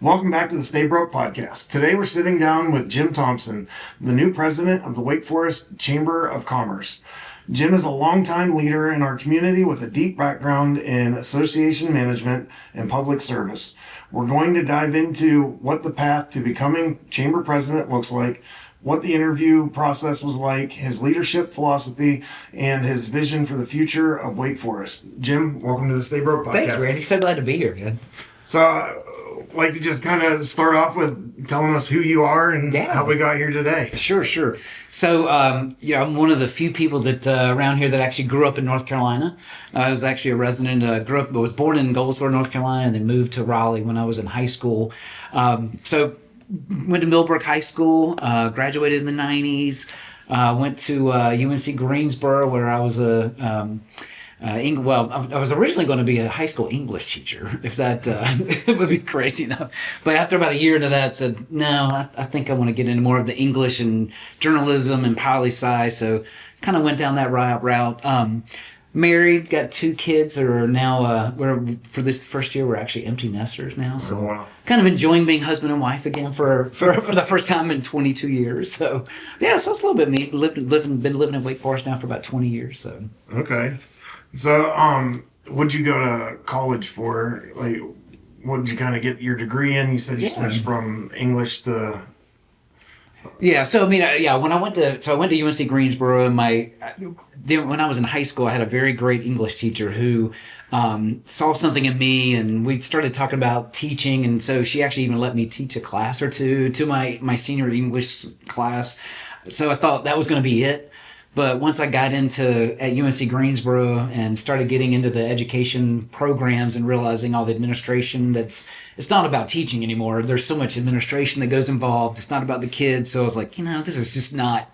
Welcome back to the Stay Broke podcast. Today we're sitting down with Jim Thompson, the new president of the Wake Forest Chamber of Commerce. Jim is a longtime leader in our community with a deep background in association management and public service. We're going to dive into what the path to becoming chamber president looks like, what the interview process was like, his leadership philosophy, and his vision for the future of Wake Forest. Jim, welcome to the Stay Broke podcast. Thanks, Randy. So glad to be here, man. So I'd like to just kind of start off with telling us who you are and how we got here today. Sure. So, I'm one of the few people that around here that actually grew up in North Carolina. I was actually a resident, was born in Goldsboro, North Carolina, and then moved to Raleigh when I was in high school. So went to Millbrook High School, graduated in the 90s, went to UNC Greensboro where I was I was originally going to be a high school English teacher, if that would be crazy enough. But after about a year into that, said, no, I think I want to get into more of the English and journalism and poli-sci. So kind of went down that route. Married, got 2 kids that are now, for this first year, we're actually empty nesters now. So kind of enjoying being husband and wife again for the first time in 22 years. So yeah, so it's a little bit me. Been living in Wake Forest now for about 20 years. So okay. So, what'd you go to college for? Like, what did you kind of get your degree in? You said you switched from English to... Yeah, so when I went to UNC Greensboro, and when I was in high school, I had a very great English teacher who saw something in me, and we started talking about teaching, and so she actually even let me teach a class or two to my senior English class. So I thought that was going to be it. But once I got at UNC Greensboro and started getting into the education programs and realizing all the administration it's not about teaching anymore. There's so much administration that goes involved. It's not about the kids. So I was like, this is just not.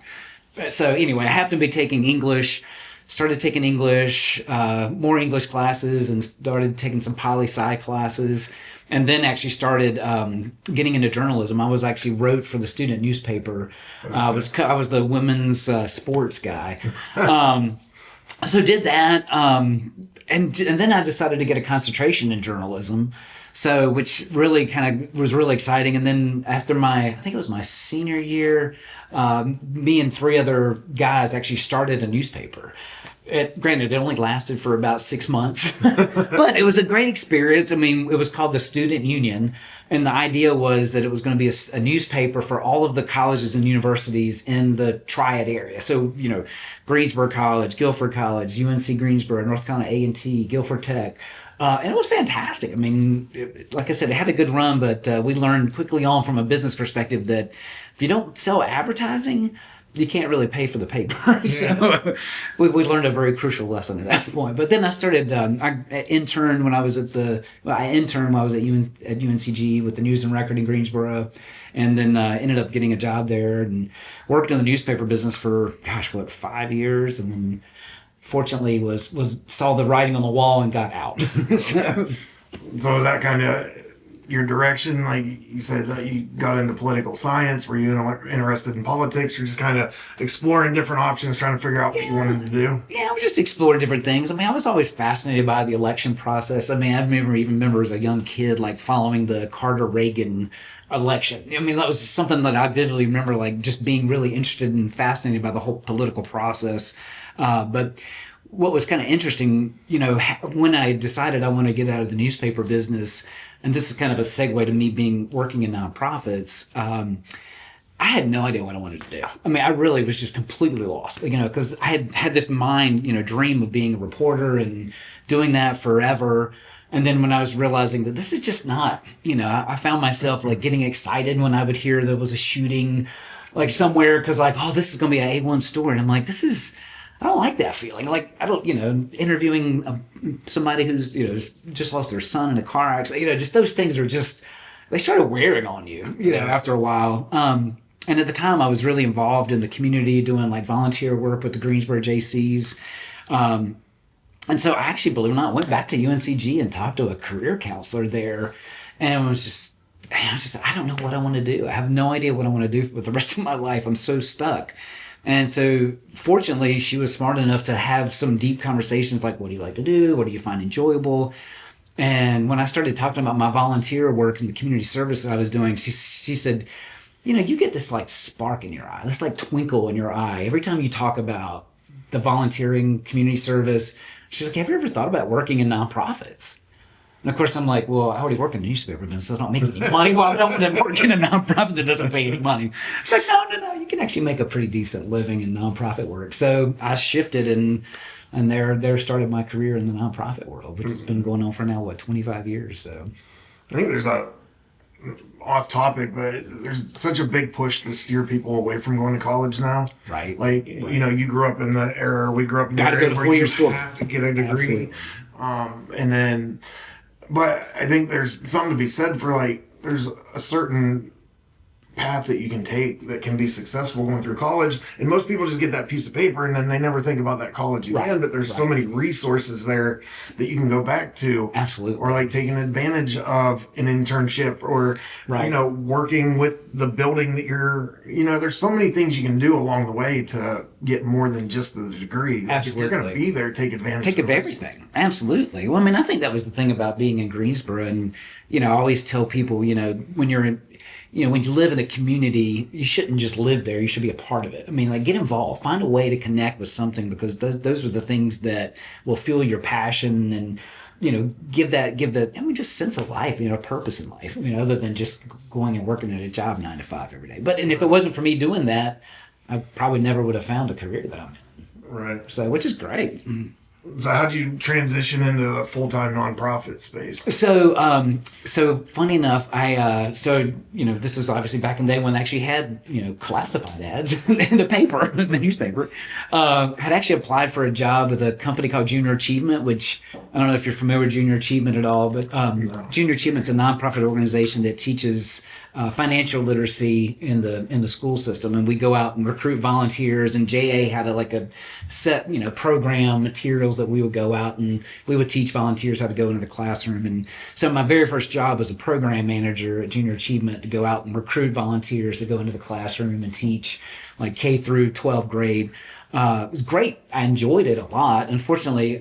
So anyway, I happened to be taking English, started taking English, more English classes, and started taking some poli-sci classes. And then actually started getting into journalism. I was actually wrote for the student newspaper. I was the women's sports guy. So did that, and then I decided to get a concentration in journalism. So which really kind of was really exciting. And then after I think it was my senior year, me and 3 other guys actually started a newspaper. Granted, it only lasted for about 6 months, but it was a great experience. I mean, it was called the Student Union, and the idea was that it was going to be a newspaper for all of the colleges and universities in the Triad area. So, Greensboro College, Guilford College, UNC Greensboro, North Carolina A&T, Guilford Tech. And it was fantastic. I mean, like I said, it had a good run, but we learned quickly on from a business perspective that if you don't sell advertising, you can't really pay for the paper. So we learned a very crucial lesson at that point. But then I started, I interned when I was at UNCG with the News and Record in Greensboro, and then ended up getting a job there and worked in the newspaper business for, 5 years, and then fortunately saw the writing on the wall and got out. So was that kind of your direction? Like you said that you got into political science. Were you interested in politics? You're just kind of exploring different options, trying to figure out what you wanted to do? Yeah, I was just exploring different things. I mean, I was always fascinated by the election process. I mean, I remember as a young kid, like following the Carter-Reagan election. I mean, that was something that I vividly remember, like just being really interested and fascinated by the whole political process. But what was kind of interesting, when I decided I want to get out of the newspaper business, and this is kind of a segue to me working in nonprofits, I had no idea what I wanted to do. I mean, I really was just completely lost, because I had this dream of being a reporter and doing that forever. And then when I was realizing that this is just not, I found myself like getting excited when I would hear there was a shooting like somewhere, because this is going to be an A1 story. And I'm like, I don't like that feeling. Like, I don't, interviewing somebody who's, just lost their son in a car accident, just those things they started wearing on you, after a while. And at the time I was really involved in the community doing like volunteer work with the Greensboro JCs. And so I actually, believe it or not, went back to UNCG and talked to a career counselor there, and I don't know what I want to do. I have no idea what I want to do with the rest of my life. I'm so stuck. And so fortunately, she was smart enough to have some deep conversations like, what do you like to do? What do you find enjoyable? And when I started talking about my volunteer work and the community service that I was doing, she said, you get this like spark in your eye, this like twinkle in your eye every time you talk about the volunteering community service. She's like, have you ever thought about working in nonprofits? And of course, I'm like, well, I already work in the newspaper business. So I don't make any money. Well, I don't want to work in a nonprofit that doesn't pay any money. She's like, no. You can actually make a pretty decent living in nonprofit work. So I shifted and there started my career in the nonprofit world, which has been going on for now, 25 years. So I think there's off topic, but there's such a big push to steer people away from going to college now. Right. Like, you grew up in the era, we grew up in the era where four-year school. Have to get a degree. Absolutely. But I think there's something to be said for like, there's a certain path that you can take that can be successful going through college, and most people just get that piece of paper and then they never think about that college again. Right. But there's so many resources there that you can go back to. Absolutely. Or like taking advantage of an internship, or working with the building that you're, there's so many things you can do along the way to get more than just the degree. Like, absolutely. if you're going to be there, take advantage of everything. Absolutely. Well, I mean, I think that was the thing about being in Greensboro, and I always tell people, when you're in, when you live in a community, you shouldn't just live there. You should be a part of it. I mean, like, get involved, find a way to connect with something, because those are the things that will fuel your passion and, give the, just sense of life, purpose in life, other than just going and working at a job 9 to 5 every day. And if it wasn't for me doing that, I probably never would have found a career that I'm in. Right. So, which is great. So how'd you transition into the full-time nonprofit space? So funny enough, this is obviously back in the day when they actually had, classified ads in the paper, in the newspaper. Had actually applied for a job with a company called Junior Achievement, which I don't know if you're familiar with Junior Achievement at all, but no. Junior Achievement's a nonprofit organization that teaches financial literacy in the school system, and we go out and recruit volunteers. And JA had a set program materials that we would go out and we would teach volunteers how to go into the classroom. And so my very first job was a program manager at Junior Achievement, to go out and recruit volunteers to go into the classroom and teach like K through 12th grade. It was great. I enjoyed it a lot. Unfortunately,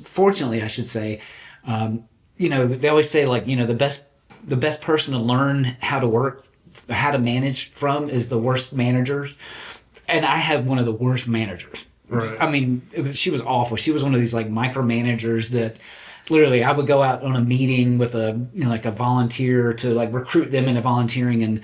fortunately, I should say, they always say, like, the best person to learn how to manage from is the worst managers. And I had one of the worst managers. Right. She was awful. She was one of these like micromanagers that literally I would go out on a meeting with a volunteer to like recruit them into volunteering. And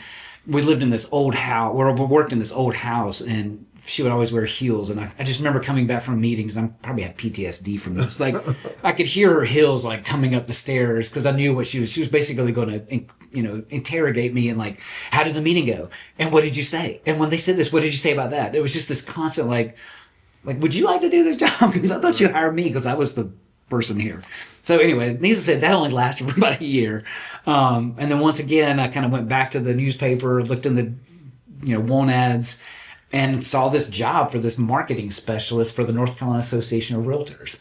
we lived in this old house, we worked in this old house, and she would always wear heels. And I just remember coming back from meetings, and I probably had PTSD from this. Like, I could hear her heels like coming up the stairs, because I knew what she was basically going to, interrogate me and like, how did the meeting go? And what did you say? And when they said this, what did you say about that? It was just this constant like, would you like to do this job? Because I thought you hired me because I was the person here. So anyway, needless to say, that only lasted for about a year. And then once again, I kind of went back to the newspaper, looked in the, want ads, and saw this job for this marketing specialist for the North Carolina Association of Realtors.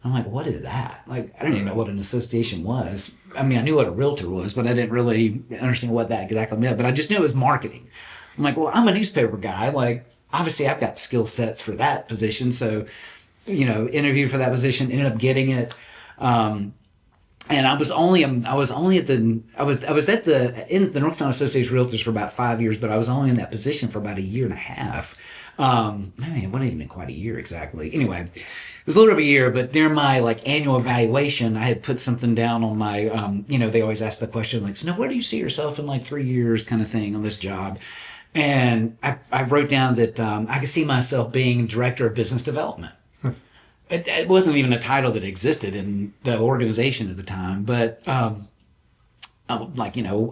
I'm like, what is that? Like, I didn't even know what an association was. I mean, I knew what a realtor was, but I didn't really understand what that exactly meant. But I just knew it was marketing. I'm like, well, I'm a newspaper guy. Like, obviously, I've got skill sets for that position. So, interviewed for that position, ended up getting it. And I was in the North Carolina Association of Realtors for about 5 years, but I was only in that position for about a year and a half. It wasn't even quite a year exactly. Anyway, it was a little over a year, but during my like annual evaluation, I had put something down on my, they always ask the question like, so now where do you see yourself in like 3 years kind of thing on this job? And I wrote down that I could see myself being director of business development. It wasn't even a title that existed in the organization at the time, but a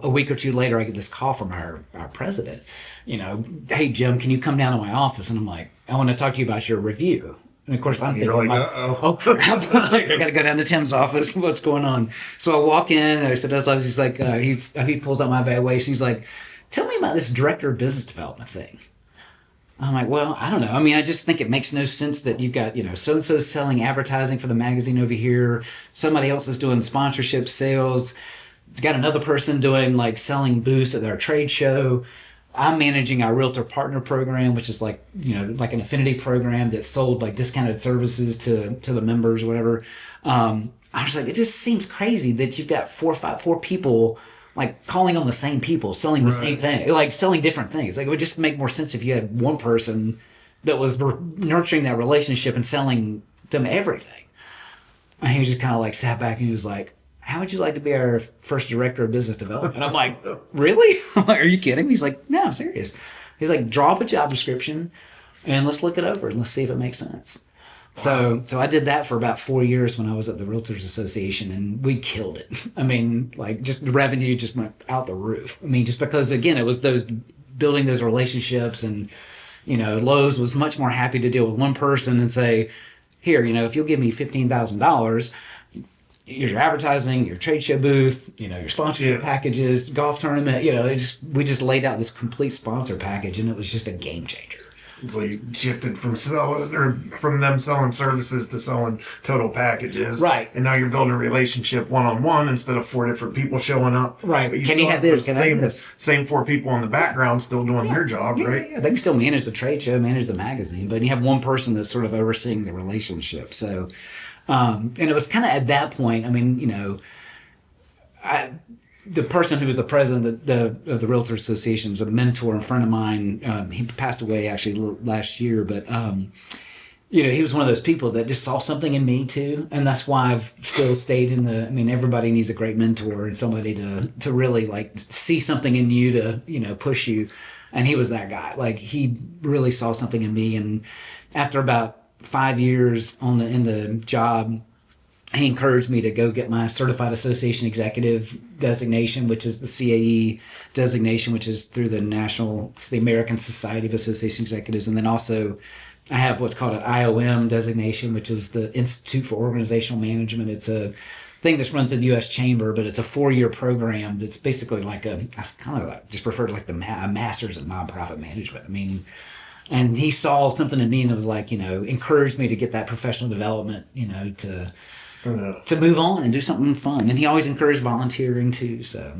week or two later, I get this call from our president. Hey Jim, can you come down to my office? And I'm like, I want to talk to you about your review. And of course, I'm thinking, like, oh crap! I got to go down to Tim's office. What's going on? So I walk in. And I said, he's like, he pulls out my evaluation. He's like, tell me about this director of business development thing. I'm like, well, I don't know. I mean, I just think it makes no sense that you've got, so-and-so selling advertising for the magazine over here. Somebody else is doing sponsorship sales. You've got another person doing like selling booths at their trade show. I'm managing our realtor partner program, which is like, like an affinity program that sold like discounted services to the members or whatever. I was like, it just seems crazy that you've got four people like calling on the same people, selling the same thing, like selling different things. Like it would just make more sense if you had one person that was nurturing that relationship and selling them everything. And he was just kind of like sat back and he was like, how would you like to be our first director of business development? And I'm like, really? I'm like, are you kidding me? He's like, no, I'm serious. He's like, draw up a job description and let's look it over and let's see if it makes sense. Wow. So I did that for about 4 years when I was at the Realtors Association, and we killed it. I mean, like just the revenue just went out the roof. I mean, just because again, it was those building those relationships, and Lowe's was much more happy to deal with one person and say, here, if you'll give me $15,000, here's your advertising, your trade show booth, your sponsorship packages, golf tournament, we just laid out this complete sponsor package, and it was just a game changer. So you shifted from them selling services to selling total packages. Right. And now you're building a relationship one-on-one instead of 4 different people showing up. Right. Can you have this? Can I have this? Same 4 people in the background still doing their job, right? Yeah. They can still manage the trade show, manage the magazine, but you have one person that's sort of overseeing the relationship. So, and it was kind of at that point, I mean, the person who was the president of the Realtor Association was a mentor and friend of mine. He passed away actually last year, but he was one of those people that just saw something in me too, and that's why I've still stayed in the. I mean, everybody needs a great mentor and somebody to really like see something in you to push you, and he was that guy. Like he really saw something in me, and after about 5 years in the job, he encouraged me to go get my Certified Association Executive designation, which is the CAE designation, which is through the American Society of Association Executives. And then also I have what's called an IOM designation, which is the Institute for Organizational Management. It's a thing that's run through the U.S. Chamber, but it's a 4-year program that's basically like I kind of just refer to like a master's in nonprofit management. I mean, and he saw something in me that was like, encouraged me to get that professional development, to move on and do something fun. And he always encouraged volunteering too. So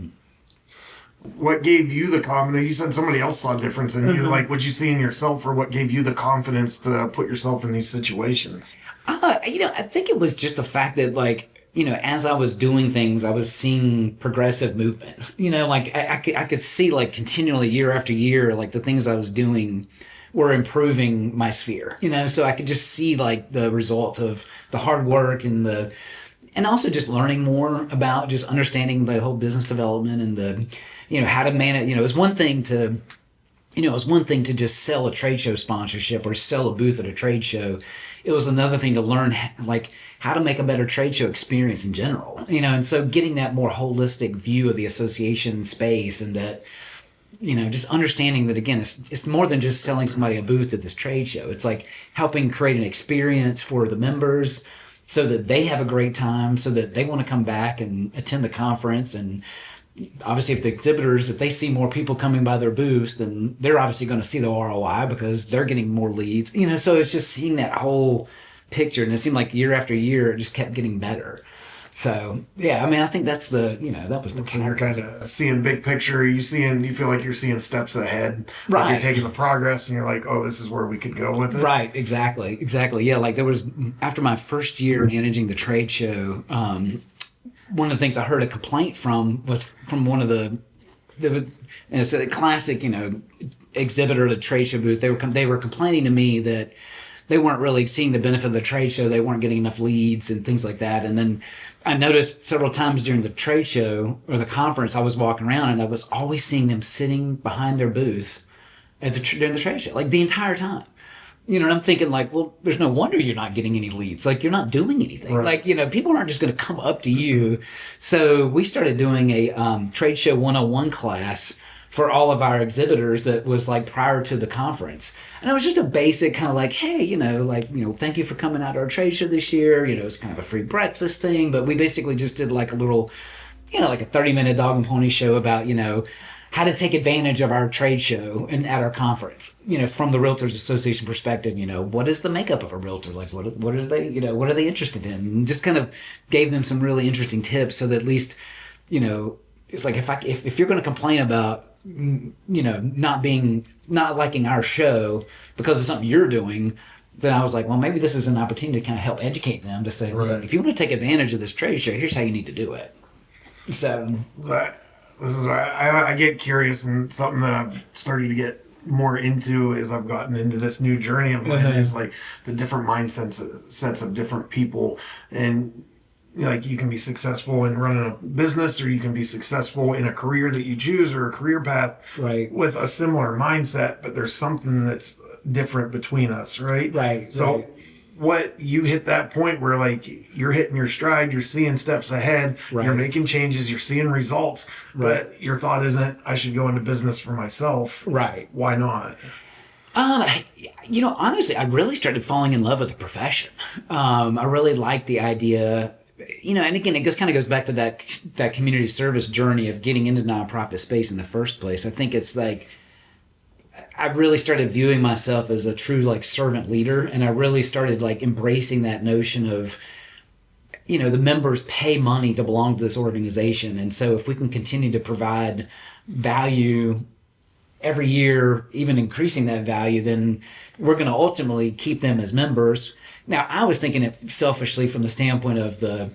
what gave you the confidence? You said somebody else saw a difference in you. Like, what'd you see in yourself, or what gave you the confidence to put yourself in these situations? I think it was just the fact that as I was doing things, I was seeing progressive movement. I could see like continually year after year, like the things I was doing were improving my sphere, so I could just see like the results of the hard work and also just learning more about just understanding the whole business development and how to manage. It was one thing to just sell a trade show sponsorship or sell a booth at a trade show. It was another thing to learn like how to make a better trade show experience in general, and so getting that more holistic view of the association space, and that just understanding that, again, it's more than just selling somebody a booth at this trade show. It's like helping create an experience for the members so that they have a great time, so that they want to come back and attend the conference. And obviously, if the exhibitors, if they see more people coming by their booths, then they're obviously going to see the ROI because they're getting more leads. So it's just seeing that whole picture. And it seemed like year after year, it just kept getting better. So, yeah, I mean, I think that's that was the key. You're kind of seeing big picture. You feel like you're seeing steps ahead. Right. Like you're taking the progress and you're like, oh, this is where we could go with it. Right. Exactly. Yeah. Like there was, after my first year managing the trade show, one of the things I heard a complaint was from one of it's a classic, exhibitor at a trade show booth. They were complaining to me that they weren't really seeing the benefit of the trade show. They weren't getting enough leads and things like that. And then I noticed several times during the trade show or the conference, I was walking around and I was always seeing them sitting behind their booth during the trade show, like the entire time. And I'm thinking like, well, there's no wonder you're not getting any leads. Like you're not doing anything. Right. Like, people aren't just going to come up to you. So we started doing a trade show 101 class for all of our exhibitors that was like prior to the conference. And it was just a basic kind of like, hey, thank you for coming out to our trade show this year. It's kind of a free breakfast thing, but we basically just did like a little, like a 30-minute dog and pony show about, how to take advantage of our trade show and at our conference, from the Realtors Association perspective, what is the makeup of a realtor? Like what are they, what are they interested in? And just kind of gave them some really interesting tips so that at least, it's like if you're going to complain about, not liking our show because of something you're doing, then I was like, well, maybe this is an opportunity to kind of help educate them to say, Right. if you want to take advantage of this trade show, here's how you need to do it. So This is why I get curious, and something that I've started to get more into as I've gotten into this new journey of mine is like the different mindsets of different people. And like, you can be successful in running a business, or you can be successful in a career that you choose, or a career path Right. with a similar mindset, but there's something that's different between us, right? Right. So right. what you hit that point where like you're hitting your stride, you're seeing steps ahead, Right. you're making changes, you're seeing results, but your thought isn't, I should go into business for myself. Right. Why not? Honestly, I really started falling in love with the profession. I really liked the idea, and again, it kind of goes back to that community service journey of getting into nonprofit space in the first place. I think it's like, I really started viewing myself as a true like servant leader, and I really started like embracing that notion of, the members pay money to belong to this organization, and so if we can continue to provide value every year, even increasing that value, then we're going to ultimately keep them as members. Now, I was thinking it selfishly from the standpoint of the,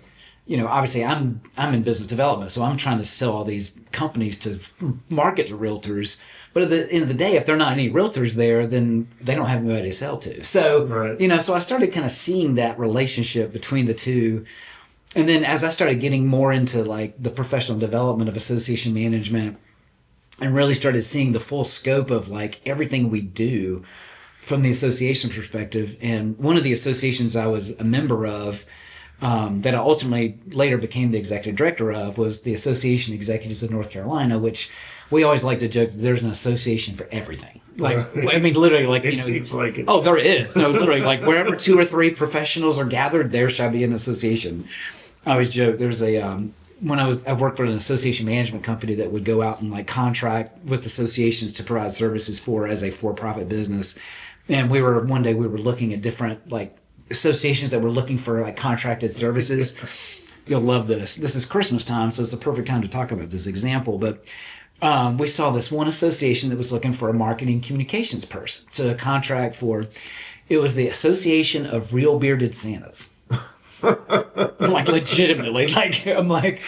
obviously I'm in business development, so I'm trying to sell all these companies to market to realtors. But at the end of the day, if there are not any realtors there, then they don't have anybody to sell to. So, Right. so I started kind of seeing that relationship between the two. And then as I started getting more into like the professional development of association management, and really started seeing the full scope of like everything we do from the association perspective. And one of the associations I was a member of, that I ultimately later became the executive director of, was the Association of Executives of North Carolina, which we always like to joke that there's an association for everything. Like, Right. I mean, literally, like, It seems like it. Oh, there is. No, literally, like wherever 2 or 3 professionals are gathered, there shall be an association. I always joke, there's I've worked for an association management company that would go out and like contract with associations to provide services as a for-profit business. And one day we were looking at different like associations that were looking for like contracted services. You'll love this. This is Christmas time, so it's the perfect time to talk about this example. But we saw this one association that was looking for a marketing communications person to contract for. It was the Association of Real Bearded Santas. Like legitimately, like I'm like,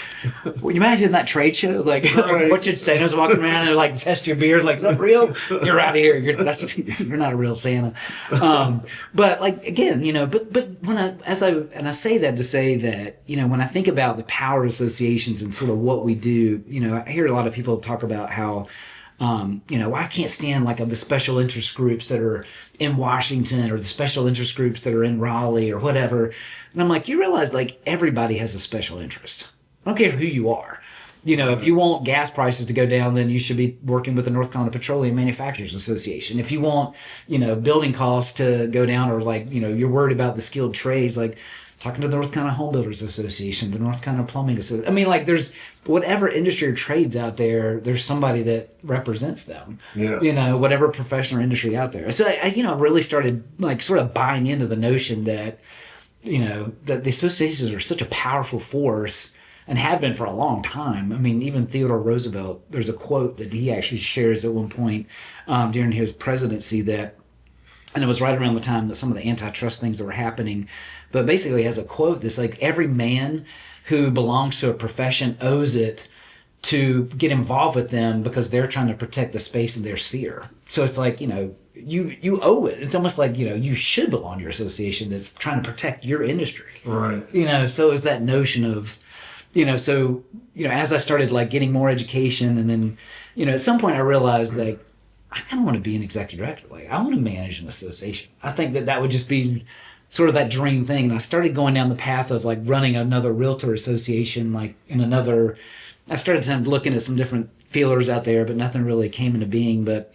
well, you imagine that trade show, like Right. a bunch of Santas walking around and like test your beard, like, is that real? You're out of here. You're not a real Santa. But like again, but when I say that to say that, when I think about the power of associations and sort of what we do, I hear a lot of people talk about how, I can't stand like the special interest groups that are in Washington, or the special interest groups that are in Raleigh or whatever. And I'm like, you realize like everybody has a special interest. I don't care who you are. If you want gas prices to go down, then you should be working with the North Carolina Petroleum Manufacturers Association. If you want, building costs to go down, or like, you're worried about the skilled trades, like talking to the North Carolina Home Builders Association, the North Carolina Plumbing Association. I mean, like there's whatever industry or trades out there, there's somebody that represents them. Yeah. Whatever profession or industry out there. So I really started like sort of buying into the notion that, that the associations are such a powerful force, and have been for a long time. I mean, even Theodore Roosevelt, there's a quote that he actually shares at one point during his presidency and it was right around the time that some of the antitrust things that were happening, but basically has a quote that's like, every man who belongs to a profession owes it to get involved with them because they're trying to protect the space in their sphere. So it's like, you owe it. It's almost like, you should belong to your association that's trying to protect your industry. Right. So is that notion of, as I started like getting more education, and then, at some point I realized like, I kind of want to be an executive director. Like I want to manage an association. I think that would just be sort of that dream thing. And I started going down the path of like running another realtor association, like I started kind of looking at some different feelers out there, but nothing really came into being. But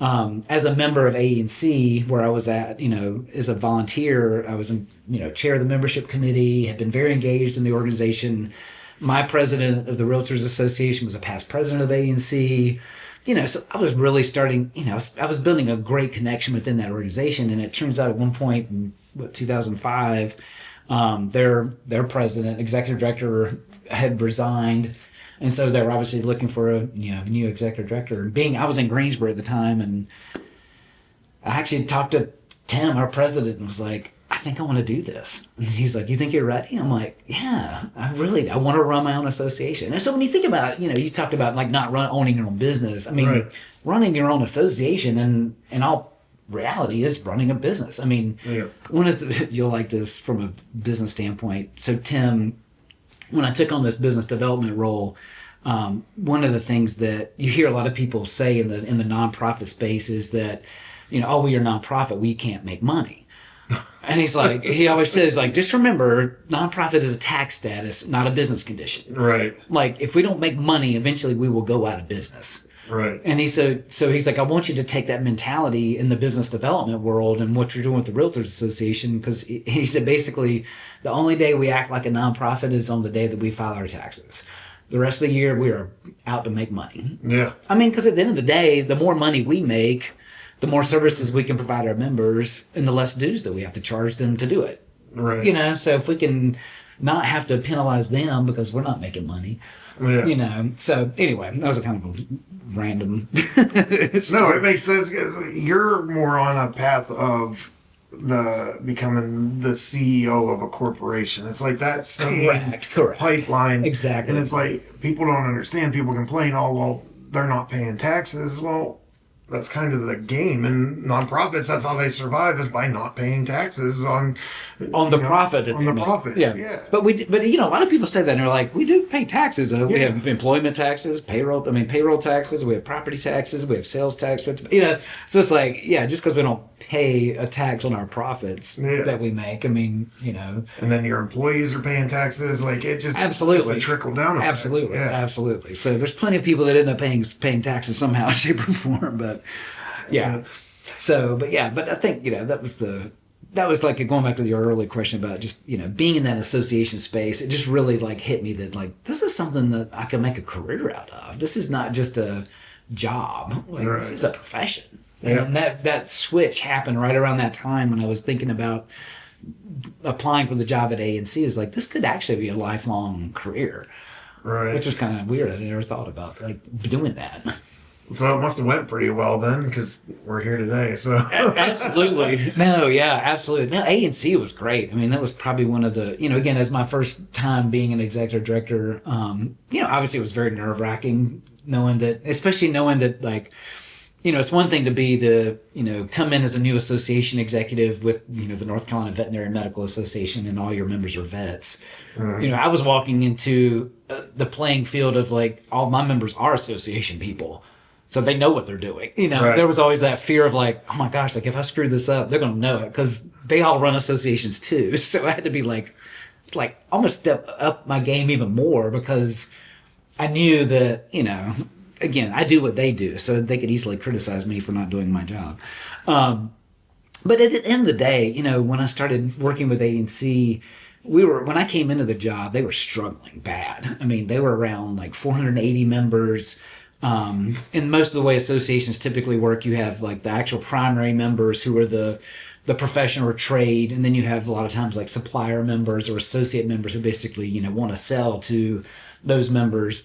as a member of A&C, where I was at, as a volunteer, I was in, chair of the membership committee, had been very engaged in the organization. My president of the Realtors Association was a past president of A&C. So I was really starting, I was building a great connection within that organization. And it turns out at one point in 2005, their president, executive director had resigned. And so they were obviously looking for a new executive director. And I was in Greensboro at the time, and I actually talked to Tim, our president, was like, I think I want to do this. And he's like, you think you're ready? I'm like, yeah, I want to run my own association. And so when you think about, you talked about like not owning your own business. I mean, Right. running your own association and in all reality is running a business. I mean, one of the, you'll like this from a business standpoint. So Tim, when I took on this business development role, one of the things that you hear a lot of people say in the nonprofit space is that, oh, well, you're a nonprofit, well, you can't make money. And he's like, he always says, like, just remember, nonprofit is a tax status, not a business condition. Right. Like, if we don't make money, eventually we will go out of business. Right. And so he's like, I want you to take that mentality in the business development world and what you're doing with the Realtors Association, because he said basically the only day we act like a nonprofit is on the day that we file our taxes. The rest of the year, we are out to make money. Yeah. I mean, because at the end of the day, the more money we make, the more services we can provide our members and the less dues that we have to charge them to do it. Right. So if we can not have to penalize them because we're not making money, So anyway, that was a kind of a random No, it makes sense because you're more on a path of becoming the CEO of a corporation. It's like that same Correct. pipeline. Exactly. And it's like people don't understand. People complain, oh, well, they're not paying taxes. Well, that's kind of the game. And nonprofits, that's how they survive, is by not paying taxes on the profit. On the profit. Yeah. But a lot of people say that and they're like, we do pay taxes. We have employment taxes, payroll taxes, we have property taxes, we have sales tax. So it's like, just because we don't pay a tax on our profits that we make, And then your employees are paying taxes. Like it just absolutely it's a trickle down effect. Absolutely. So there's plenty of people that end up paying taxes somehow, shape, or form. But but I think that was like going back to your earlier question about just being in that association space. It just really like hit me that like this is something that I can make a career out of. This is not just a job. This is a profession. Yeah. And that switch happened right around that time when I was thinking about applying for the job at A&C. Is like, this could actually be a lifelong career. Right. Which is kind of weird. I never thought about like doing that. So it must have went pretty well then, because we're here today. So absolutely. Absolutely. No, A&C was great. I mean, that was probably one of the, again, as my first time being an executive director, obviously it was very nerve-wracking especially knowing that like, it's one thing to be come in as a new association executive with, the North Carolina Veterinary Medical Association and all your members are vets. Mm-hmm. I was walking into the playing field of like, all my members are association people. So they know what they're doing. Right. There was always that fear of like, oh my gosh, like if I screw this up, they're going to know it because they all run associations too. So I had to be like almost step up my game even more because I knew that, again, I do what they do. So they could easily criticize me for not doing my job. But at the end of the day, when I started working with A&C, when I came into the job, they were struggling bad. I mean, they were around like 480 members. And most of the way associations typically work, you have like the actual primary members who are the profession or trade, and then you have a lot of times like supplier members or associate members who basically want to sell to those members.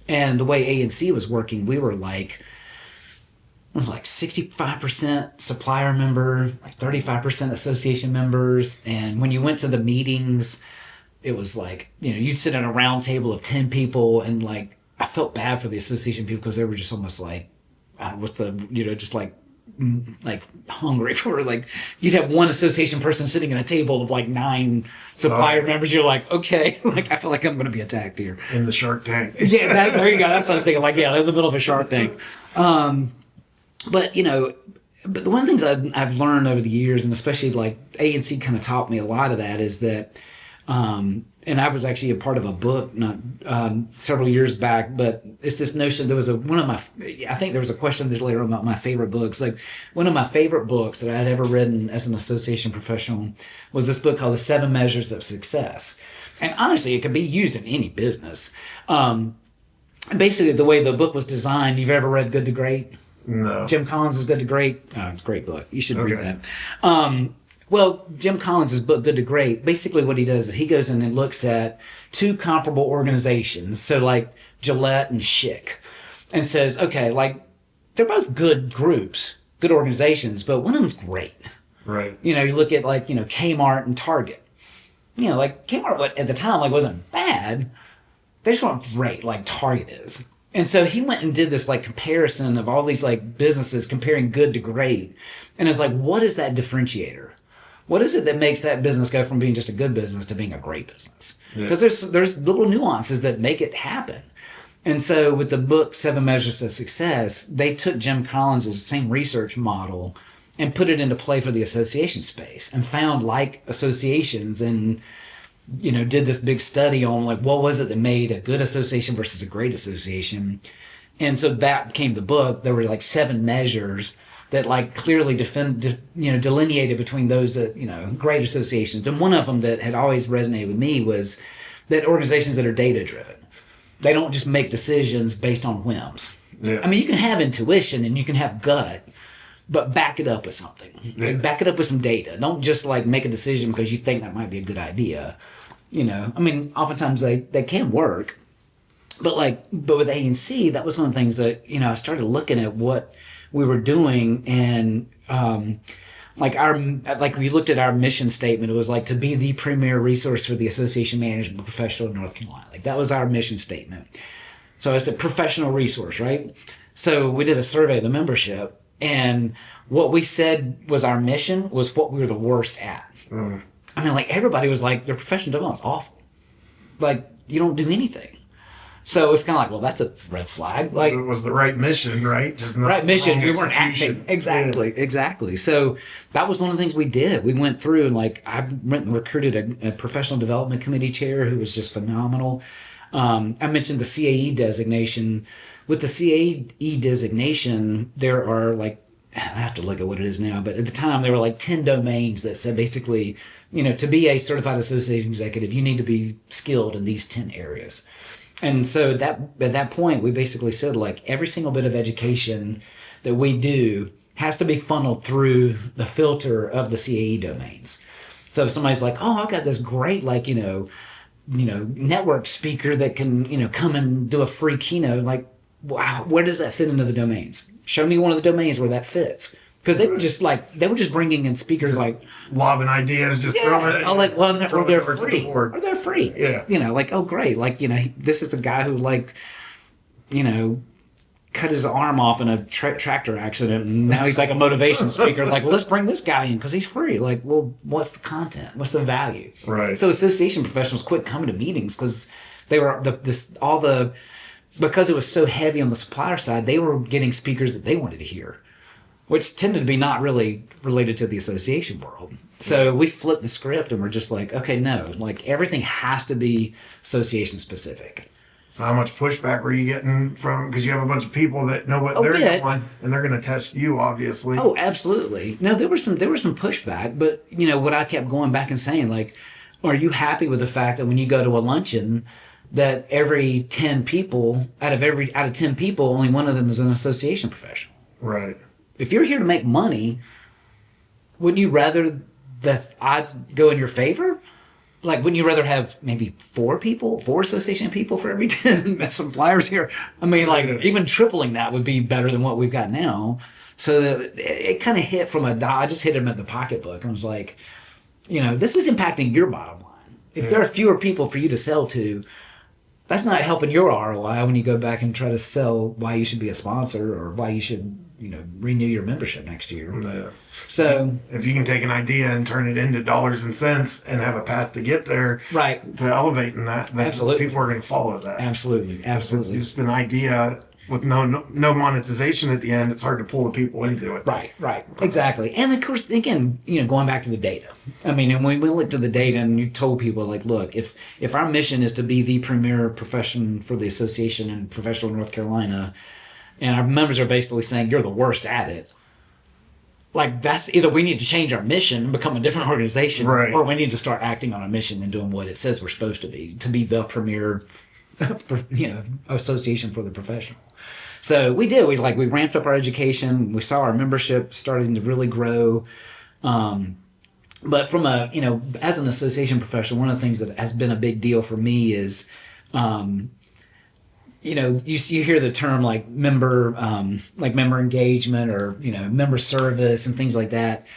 And the way A&C was working, we were like, it was like 65% supplier member, like 35% association members. And when you went to the meetings, it was like, you'd sit at a round table of 10 people and like, I felt bad for the association people because they were just almost like, just like hungry for like, you'd have one association person sitting at a table of like 9 supplier members. You're like, okay, like I feel like I'm going to be attacked here. In the Shark Tank. There you go. That's what I was thinking. Like, in the middle of a Shark Tank. But the one of the things I've learned over the years, and especially like A&C kind of taught me a lot of that, is that, and I was actually a part of a book not several years back, but it's this notion. There was I think there was a question this later about my favorite books. Like one of my favorite books that I had ever written as an association professional was this book called The 7 Measures of Success. And honestly, it could be used in any business. Basically, the way the book was designed, you've ever read Good to Great? No. Jim Collins' Good to Great? It's a great book. You should read that. Well, Jim Collins' book, Good to Great, basically what he does is he goes in and looks at 2 comparable organizations, so like Gillette and Schick, and says, okay, like they're both good groups, good organizations, but one of them's great. Right. You look at like, Kmart and Target. Like Kmart at the time like wasn't bad. They just weren't great like Target is. And so he went and did this like comparison of all these like businesses comparing good to great. And it's like, what is that differentiator? What is it that makes that business go from being just a good business to being a great business? Because there's little nuances that make it happen. And so with the book, 7 Measures of Success, they took Jim Collins' same research model and put it into play for the association space and found like associations and, did this big study on like, what was it that made a good association versus a great association? And so that became the book. There were like 7 measures that like clearly delineated between those that, great associations. And one of them that had always resonated with me was that organizations that are data driven, they don't just make decisions based on whims. Yeah. I mean, you can have intuition and you can have gut, but back it up with something. Yeah. Like, back it up with some data. Don't just like make a decision because you think that might be a good idea. I mean, oftentimes they can work, but with A and C, that was one of the things that, I started looking at what we were doing, and we looked at our mission statement. It was like to be the premier resource for the association management professional in North Carolina. Like that was our mission statement. So it's a professional resource, right? So we did a survey of the membership, and what we said was our mission was what we were the worst at. I mean, like everybody was like, their professional development's awful. Like you don't do anything. So it's kind of like, well, that's a red flag. Like it was the right mission, right? Just not right mission. We weren't execution. acting exactly. So that was one of the things we did. We went through and like I went and recruited a professional development committee chair who was just phenomenal. I mentioned the CAE designation. With the CAE designation, there are like, I have to look at what it is now, but at the time there were like 10 domains that said basically, to be a certified association executive, you need to be skilled in these 10 areas. And so at that point, we basically said like every single bit of education that we do has to be funneled through the filter of the CAE domains. So if somebody's like, oh, I've got this great network speaker that can, come and do a free keynote, like, wow, where does that fit into the domains? Show me one of the domains where that fits. Because they were just bringing in speakers like lobbing ideas, just throwing it. Oh, like, well, or they're free. Or they're free. Yeah. Like, oh, great. Like, this is a guy who cut his arm off in a tractor accident, and now he's like a motivation speaker. Like, well, let's bring this guy in because he's free. Like, well, what's the content? What's the value? Right. So association professionals quit coming to meetings because they were because it was so heavy on the supplier side, they were getting speakers that they wanted to hear, which tended to be not really related to the association world. So we flipped the script and we're just like, okay, no, like everything has to be association specific. So how much pushback were you getting from, because you have a bunch of people that know what they're doing and they're going to test you, obviously. Oh, absolutely. No, there was some pushback, but what I kept going back and saying, like, are you happy with the fact that when you go to a luncheon, that every 10 people, out of 10 people, only one of them is an association professional? Right. If you're here to make money, wouldn't you rather the odds go in your favor? Like, wouldn't you rather have maybe 4 association people for every 10 suppliers here? I mean, like, even tripling that would be better than what we've got now. So it kind of hit I just hit him at the pocketbook. I was like, this is impacting your bottom line. If there are fewer people for you to sell to, that's not helping your ROI when you go back and try to sell why you should be a sponsor or why you should, renew your membership next year. Yeah. So if you can take an idea and turn it into dollars and cents and have a path to get there, right, to elevating that, then people are going to follow that. Absolutely. If it's just an idea with no monetization at the end, it's hard to pull the people into it. Right. Exactly. And of course, again, going back to the data. I mean, and when we looked at the data and you told people like, look, if our mission is to be the premier profession for the association and professional North Carolina, and our members are basically saying you're the worst at it, like that's either we need to change our mission and become a different organization, right, or we need to start acting on our mission and doing what it says we're supposed to be the premier association for the professional. So we did. We ramped up our education. We saw our membership starting to really grow. But from as an association professional, one of the things that has been a big deal for me is, you hear the term like member engagement or member service and things like that.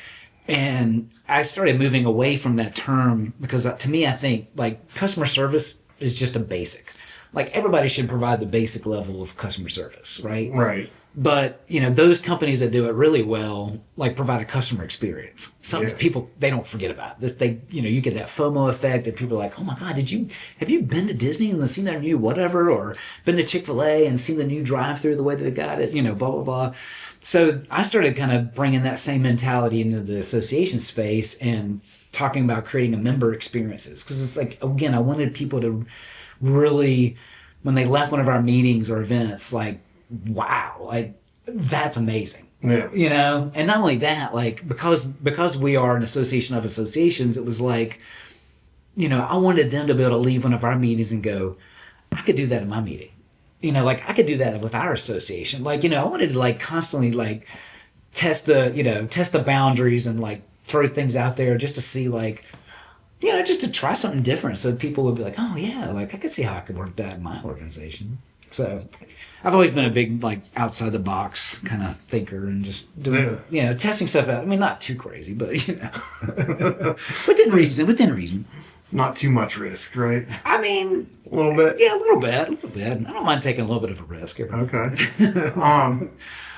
And I started moving away from that term because to me, I think like customer service is just a basic. Like everybody should provide the basic level of customer service, right? Right. But those companies that do it really well, like provide a customer experience. Something that people they don't forget about. They you get that FOMO effect that people are like, oh my God, have you been to Disney and seen their new whatever, or been to Chick-fil-A and seen the new drive-through the way they got it, blah blah blah. So I started kind of bringing that same mentality into the association space and talking about creating a member experiences, because it's like, again, I wanted people to really, when they left one of our meetings or events, like, wow, like that's amazing. Yeah. And not only that, like because we are an association of associations, it was like, I wanted them to be able to leave one of our meetings and go, I could do that in my meeting. Like I could do that with our association. Like, I wanted to like constantly like test the boundaries and like throw things out there just to see like, just to try something different. So people would be like, oh yeah, like I could see how I could work that in my organization. So I've always been a big like outside the box kind of thinker and just doing, testing stuff out. I mean, not too crazy, but within reason. Not too much risk, right? I mean, a little bit. Yeah, a little bit. I don't mind taking a little bit of a risk. Okay.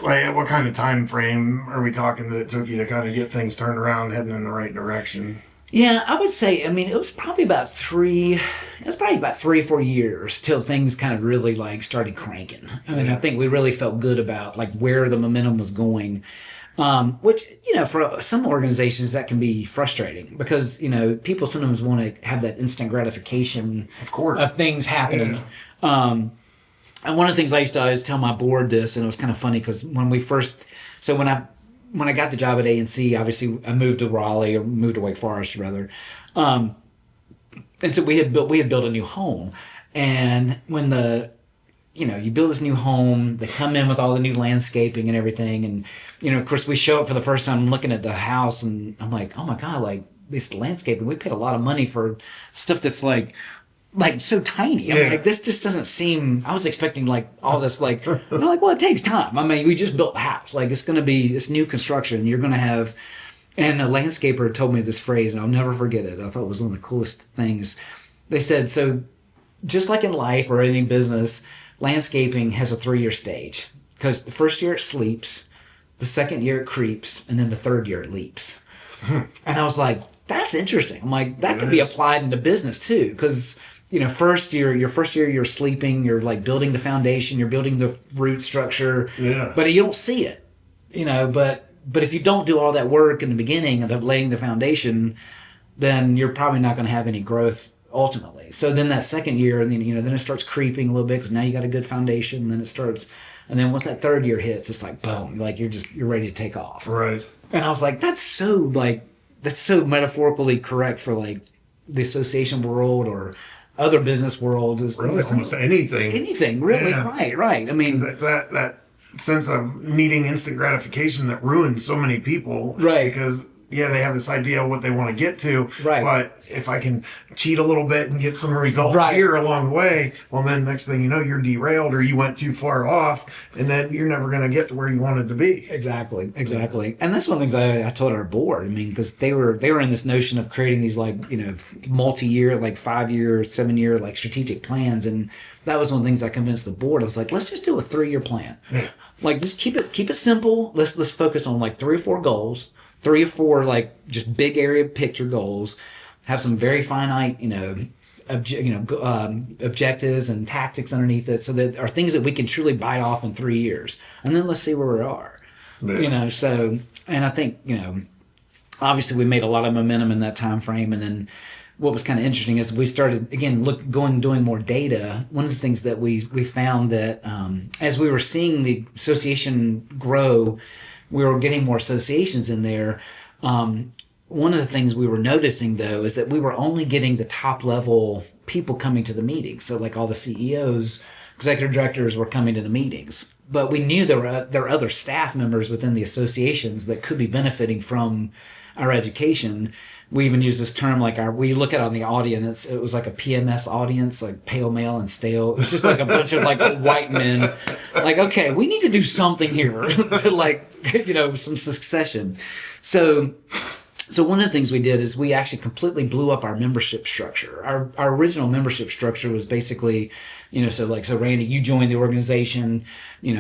Like what kind of time frame are we talking that it took you to kind of get things turned around, heading in the right direction? Yeah, I would say, I mean, it was probably about 3 or 4 years till things kind of really like started cranking. I mean, I think we really felt good about like where the momentum was going. Which, for some organizations that can be frustrating because, people sometimes want to have that instant gratification of things happening. Yeah. And one of the things I used to always tell my board this, and it was kind of funny because when I got the job at A&C, obviously I moved to Raleigh, or moved to Wake Forest rather. And so we had built a new home. And when you build this new home, they come in with all the new landscaping and everything. And, of course we show up for the first time looking at the house and I'm like, oh my God, like this landscaping, we paid a lot of money for stuff that's like so tiny. I'm like, this just doesn't seem, I was expecting like all this, like, I'm like, well, it takes time. I mean, we just built the house. Like it's going to be this new construction. You're going to have, and a landscaper told me this phrase and I'll never forget it. I thought it was one of the coolest things. They said, so just like in life or any business, landscaping has a 3-year stage because the first year it sleeps, the second year it creeps, and then the third year it leaps. And I was like, that's interesting. I'm like, that could be applied into business too. Because, your first year you're sleeping, you're like building the foundation, you're building the root structure, but you don't see it, but if you don't do all that work in the beginning of laying the foundation, then you're probably not going to have any growth ultimately. So then that second year, and then it starts creeping a little bit because now you got a good foundation. And then it starts, and then once that third year hits, it's like boom, like you're ready to take off. Right. And I was like, that's so metaphorically correct for like the association world or other business worlds. Is really almost anything really. Right. I mean, it's that sense of needing instant gratification that ruins so many people. Right. Because they have this idea of what they want to get to. Right. But if I can cheat a little bit and get some results here along the way, well, then next thing you know, you're derailed or you went too far off, and then you're never going to get to where you wanted to be. Exactly. And that's one of the things I told our board. I mean, because they were in this notion of creating these like, multi-year, like 5-year, 7-year, like strategic plans. And that was one of the things I convinced the board. I was like, let's just do a 3-year plan. Yeah. Like, just keep it simple. Let's focus on like 3 or 4 goals. 3 or 4 like just big area picture goals, have some very finite, objectives and tactics underneath it, so that are things that we can truly bite off in 3 years, and then let's see where we are. Yeah. So, and I think obviously we made a lot of momentum in that time frame, and then what was kind of interesting is we started again doing more data. One of the things that we found that as we were seeing the association grow, we were getting more associations in there. One of the things we were noticing, though, is that we were only getting the top level people coming to the meetings. So like all the CEOs, executive directors were coming to the meetings. But we knew there were other staff members within the associations that could be benefiting from our education. We even use this term, like we look at on the audience, it was like a PMS audience, like pale, male, and stale. It's just like a bunch of like white men. Like, okay, we need to do something here to like some succession. So one of the things we did is we actually completely blew up our membership structure. Our original membership structure was basically, so Randy, you joined the organization,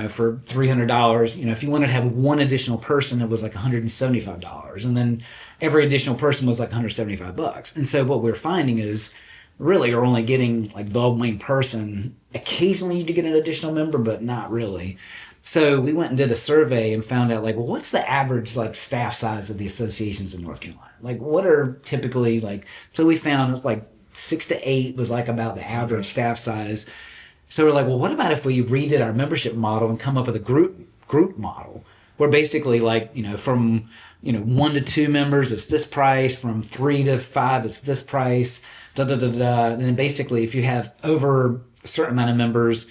for $300. If you wanted to have one additional person, it was like $175. And then every additional person was like $175. And so what we're finding is really you're only getting like the main person. Occasionally you do get an additional member, but not really. So we went and did a survey and found out what's the average staff size of the associations in North Carolina? What are typically so we found it's 6 to 8 was about the average staff size. So we're what about if we redid our membership model and come up with a group model where basically from 1 to 2 members it's this price, from 3 to 5 it's this price, and then basically if you have over a certain amount of members,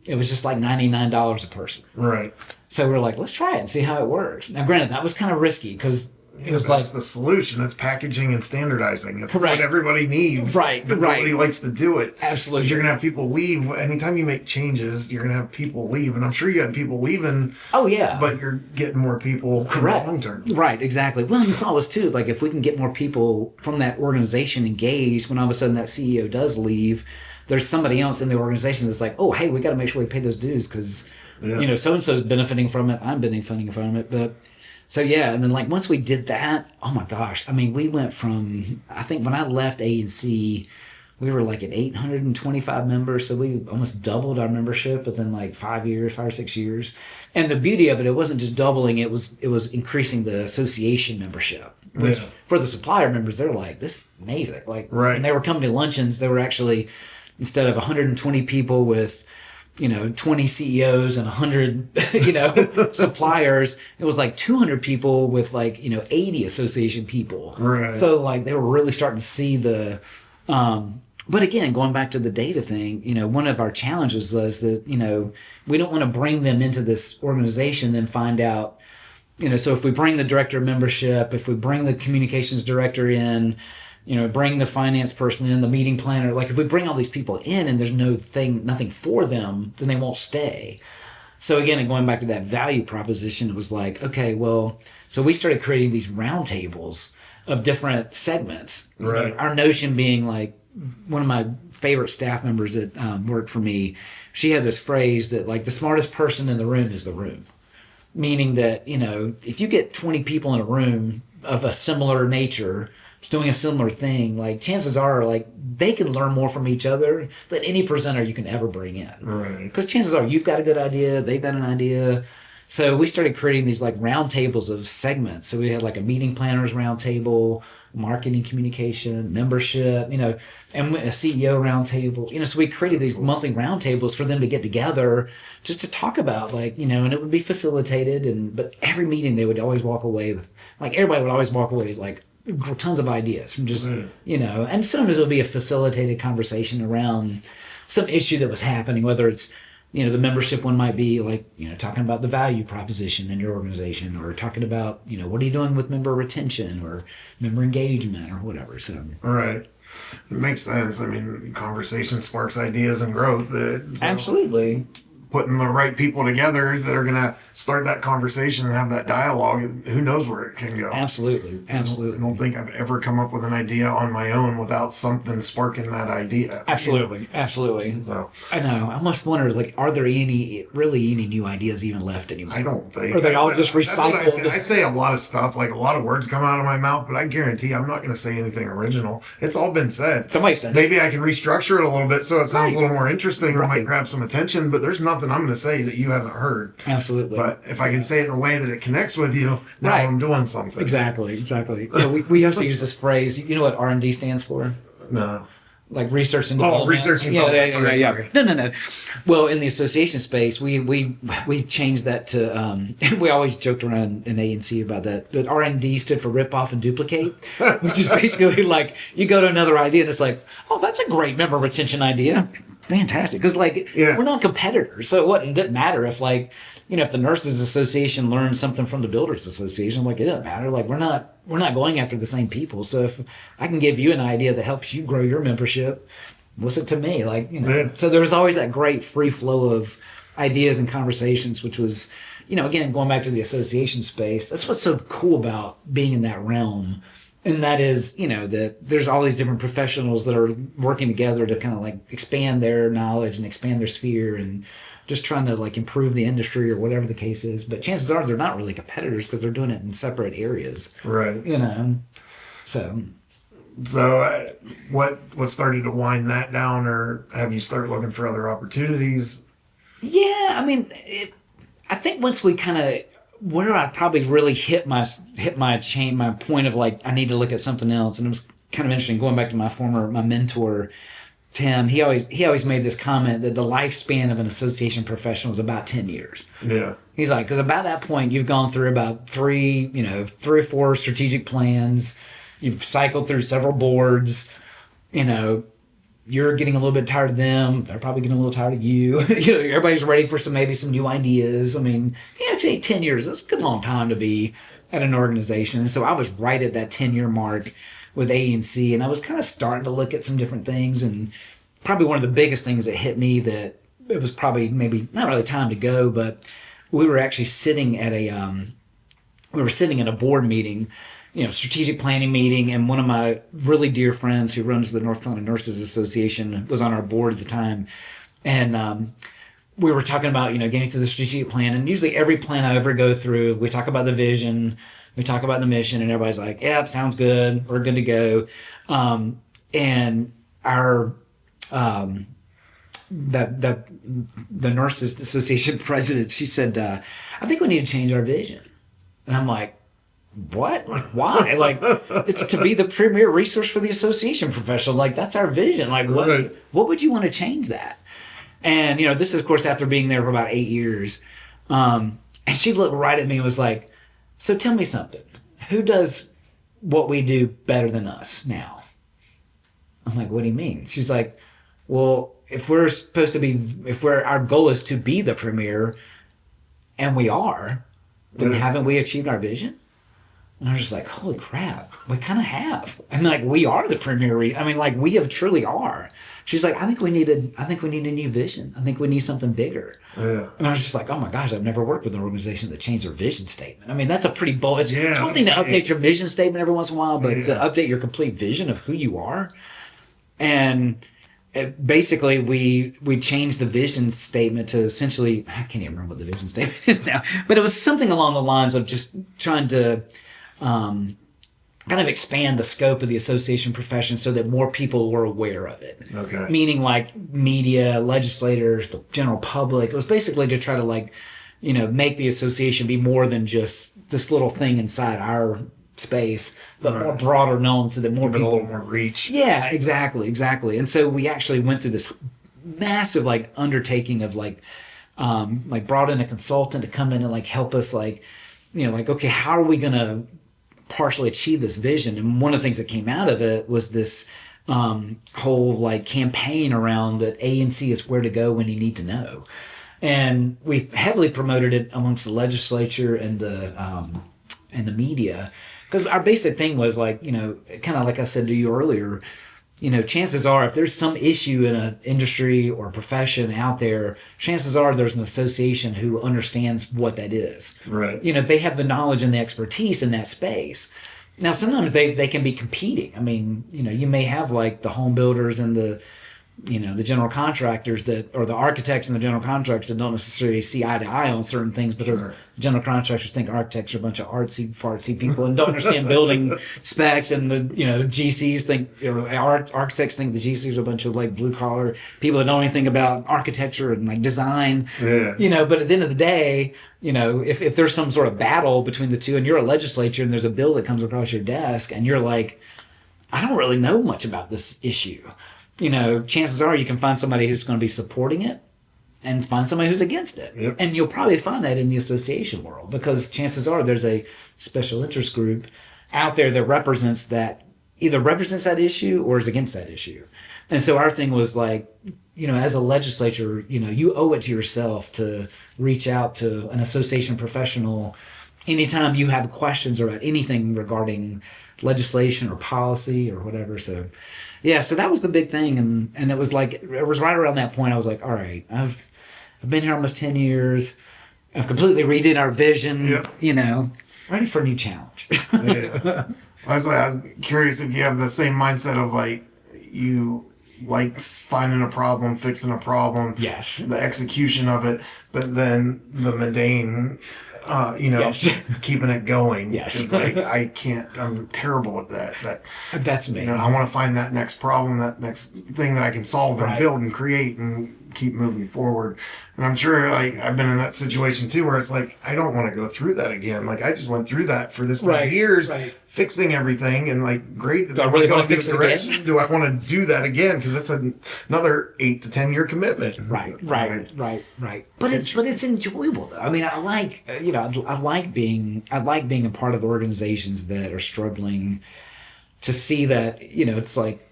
it was just $99 a person. Right. So we're let's try it and see how it works. Now, granted, that was kind of risky because it was that's the solution. It's packaging and standardizing. It's what everybody needs. Right. But nobody likes to do it. Absolutely. You're going to have people leave. Anytime you make changes, you're going to have people leave. And I'm sure you had people leaving. Oh, yeah. But you're getting more people in the long term. Right, exactly. Well, and the thought was, too, is if we can get more people from that organization engaged, when all of a sudden that CEO does leave, there's somebody else in the organization that's oh, hey, we got to make sure we pay those dues because, so-and-so is benefiting from it. I'm benefiting from it. But so, yeah. And then once we did that, oh my gosh. I mean, we went from, I think when I left A&C, we were at 825 members. So we almost doubled our membership within 5 or 6 years. And the beauty of it, it wasn't just doubling. It was increasing the association membership. Which for the supplier members, they're this is amazing. When they were coming to luncheons, they were actually, instead of 120 people with, 20 CEOs and 100, suppliers, it was 200 people with 80 association people. Right. So they were really starting to see the, but again, going back to the data thing, one of our challenges was that, we don't want to bring them into this organization and find out, so if we bring the director of membership, if we bring the communications director in, bring the finance person in, the meeting planner, if we bring all these people in and there's nothing for them, then they won't stay. So again, and going back to that value proposition, it was okay, well, so we started creating these roundtables of different segments. Right. Our notion being one of my favorite staff members that worked for me, she had this phrase that the smartest person in the room is the room. Meaning that, if you get 20 people in a room of a similar nature, doing a similar thing, chances are they can learn more from each other than any presenter you can ever bring in. Right. Because chances are you've got a good idea, they've got an idea. So we started creating these round tables of segments. So we had a meeting planners round table, marketing communication, membership, and a CEO round table. So we created these monthly round tables for them to get together just to talk about and it would be facilitated, but every meeting they would always walk away with everybody would always walk away with tons of ideas from just and sometimes it would be a facilitated conversation around some issue that was happening, whether it's the membership one might be talking about the value proposition in your organization, or talking about what are you doing with member retention or member engagement or whatever. So right. It makes sense. I mean, conversation sparks ideas and growth. Absolutely. Putting the right people together that are going to start that conversation and have that dialogue, who knows where it can go. Absolutely. I don't think I've ever come up with an idea on my own without something sparking that idea. Absolutely. So I know. I almost wonder, are there any new ideas even left anymore? I don't think. Or are they all just recycled? I say a lot of stuff, a lot of words come out of my mouth, but I guarantee I'm not going to say anything original. It's all been said. Somebody said Maybe I can restructure it a little bit so it sounds a little more interesting or might grab some attention, but there's nothing I'm going to say that you haven't heard. Absolutely. But if I can say it in a way that it connects with you, now I'm doing something. Exactly. We actually use this phrase. You know what R&D stands for? No. Research and development. Research and development. Yeah. No. Well, in the association space, we changed that to. We always joked around in A&C about that. That R&D stood for rip off and duplicate, which is basically you go to another idea and it's oh, that's a great member retention idea. Fantastic, because we're not competitors, so it didn't matter if if the Nurses Association learned something from the Builders Association, it doesn't matter. We're not going after the same people. So if I can give you an idea that helps you grow your membership, what's it to me? So there was always that great free flow of ideas and conversations, which was, again, going back to the association space, that's what's so cool about being in that realm. And that is, that there's all these different professionals that are working together to kind of like expand their knowledge and expand their sphere and just trying to like improve the industry or whatever the case is. But chances are they're not really competitors because they're doing it in separate areas. Right. So what started to wind that down, or have you started looking for other opportunities? Yeah, I mean, I think once we kind of where I probably really hit my point of like I need to look at something else, and it was kind of interesting going back to my mentor Tim. He always made this comment that the lifespan of an association professional is about 10 years. Yeah. He's like, because about that point you've gone through about three or four strategic plans. You've cycled through several boards, you're getting a little bit tired of them. They're probably getting a little tired of you. Everybody's ready for maybe some new ideas. I mean, take 10 years. That's a good long time to be at an organization. And so I was right at that 10-year mark with ANC, and I was kind of starting to look at some different things. And probably one of the biggest things that hit me that it was probably maybe not really time to go, but we were actually sitting at a board meeting, strategic planning meeting, and one of my really dear friends who runs the North Carolina Nurses Association was on our board at the time. And we were talking about, getting through the strategic plan. And usually every plan I ever go through, we talk about the vision, we talk about the mission, and everybody's like, yep, sounds good, we're good to go. And our the Nurses Association president, she said, I think we need to change our vision. And I'm like, what? Why? Like, it's to be the premier resource for the association professional. Like, that's our vision. Like, what would you want to change that? And, this is, of course, after being there for about 8 years. And she looked right at me and was like, so tell me something. Who does what we do better than us now? I'm like, what do you mean? She's like, well, if our goal is to be the premier, and we are, then haven't we achieved our vision? And I was just like, holy crap, we kind of have. I mean, like, we are the premier. We have truly are. She's like, I think we need a new vision. I think we need something bigger. Yeah. And I was just like, oh my gosh, I've never worked with an organization that changed their vision statement. I mean, that's a pretty bold. It's one thing to update your vision statement every once in a while, but to update your complete vision of who you are. And basically, we changed the vision statement to essentially, I can't even remember what the vision statement is now, but it was something along the lines of just trying to kind of expand the scope of the association profession so that more people were aware of it. Okay. Meaning like media, legislators, the general public. It was basically to try to make the association be more than just this little thing inside our space, but more broader known so that more people, a little more reach. Yeah, exactly. And so we actually went through this massive undertaking of brought in a consultant to come in and help us okay, how are we going to partially achieve this vision? And one of the things that came out of it was this whole campaign around that ANC is where to go when you need to know. And we heavily promoted it amongst the legislature and the media, because our basic thing was kind of like I said to you earlier, chances are if there's some issue in an industry or a profession out there, chances are there's an association who understands what that is. Right. They have the knowledge and the expertise in that space. Now, sometimes they can be competing. I mean, you may have the home builders and the general contractors or the architects and the general contractors that don't necessarily see eye to eye on certain things because the general contractors think architects are a bunch of artsy fartsy people and don't understand building specs, and the GCs think architects think the GCs are a bunch of blue collar people that know anything about architecture and design. Yeah. But at the end of the day, if there's some sort of battle between the two and you're a legislature and there's a bill that comes across your desk and you're like, I don't really know much about this issue. Chances are you can find somebody who's going to be supporting it and find somebody who's against it. Yep. And you'll probably find that in the association world, because chances are there's a special interest group out there that either represents that issue or is against that issue. And so our thing was as a legislature, you owe it to yourself to reach out to an association professional anytime you have questions about anything regarding legislation or policy or whatever. So yeah, so that was the big thing, and it was right around that point I was like, all right, I've been here almost 10 years. I've completely redid our vision. Yep. You know, ready for a new challenge. Yeah. I was curious if you have the same mindset of like you like finding a problem, fixing a problem, Yes. the execution of it, but then the mundane, Yes. keeping it going. Yes. 'Cause, like I can't. I'm terrible at that. That's me. I want to find that next problem, that next thing that I can solve and Right. build and create and keep moving forward. And I'm sure like I've been in that situation too, where it's like, I don't want to go through that again. Like I just went through that for this many Right, years, right. fixing everything and like, great. Do I really go want to in fix this it direction. again? Do I want to do that again? Cause it's another 8 to 10 year commitment. Right. But it's enjoyable though. I mean, I like I like being a part of organizations that are struggling to see that it's like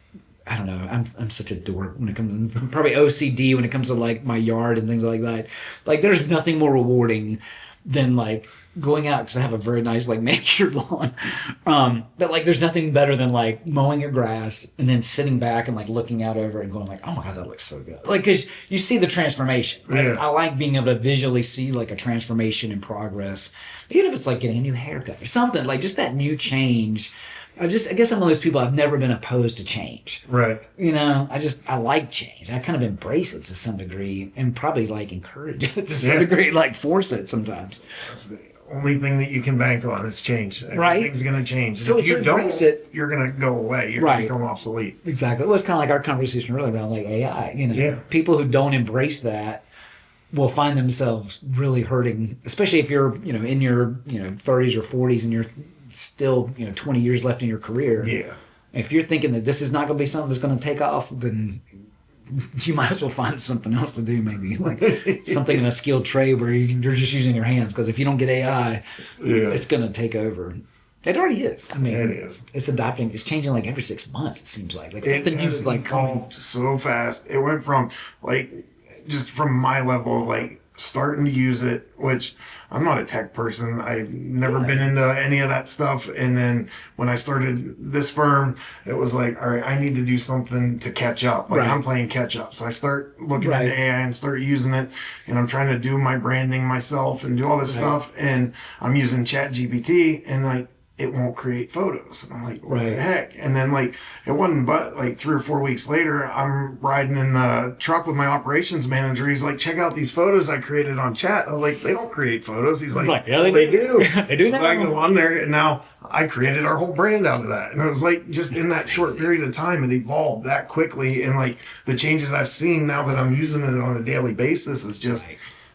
I don't know. I'm such a dork when it comes to probably OCD when it comes to like my yard and things like that. Like there's nothing more rewarding than like going out because I have a very nice like manicured lawn. But like there's nothing better than like mowing your grass and then sitting back and like looking out over it and going like, oh my God, that looks so good. Like because you see the transformation. Right? Yeah. I like being able to visually see like a transformation in progress, even if it's like getting a new haircut or something like just that new change. I guess I'm one of those people. I've never been opposed to change. Right. I like change. I kind of embrace it to some degree and probably like encourage it to some degree, like force it sometimes. That's the only thing that you can bank on is change. Right. Everything's going to change. And So if you don't, embrace it. you're going to go away. You're going to become obsolete. Exactly. Well, it's kind of like our conversation earlier around like AI. Yeah. People who don't embrace that will find themselves really hurting, especially if you're, in your, 30s or 40s and you're still 20 years left in your career. Yeah. If you're thinking that this is not going to be something that's going to take off, then you might as well find something else to do, maybe like something in a skilled trade where you're just using your hands, because if you don't get AI, it's going to take over. It already is. I mean, it is. It's changing like every 6 months, it seems like something new is like coming so fast. It went from like just from my level, like starting to use it, which I'm not a tech person. I've never been into any of that stuff. And then when I started this firm, it was like, all right, I need to do something to catch up. Like I'm playing catch up. So I start looking at AI and start using it. And I'm trying to do my branding myself and do all this stuff. And I'm using ChatGPT and like, it won't create photos. And I'm like, what the heck? And then like, it wasn't but like 3 or 4 weeks later, I'm riding in the truck with my operations manager. He's like, check out these photos I created on chat. I was like, they don't create photos. He's like, yeah, they do. They do now. So I go on there and now I created our whole brand out of that. And it was like, just in that short period of time, it evolved that quickly. And like the changes I've seen now that I'm using it on a daily basis is just,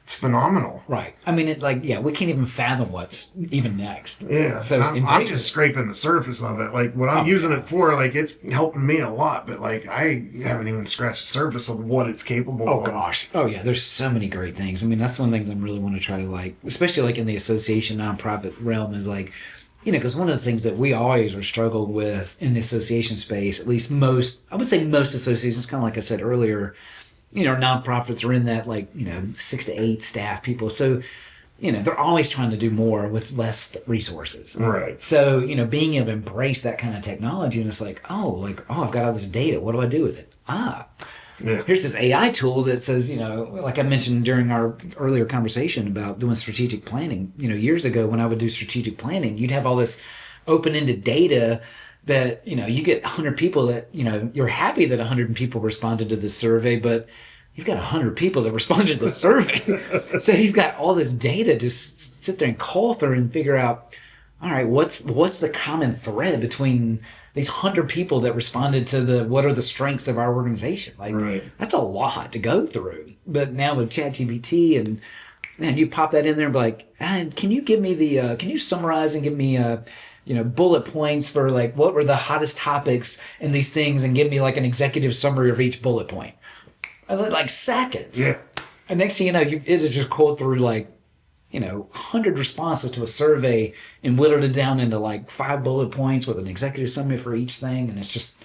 it's phenomenal. Right. I mean, we can't even fathom what's even next. Yeah. So I'm just scraping the surface of it. Like what I'm using it for, like it's helping me a lot, but like I haven't even scratched the surface of what it's capable of. Oh gosh. Oh yeah. There's so many great things. I mean, that's one of the things I really want to try to like, especially like in the association nonprofit realm, is like, because one of the things that we always are struggling with in the association space, at least I would say most associations, kind of like I said earlier, nonprofits are in that 6 to 8 staff people. So, they're always trying to do more with less resources. Right. So, being able to embrace that kind of technology, and it's like, I've got all this data. What do I do with it? Here's this AI tool that says, like I mentioned during our earlier conversation about doing strategic planning, years ago when I would do strategic planning, you'd have all this open-ended data that, you get 100 people that, you're happy that 100 people responded to this survey, but you've got 100 people that responded to the survey. So you've got all this data to sit there and call through and figure out, all right, what's the common thread between these 100 people that responded to what are the strengths of our organization? Like, that's a lot to go through. But now with ChatGPT and, man, you pop that in there and be like, can you give me can you summarize and give me bullet points for like what were the hottest topics in these things and give me like an executive summary of each bullet point. Like seconds. Yeah. And next thing you know, it is just called through like, 100 responses to a survey and whittled it down into like 5 bullet points with an executive summary for each thing. And it's just,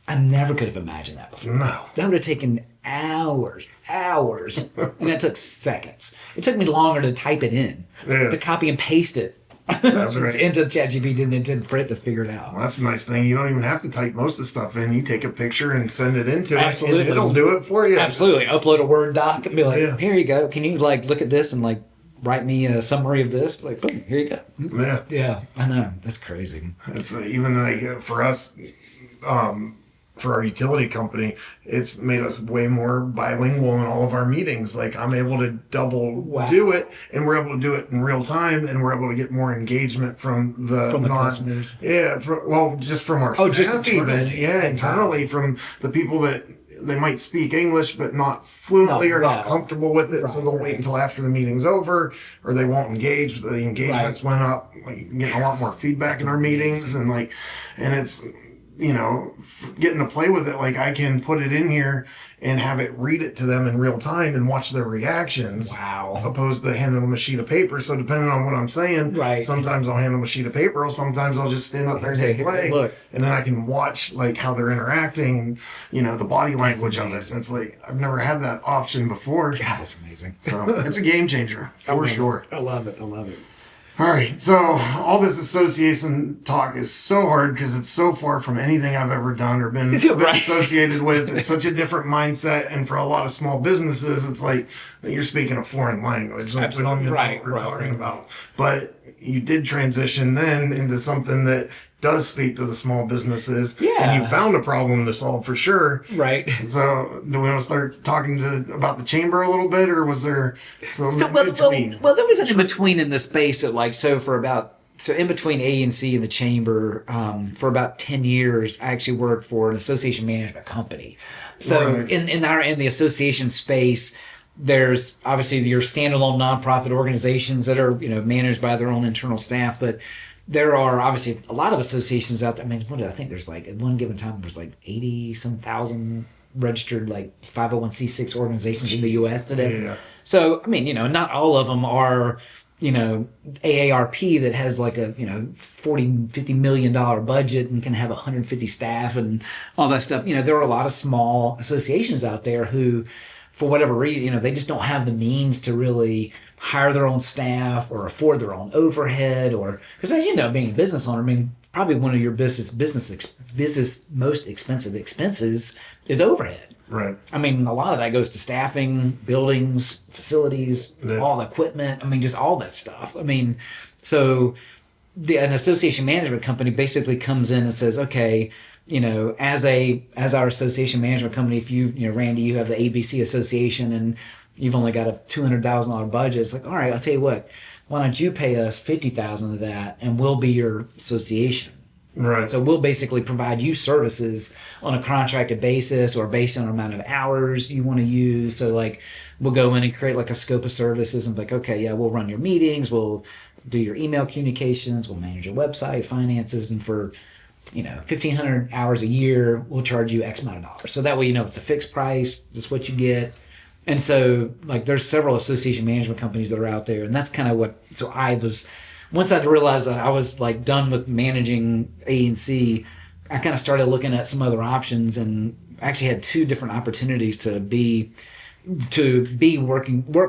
I never could have imagined that before. No. That would have taken hours. And that took seconds. It took me longer to type it in, to copy and paste it That's right. Into ChatGPT and intended for it to figure it out. Well, that's the nice thing. You don't even have to type most of the stuff in. You take a picture and send it into Absolutely. it, and it'll do it for you. Absolutely. Upload a Word doc and be like, here you go. Can you like look at this and like write me a summary of this? Like, boom, here you go. Yeah. Yeah, I know. That's crazy. It's even like for us, for our utility company, it's made us way more bilingual in all of our meetings. Like I'm able to double do it, and we're able to do it in real time, and we're able to get more engagement from the customers. Yeah, just from our Oh, staff just internally. even. Yeah, internally from the people that they might speak English but not fluently or not comfortable with it, so they'll wait until after the meeting's over, or they won't engage. The engagements went up, like getting a lot more feedback in our meetings, and it's getting to play with it. Like I can put it in here and have it read it to them in real time and watch their reactions. Wow. Opposed to handing them a sheet of paper. So depending on what I'm saying, sometimes I'll hand them a sheet of paper, or sometimes I'll just stand up there and say, play. Look. And then I can watch like how they're interacting, the body language of it. It's like, I've never had that option before. God, that's amazing. So it's a game changer for sure. I love it. I love it. All right, so all this association talk is so hard because it's so far from anything I've ever done or been associated with. It's such a different mindset, and for a lot of small businesses, it's like you're speaking a foreign language. Like, we don't even know what we're talking about. But you did transition then into something that does speak to the small businesses. Yeah. And you found a problem to solve for sure. Right. So do we want to start talking about the chamber a little bit, or was there in-between? Well, there was an in-between in the space of in between A&C and the chamber, for about 10 years, I actually worked for an association management company. So in the association space, there's obviously your standalone nonprofit organizations that are, managed by their own internal staff, but there are obviously a lot of associations out there. I mean, what did I think? There's like at one given time there's like 80-some thousand registered like 501c6 organizations in the U.S. today. Yeah. So I mean, not all of them are, AARP that has like a $40-50 million budget and can have 150 staff and all that stuff. There are a lot of small associations out there who, for whatever reason, they just don't have the means to really hire their own staff or afford their own overhead, or because as being a business owner, I mean, probably one of your business most expensive expenses is overhead. Right. I mean, a lot of that goes to staffing, buildings, facilities, all the equipment. I mean, just all that stuff. I mean, so an association management company basically comes in and says, okay, as our association management company, if Randy, you have the ABC Association and you've only got a $200,000 budget. It's like, all right, I'll tell you what, why don't you pay us $50,000 of that and we'll be your association. Right. So we'll basically provide you services on a contracted basis or based on the amount of hours you want to use. So like we'll go in and create like a scope of services and be like, okay, yeah, we'll run your meetings, we'll do your email communications, we'll manage your website, finances, and for 1,500 hours a year, we'll charge you X amount of dollars. So that way, it's a fixed price. That's what you get. And so, like, there's several association management companies that are out there, and that's kind of what. So once I realized that I was like done with managing A&C, I kind of started looking at some other options, and actually had two different opportunities to work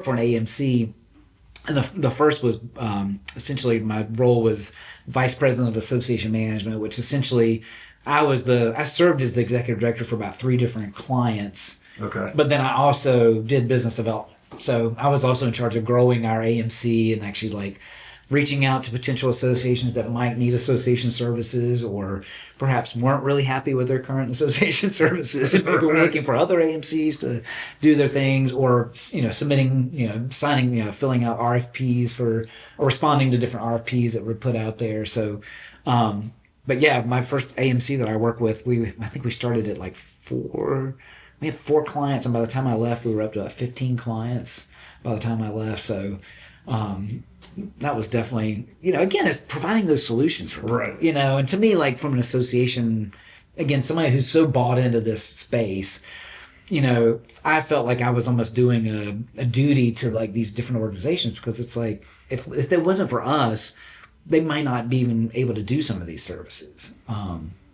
for an AMC. And the first was essentially my role was vice president of association management, which essentially I served as the executive director for about 3 different clients. Okay. But then I also did business development. So I was also in charge of growing our AMC and actually like reaching out to potential associations that might need association services or perhaps weren't really happy with their current association services and maybe were looking for other AMCs to do their things, or submitting, signing, filling out RFPs or responding to different RFPs that were put out there. So, but yeah, my first AMC that I work with, I think we started at like 4. We had 4 clients, and by the time I left, we were up to about 15 clients by the time I left. So, that was definitely, again, it's providing those solutions for them. Right. And to me, like from an association, again, somebody who's so bought into this space, I felt like I was almost doing a duty to like these different organizations, because it's like, if it wasn't for us, they might not be even able to do some of these services.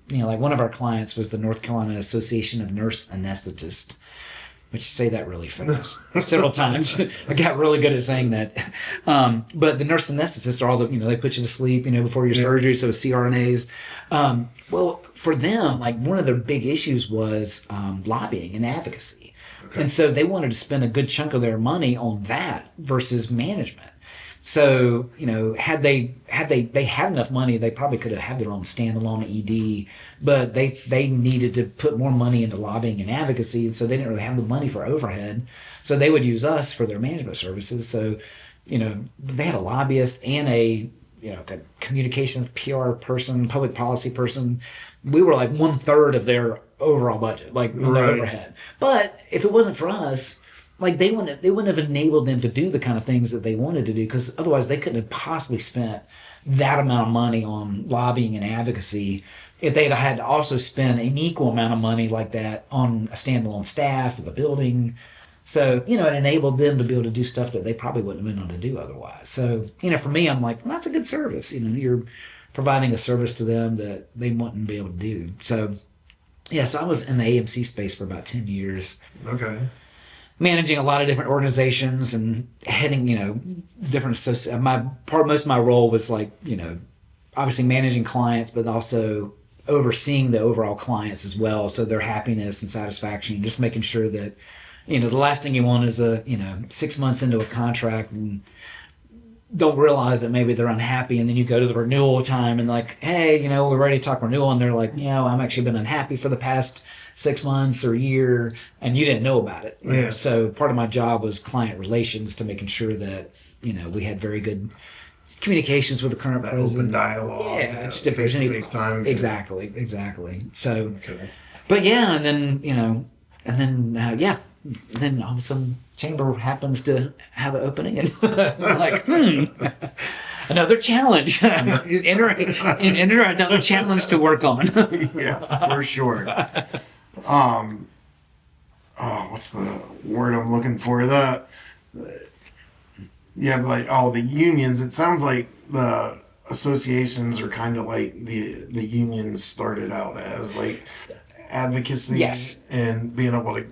Like one of our clients was the North Carolina Association of Nurse Anesthetists. which say that really fast several times. I got really good at saying that. But the nurse anesthetists are all they put you to sleep, before your surgery. So CRNAs. Well, for them, like one of their big issues was lobbying and advocacy. Okay. And so they wanted to spend a good chunk of their money on that versus management. So, had they had enough money, they probably could have had their own standalone ED, but they needed to put more money into lobbying and advocacy, and so they didn't really have the money for overhead. So they would use us for their management services. So, they had a lobbyist and a communications PR person, public policy person. We were like 1/3 of their overall budget, like the overhead. But if it wasn't for us, like they wouldn't have enabled them to do the kind of things that they wanted to do, because otherwise they couldn't have possibly spent that amount of money on lobbying and advocacy if they'd had to also spend an equal amount of money like that on a standalone staff or the building. So, it enabled them to be able to do stuff that they probably wouldn't have been able to do otherwise. So, for me, I'm like, well, that's a good service. You're providing a service to them that they wouldn't be able to do. So, yeah, so I was in the AMC space for about 10 years. Okay. Managing a lot of different organizations and heading, different most of my role was like, obviously managing clients, but also overseeing the overall clients as well. So their happiness and satisfaction, just making sure that, the last thing you want is 6 months into a contract and don't realize that maybe they're unhappy, and then you go to the renewal time and like, hey, we're ready to talk renewal, and they're like, I'm actually been unhappy for the past 6 months or a year, and you didn't know about it. Yeah. So part of my job was client relations, to making sure that we had very good communications with the current president. Open dialogue. Yeah, just if there's any time. Exactly. So, but yeah, and then and then all of a sudden Chamber happens to have an opening, and I'm like, another challenge. enter another challenge to work on. Yeah, for sure. What's the word I'm looking for? You have the unions. It sounds like the associations are kind of like the unions started out as like advocacy. Yes. And being able to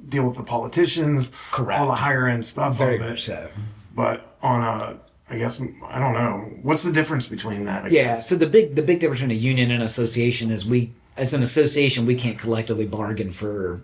deal with the politicians. Correct. All the higher end stuff Very of it. much so. But I guess, I don't know. What's the difference between that? I guess? So the big difference between a union and an association is as an association, we can't collectively bargain for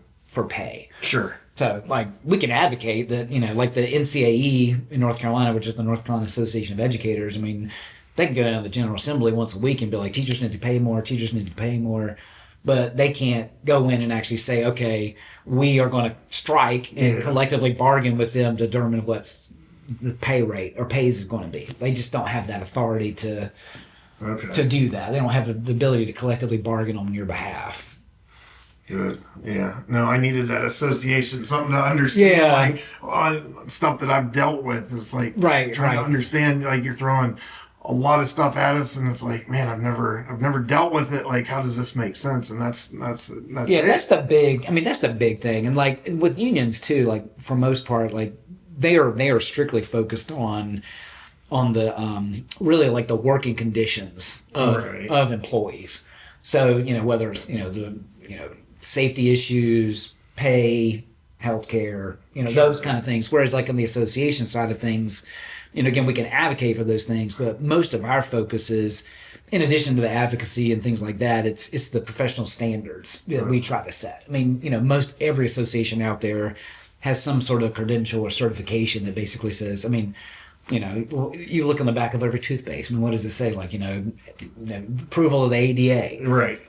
pay. Sure. So, like, we can advocate that, like the NCAE in North Carolina, which is the North Carolina Association of Educators. I mean, they can go down to the General Assembly once a week and be like, teachers need to pay more. But they can't go in and actually say, okay, we are going to strike and collectively bargain with them to determine what's the pay rate or pays is going to be. They just don't have that authority to do that. They don't have the ability to collectively bargain on your behalf. Good. Yeah. No, I needed that association, something to understand, like on stuff that I've dealt with. It's like trying to understand, like you're throwing a lot of stuff at us, and it's like, man, I've never dealt with it. Like, how does this make sense? And that's that's the big thing. And like with unions too, like for most part, like they are strictly focused on the really like the working conditions of employees. So whether it's the safety issues, pay, healthcare, those kind of things. Whereas like on the association side of things, again, we can advocate for those things, but most of our focus is, in addition to the advocacy and things like that, it's the professional standards that we try to set. I mean, most every association out there has some sort of credential or certification that basically says, I mean, you look on the back of every toothpaste. I mean, what does it say? Like, approval of the ADA. Right.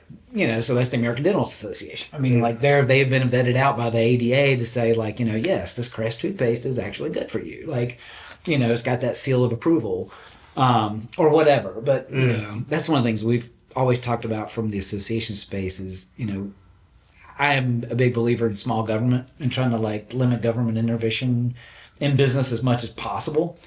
So that's the American Dental Association. I mean, like they've been vetted out by the ADA to say like, yes, this Crest toothpaste is actually good for you. Like, it's got that seal of approval, or whatever. But, that's one of the things we've always talked about from the association space is, I am a big believer in small government and trying to like limit government intervention in business as much as possible.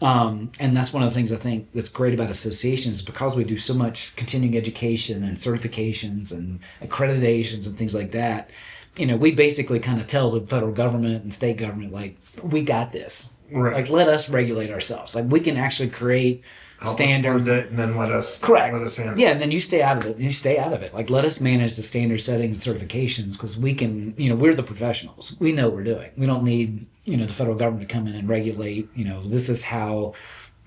And that's one of the things I think that's great about associations, because we do so much continuing education and certifications and accreditations and things like that. we basically kind of tell the federal government and state government, like, we got this. Right. Like, let us regulate ourselves. Like, we can actually create standards. It, and then let us handle Yeah, and then you stay out of it. Like, let us manage the standard settings and certifications, because we can, we're the professionals. We know what we're doing. We don't need, the federal government to come in and regulate, this is how,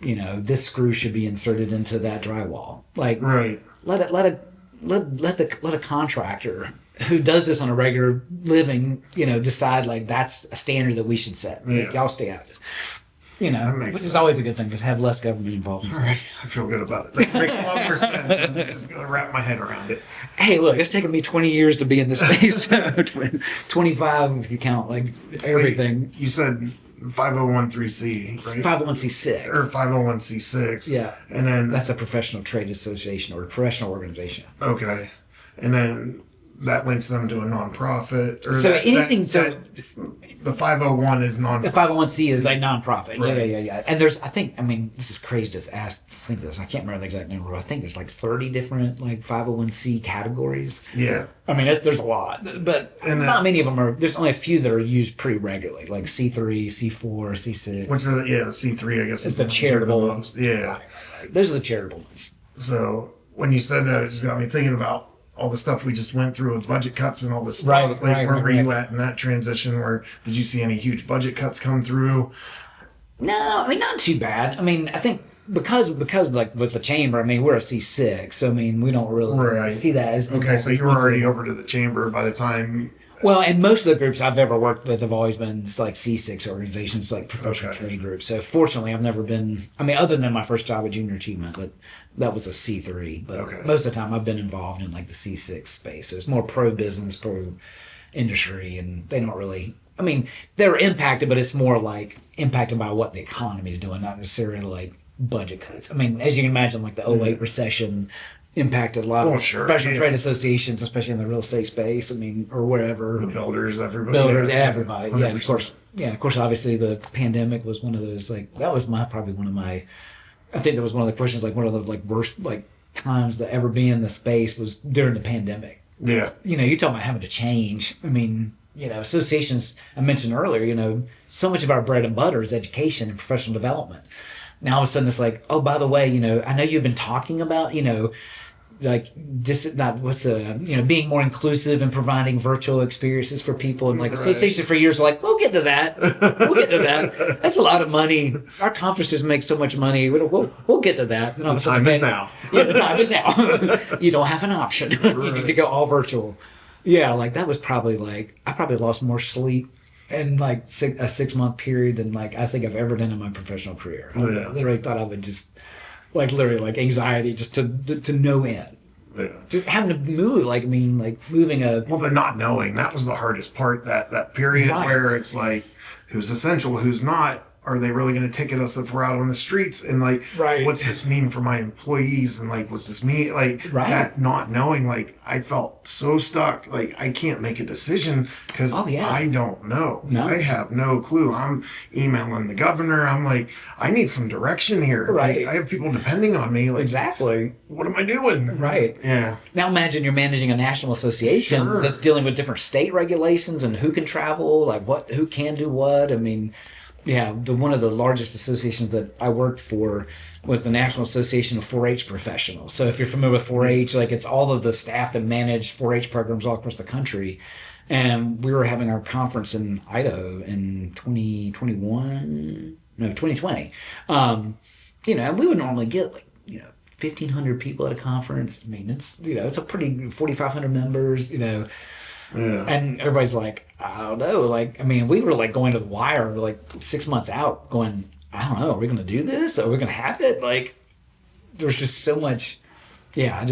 this screw should be inserted into that drywall. Like, right. Let a contractor who does this on a regular living, decide, like, that's a standard that we should set. Yeah. Like, y'all stay out of it. Which is always a good thing, because have less government involvement. All right. I feel good about it. That makes a lot more sense. I'm just going to wrap my head around it. Hey, look, it's taken me 20 years to be in this space. 25 if you count, like, everything. You said 501(c), right? 501(c)(6). Or 501(c)(6). Yeah. And then that's a professional trade association or a professional organization. Okay. And then that links them to a nonprofit. Or the 501 is non. The 501(c) is a nonprofit. Right. Yeah. And there's, this is crazy to think this. I can't remember the exact number, but I think there's like 30 different like 501(c) categories. Yeah. There's a lot, but not many of them are. There's only a few that are used pretty regularly, like C3, C4, C6. Which are C3, I guess, is the charitable ones. Yeah. Right. Those are the charitable ones. So when you said that, it just got me thinking about all the stuff we just went through with budget cuts and all this stuff. Where were you at in that transition? Where did you see any huge budget cuts come through? No, not too bad. I think because like with the chamber, we're a C6, so we don't really see that as okay. So you were already over to the chamber by the time. Well, and most of the groups I've ever worked with have always been like C6 organizations, like professional trade groups. So fortunately, I've never been, other than my first job at Junior Achievement, but that was a C3. But most of the time I've been involved in like the C6 space. So it's more pro-business, pro-industry, and they don't really, they're impacted, but it's more like impacted by what the economy's doing, not necessarily like budget cuts. As you can imagine, like the 2008 recession impacted a lot of professional trade associations, especially in the real estate space. Or wherever. The builders, everybody. Everybody. 100%. Yeah, of course. Obviously, the pandemic was one of those. Like that was probably one of my. I think that was one of the questions. Like one of the worst times to ever be in the space was during the pandemic. Yeah. You're talking about having to change. Associations I mentioned earlier. So much of our bread and butter is education and professional development. Now all of a sudden it's like, oh, by the way, I know you've been talking about, being more inclusive and providing virtual experiences for people, and like associations for years are like, we'll get to that. That's a lot of money. Our conferences make so much money. We'll get to that. And all the time is now. Yeah, the time is now. You don't have an option. You need to go all virtual. Yeah, that was probably I probably lost more sleep in a 6-month period than I think I've ever done in my professional career. I literally thought I would just anxiety just to no end. Yeah. Just having to move, moving a. Well, but not knowing, that was the hardest part. That period where it's like, who's essential, who's not. Are they really going to ticket us if we're out on the streets? And what's this mean for my employees? And what's this mean? That not knowing, I felt so stuck. I can't make a decision because I don't know. No. I have no clue. I'm emailing the governor. I'm like, I need some direction here. Right. I have people depending on me. Exactly. What am I doing? Right. Yeah. Now imagine you're managing a national association that's dealing with different state regulations and who can travel, who can do what. Yeah, one of the largest associations that I worked for was the National Association of 4-H Professionals. So if you're familiar with 4-H, it's all of the staff that manage 4-H programs all across the country. And we were having our conference in Idaho in 2020. And we would normally get 1,500 people at a conference. It's a pretty 4,500 members. Yeah. And everybody's like, I don't know. We were going to the wire 6 months out going, I don't know, are we going to do this? Are we going to have it? There's just so much. Yeah,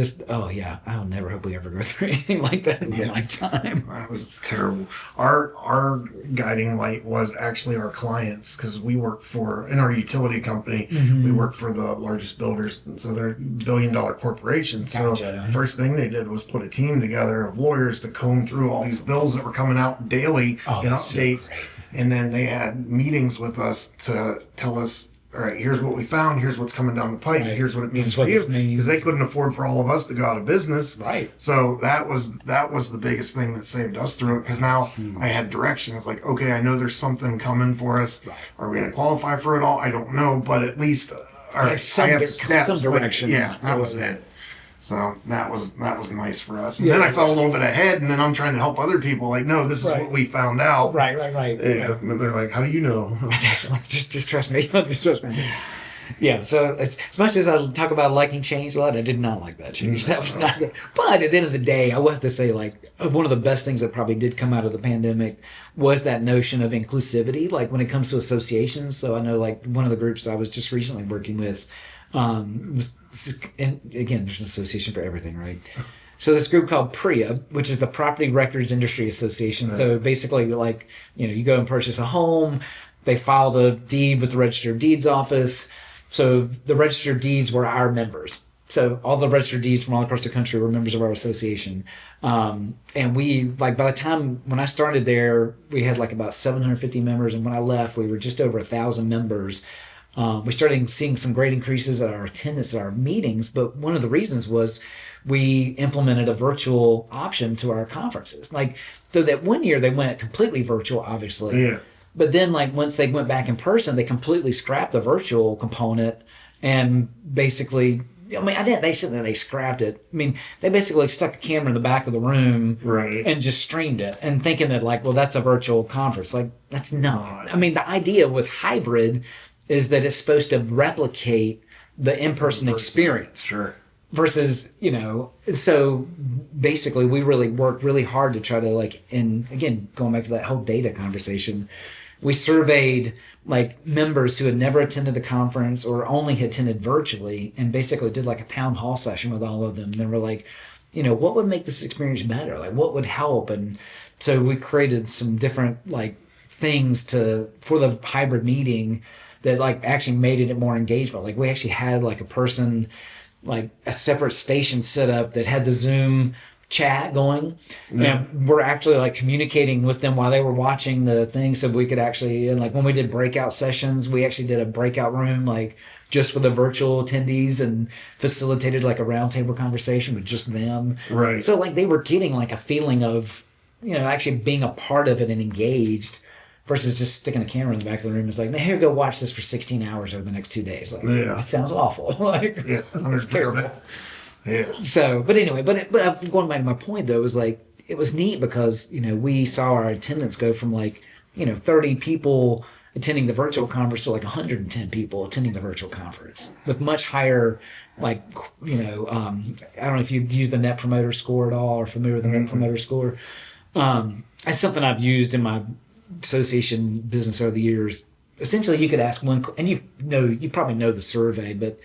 I'll never hope we ever go through anything like that in my lifetime. That was terrible. Our guiding light was actually our clients, because we work in our utility company, we work for the largest builders, so they're billion-dollar corporations. Gotcha. So the first thing they did was put a team together of lawyers to comb through all these bills that were coming out daily in updates. So and then they had meetings with us to tell us all right, here's what we found, here's what's coming down the pipe, Right. here's what it This means is for what you, this means. because they couldn't afford for all of us to go out of business. Right. So that was the biggest thing that saved us through it, because now I had direction. It's like, okay, I know there's something coming for us. Right. Are we going to qualify for it all? I don't know, but at least all right, some I have dir- steps. some direction. Yeah, that was Yeah. it. So that was nice for us. And Yeah, then I felt a little bit ahead, and then I'm trying to help other people. Like, no, this is Right. what we found out. Right. Yeah, but they're like, how do you know? just trust me. Just trust me. Yeah. So as much as I talk about liking change a lot, I did not like that change. That was not good. But at the end of the day, I would have to say, like, one of the best things that probably did come out of the pandemic was that notion of inclusivity. Like when it comes to associations. So I know, like, one of the groups I was just recently working with, and again, there's an association for everything, right? So this group called PRIA, which is the Property Records Industry Association. Right. So basically, like, you go and purchase a home, they file the deed with the Register of Deeds office. So the Register of Deeds were our members. So all the Register of Deeds from all across the country were members of our association. And we, like, by the time when I started there, we had like about 750 members. And when I left, we were just over 1,000 members. We started seeing some great increases at our attendance at our meetings, but one of the reasons was we implemented a virtual option to our conferences. Like, so that one year they went completely virtual, obviously. Yeah. But then, like, once they went back in person, they completely scrapped the virtual component and basically, I mean, they said that they scrapped it. I mean, they basically stuck a camera in the back of the room, right, and just streamed it, and thinking that, like, well, that's a virtual conference. Like, that's not. I mean, the idea with hybrid is that it's supposed to replicate the in-person experience. Sure. Versus, so basically we really worked really hard to try to, like, and again, going back to that whole data conversation, we surveyed, like, members who had never attended the conference or only had attended virtually, and basically did like a town hall session with all of them. And they were like, what would make this experience better? Like, what would help? And so we created some different, like, things for the hybrid meeting that, like, actually made it more engagement. Like, we actually had, like, a person, like, a separate station set up that had the Zoom chat going, and we're actually, like, communicating with them while they were watching the thing, so we could actually, and, like, when we did breakout sessions, we actually did a breakout room, like, just for the virtual attendees, and facilitated, like, a roundtable conversation with just them. Right. So, like, they were getting, like, a feeling of, actually being a part of it and engaged, versus just sticking a camera in the back of the room. It's like, now here, go watch this for 16 hours over the next 2 days. Like, that sounds awful. Like, yeah, it's terrible. Yeah. So, but anyway, but going back to my point though, was like, it was neat because, we saw our attendance go from, like, 30 people attending the virtual conference to, like, 110 people attending the virtual conference with much higher, like, I don't know if you've used the Net Promoter Score at all or familiar with the Net Promoter Score. That's something I've used in my association business over the years. Essentially, you could ask one, and you probably know the survey, but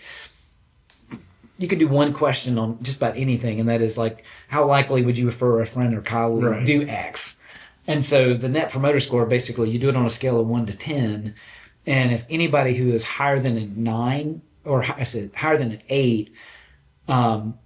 you could do one question on just about anything, and that is, like, how likely would you refer a friend or colleague do X? And so the Net Promoter Score, basically, you do it on a scale of 1 to 10, and if anybody who is higher than a 9, or I said higher than an 8,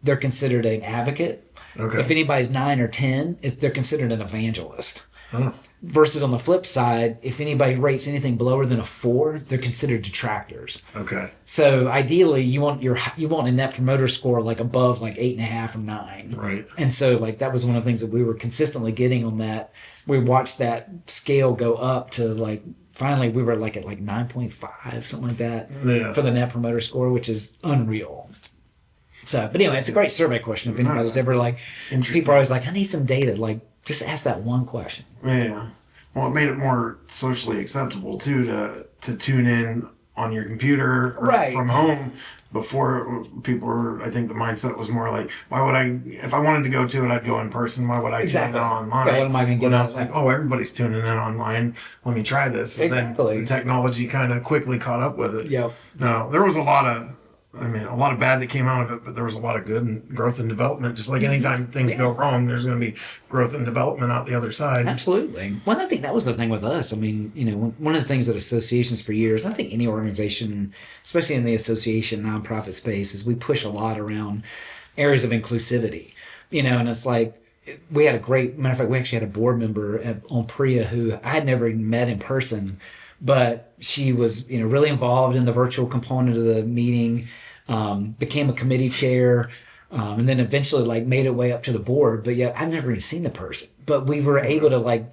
they're considered an advocate. Okay. If anybody's 9 or 10, they're considered an evangelist. Oh. Versus on the flip side, if anybody rates anything lower than a 4, they're considered detractors. Okay. So ideally, you want a Net Promoter Score, like, above, like, 8.5 or 9. Right. And so, like, that was one of the things that we were consistently getting on that. We watched that scale go up to, like, finally we were, like, at, like, 9.5, something like that, for the Net Promoter Score, which is unreal. So, but anyway, it's a great survey question. If anybody's ever, like, people are always like, I need some data. Like, just ask that one question. Yeah. Well, it made it more socially acceptable too to tune in on your computer or from home. Before, people were, I think the mindset was more like, why would I, if I wanted to go to it, I'd go in person. Why would I tune in online? Yeah, what am I going to get out? It's like, oh, everybody's tuning in online. Let me try this. And then the technology kind of quickly caught up with it. Yep. No, there was a lot of bad that came out of it, but there was a lot of good and growth and development. Just like anytime things go wrong, there's going to be growth and development out the other side. Absolutely. Well, I think that was the thing with us. I mean, one of the things that associations for years, I think any organization, especially in the association nonprofit space, is we push a lot around areas of inclusivity. And it's like, matter of fact, we actually had a board member on PRIA who I had never even met in person, but she was, really involved in the virtual component of the meeting, became a committee chair, and then eventually like made her way up to the board. But yet I've never even seen the person. But we were able to like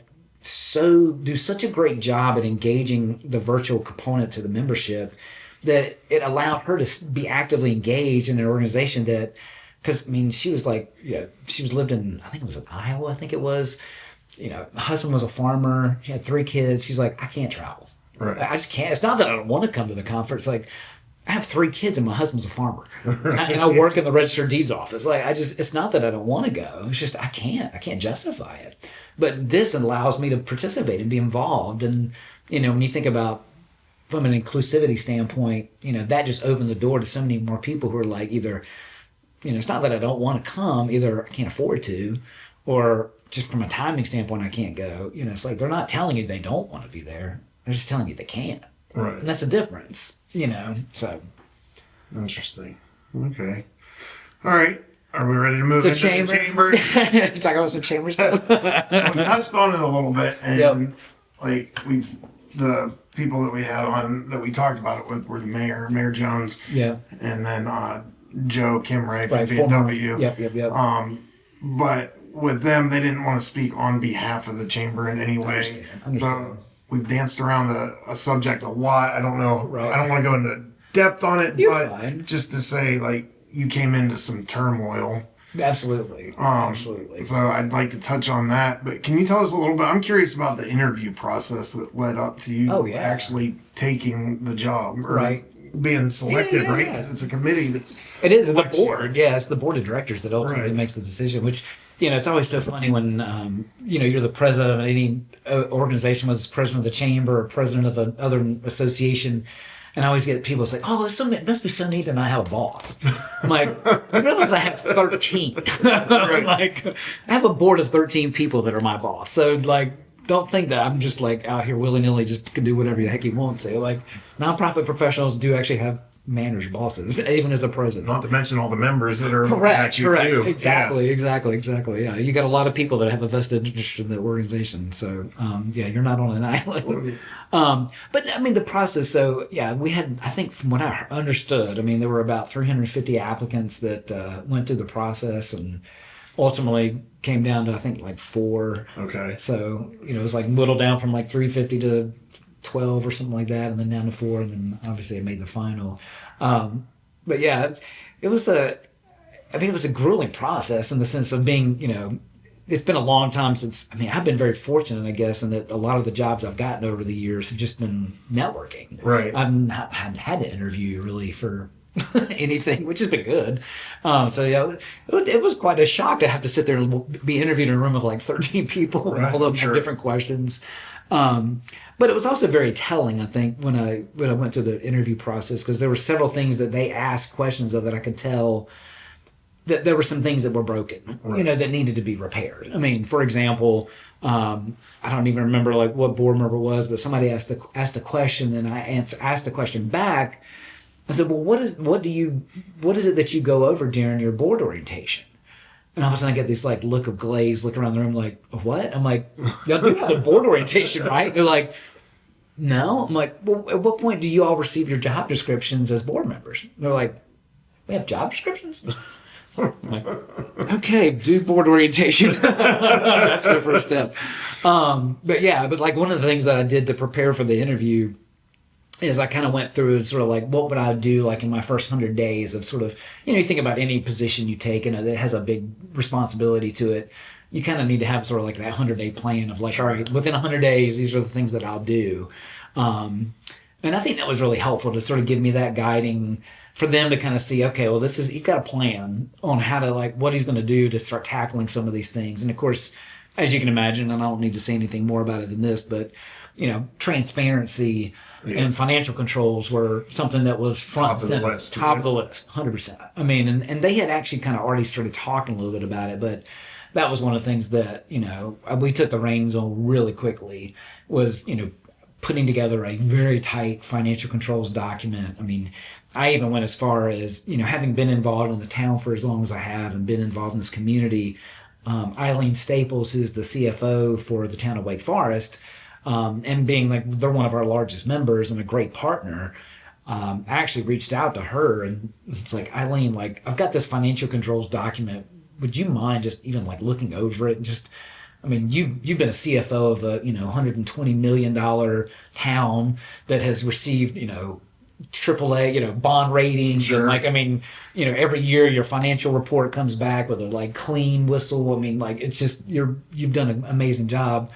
do such a great job at engaging the virtual component to the membership that it allowed her to be actively engaged in an organization that, because I mean, she was like, she was lived in, I think it was in Iowa, I think it was. My husband was a farmer. She had 3 kids. She's like, I can't travel. Right. I just can't. It's not that I don't want to come to the conference. Like, I have 3 kids and my husband's a farmer, and I work in the registered deeds office. Like, it's not that I don't want to go. It's just I can't justify it. But this allows me to participate and be involved. And when you think about from an inclusivity standpoint, that just opened the door to so many more people who are like either, it's not that I don't want to come, either I can't afford to, or just from a timing standpoint, I can't go. It's like they're not telling you they don't want to be there. They're just telling you they can't. Right. And that's the difference, so. Interesting. Okay. All right. Are we ready to move into the chamber? Talk about some chamber stuff. So we touched on it a little bit, and like the people that we had on that we talked about it with were the Mayor Jones. Yeah. And then Joe Kimray from VW. Yep. But with them, they didn't want to speak on behalf of the chamber in any way. Understand. So we've danced around a subject a lot. I don't know. Right. I don't want to go into depth on it, You're but fine. just to say, like, you came into some turmoil. Absolutely. Absolutely. So I'd like to touch on that. But can you tell us a little bit? I'm curious about the interview process that led up to you actually taking the job. Or being selected, right? Because it's a committee that's... It is the board. Yeah, it's the board of directors that ultimately makes the decision, which... it's always so funny when, you're the president of any organization, whether it's president of the chamber or president of another association. And I always get people say, oh, it must be so neat that I have a boss. I'm like, you realize I have 13. Like, I have a board of 13 people that are my boss. So, like, don't think that I'm just, like, out here willy-nilly just can do whatever the heck you want to. Like, nonprofit professionals do actually have managers, bosses, even as a president. Not to mention all the members that are correct. too. Exactly. Yeah, you got a lot of people that have a vested interest in the organization. So, you're not on an island. But I mean, the process. So, we had, I think, from what I understood, there were about 350 applicants that went through the process, and ultimately came down to I think like 4. Okay. So it was like whittled down from like 350 to 12 or something like that, and then down to 4, and then obviously I made the final. But yeah, it was a grueling process in the sense of being, it's been a long time since, I've been very fortunate, I guess, in that a lot of the jobs I've gotten over the years have just been networking. Right. I haven't had to interview really for anything, which has been good. It was quite a shock to have to sit there and be interviewed in a room of like 13 people and all of them different questions. But it was also very telling, I think, when I went through the interview process, because there were several things that they asked questions of that I could tell that there were some things that were broken, that needed to be repaired. For example, I don't even remember like what board member it was, but somebody asked a question, and I asked the question back. I said, well, what is it that you go over during your board orientation? And all of a sudden I get this like look around the room like, what? I'm like, y'all do have a board orientation, right? They're like, no. I'm like, well, at what point do you all receive your job descriptions as board members? They're like, we have job descriptions? I'm like, okay, do board orientation. That's the first step. But like one of the things that I did to prepare for the interview is I kind of went through and sort of like, what would I do like in my first 100 days of sort of, you think about any position you take and that has a big responsibility to it. You kind of need to have sort of like that 100-day plan of like, all right, within 100 days, these are the things that I'll do. And I think that was really helpful to sort of give me that guiding for them to kind of see, okay, well, he's got a plan on how to like, what he's going to do to start tackling some of these things. And of course, as you can imagine, and I don't need to say anything more about it than this, but transparency and financial controls were something that was front and center, top of the list, 100%. And they had actually kind of already started talking a little bit about it, but that was one of the things that, we took the reins on really quickly was, putting together a very tight financial controls document. I even went as far as, having been involved in the town for as long as I have and been involved in this community, Eileen Staples, who's the CFO for the town of Wake Forest, And being like they're one of our largest members and a great partner, I actually reached out to her and it's like, Eileen, like I've got this financial controls document. Would you mind just even like looking over it and just, I mean, you've been a CFO of a $120 million town that has received AAA bond ratings. Sure. And like, I mean, every year your financial report comes back with a like clean whistle. I mean, like it's just you've done an amazing job.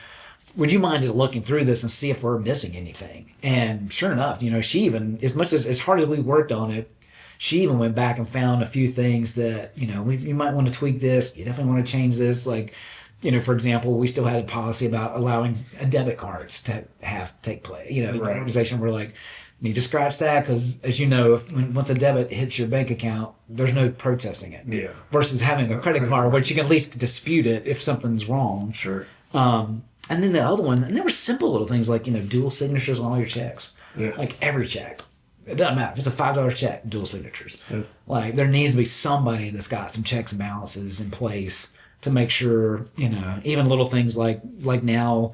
Would you mind just looking through this and see if we're missing anything? And sure enough, she even, as much as hard as we worked on it, she even went back and found a few things that, you might want to tweak this. You definitely want to change this. Like, for example, we still had a policy about allowing debit cards to take place. The organization, we're like, need to scratch that because, as you know, once a debit hits your bank account, there's no protesting it. Yeah. Versus having a credit card, which you can at least dispute it if something's wrong. Sure. And then the other one, and there were simple little things like, dual signatures on all your checks. Yeah. Like every check. It doesn't matter. If it's a $5 check, dual signatures. Yeah. Like there needs to be somebody that's got some checks and balances in place to make sure, even little things like now,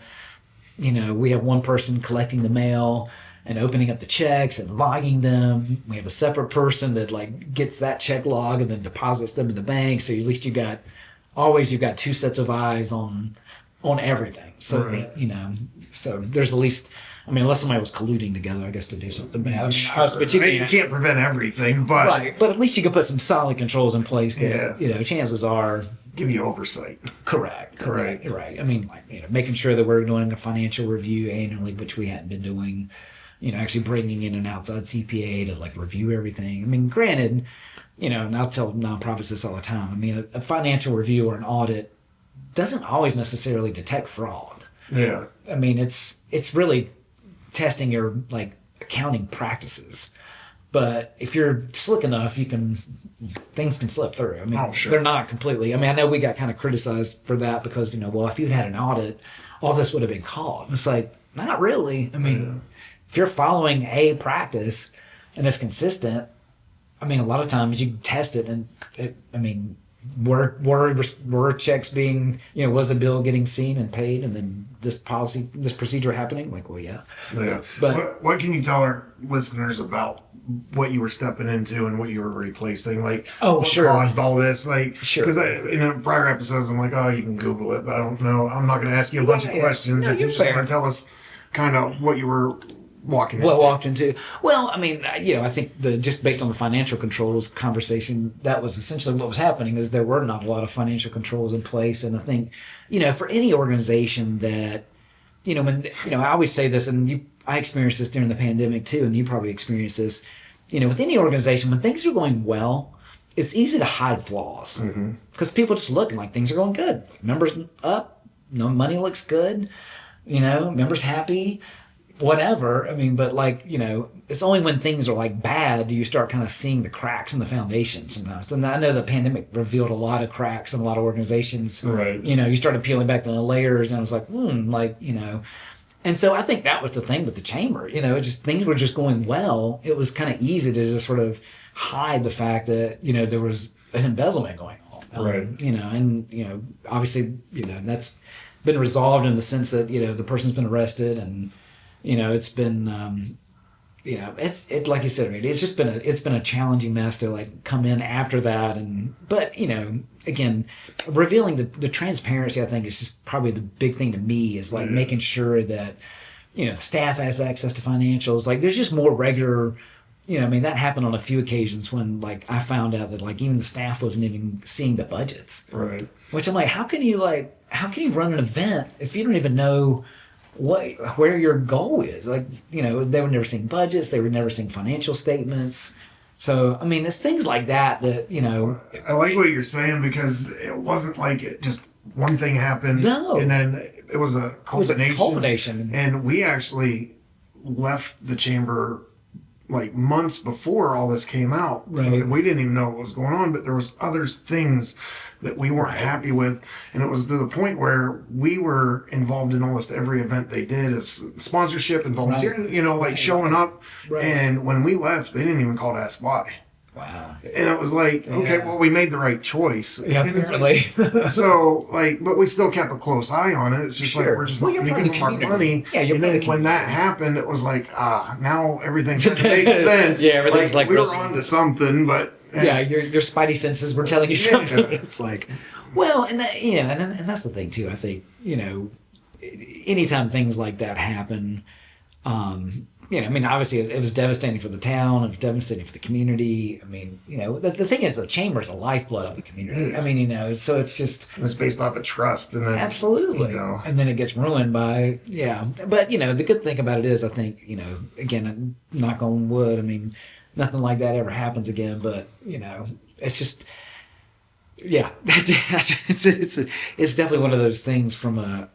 we have one person collecting the mail and opening up the checks and logging them. We have a separate person that like gets that check log and then deposits them in the bank. So at least you've got two sets of eyes on everything. So, right. So there's at least, unless somebody was colluding together, I guess, to do something bad. Sure. But you can't prevent everything, but... Right, but at least you can put some solid controls in place that, chances are... Give you oversight. Correct. Right. Making sure that we're doing a financial review annually, which we hadn't been doing, actually bringing in an outside CPA to, like, review everything. Granted, and I'll tell nonprofits this all the time, a financial review or an audit doesn't always necessarily detect fraud. Yeah. It's really testing your like accounting practices. But if you're slick enough, things can slip through. Sure. They're not completely. I know we got kind of criticized for that because, if you'd had an audit, all this would have been caught. It's like, not really. If you're following a practice and it's consistent, a lot of times you test it and were checks being, was a bill getting seen and paid and then this procedure happening? Like, well, yeah. Yeah. But what can you tell our listeners about what you were stepping into and what you were replacing? Like, what sure. caused all this? Like, sure. Because in prior episodes, I'm like, oh, you can Google it, but I don't know. I'm not going to ask you a bunch of questions. No, if you just want to tell us kind of what you were walked into. Well, I think just based on the financial controls conversation, that was essentially what was happening is there were not a lot of financial controls in place. And I think, for any organization that, when, I always say this and I experienced this during the pandemic too, and you probably experienced this, with any organization, when things are going well, it's easy to hide flaws because people just look and like things are going good. Numbers up, money looks good, members happy. Whatever. But it's only when things are like bad do you start kind of seeing the cracks in the foundation sometimes. And I know the pandemic revealed a lot of cracks in a lot of organizations. Right. You started peeling back the layers and I was like, And so I think that was the thing with the chamber. Things were just going well. It was kind of easy to just sort of hide the fact that, there was an embezzlement going on. Right. Obviously, that's been resolved in the sense that, the person's been arrested and, it's been, it's like you said, it's been a challenging mess to like come in after that. But again, revealing the transparency, I think is just probably the big thing to me is like making sure that, the staff has access to financials. Like there's just more regular, that happened on a few occasions when like I found out that like even the staff wasn't even seeing the budgets. Right. Which I'm like, how can you run an event if you don't even know where your goal is? Like, they were never seeing budgets, they were never seeing financial statements. So, it's things like that. I like what you're saying because it wasn't like it just one thing happened. No. And then it was a culmination. And we actually left the chamber like months before all this came out. Right. So we didn't even know what was going on, but there was other things that we weren't happy with. And it was to the point where we were involved in almost every event they did as sponsorship and volunteering, showing up. Right. And when we left, they didn't even call to ask why. Wow. And it was like, okay, well, we made the right choice. Yeah, And it's apparently. like, so, like, but we still kept a close eye on it. It's just Sure. like, we're just Well, not you're going part to of give the them our community. money. Yeah, you're and part of then the when that community. happened, it was like, now everything kind of makes sense. Yeah, everything's like we were rosy. on to something, but Yeah, your spidey senses were telling you Yeah. something. It's like, well, and that, you know, and that's the thing too. I think, you know, anytime things like that happen, you know, I mean, obviously it was devastating for the town. It was devastating for the community. I mean, you know, the thing is, the chamber is the lifeblood of the community. I mean, you know, so it's just it's based off of trust. And then, absolutely, you know, and then it gets ruined by But you know, the good thing about it is, I think, you know, again, knock on wood. I mean, nothing like that ever happens again. But you know, it's just. Yeah, it's definitely one of those things from a,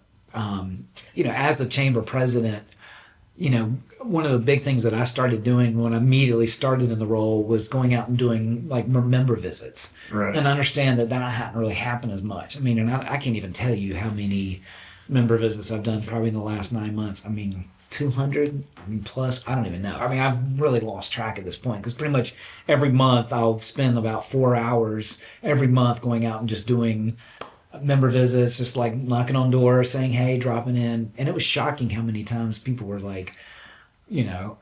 you know, as the chamber president, you know, one of the big things that I started doing when I immediately started in the role was going out and doing like member visits. Right. And I understand that hadn't really happened as much. I mean, and I can't even tell you how many member visits I've done probably in the last 9 months. I mean, 200, I mean, plus, I don't even know. I mean, I've really lost track at this point because pretty much every month I'll spend about 4 hours every month going out and just doing member visits, just like knocking on doors, saying, hey, dropping in. And it was shocking how many times people were like, you know,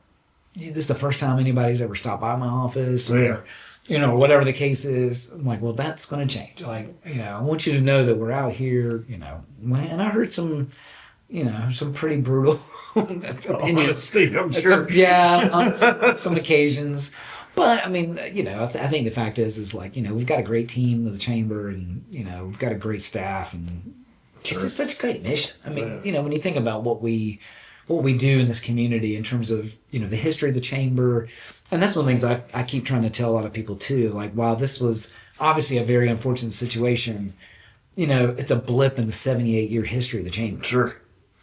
this is the first time anybody's ever stopped by my office or, you know, whatever the case is. I'm like, well, that's going to change. Like, you know, I want you to know that we're out here, you know, and I heard some, you know, some pretty brutal opinions. Honestly, I'm sure. On some occasions. But I mean, you know, I think the fact is like, you know, we've got a great team of the chamber, and you know, we've got a great staff, and it's just such a great mission. I mean, you know, when you think about what we do in this community in terms of, you know, the history of the chamber, and that's one of the things I keep trying to tell a lot of people too. Like, while this was obviously a very unfortunate situation, you know, it's a blip in the 78-year history of the chamber. Sure.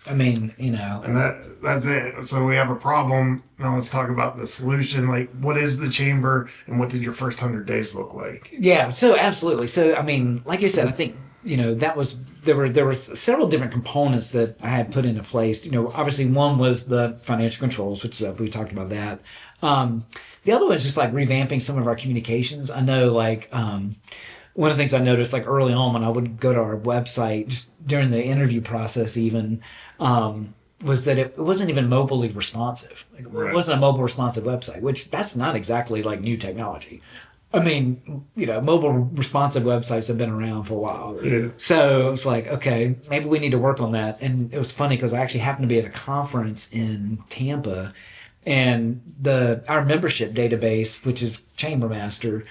I mean, you know, And that's it. So we have a problem. Now let's talk about the solution. Like, what is the chamber, and what did your first 100 days look like? Yeah, so absolutely. So I mean, like you said, I think, you know, there were several different components that I had put into place. You know, obviously one was the financial controls, which we talked about that. The other one is just like revamping some of our communications. I know, like, one of the things I noticed, like, early on when I would go to our website, just during the interview process even, was that it wasn't even mobilely responsive. Like, Right. It wasn't a mobile responsive website, which that's not exactly like new technology. I mean, you know, mobile responsive websites have been around for a while. Yeah. So it's like, okay, maybe we need to work on that. And it was funny because I actually happened to be at a conference in Tampa, and our membership database, which is Chambermaster,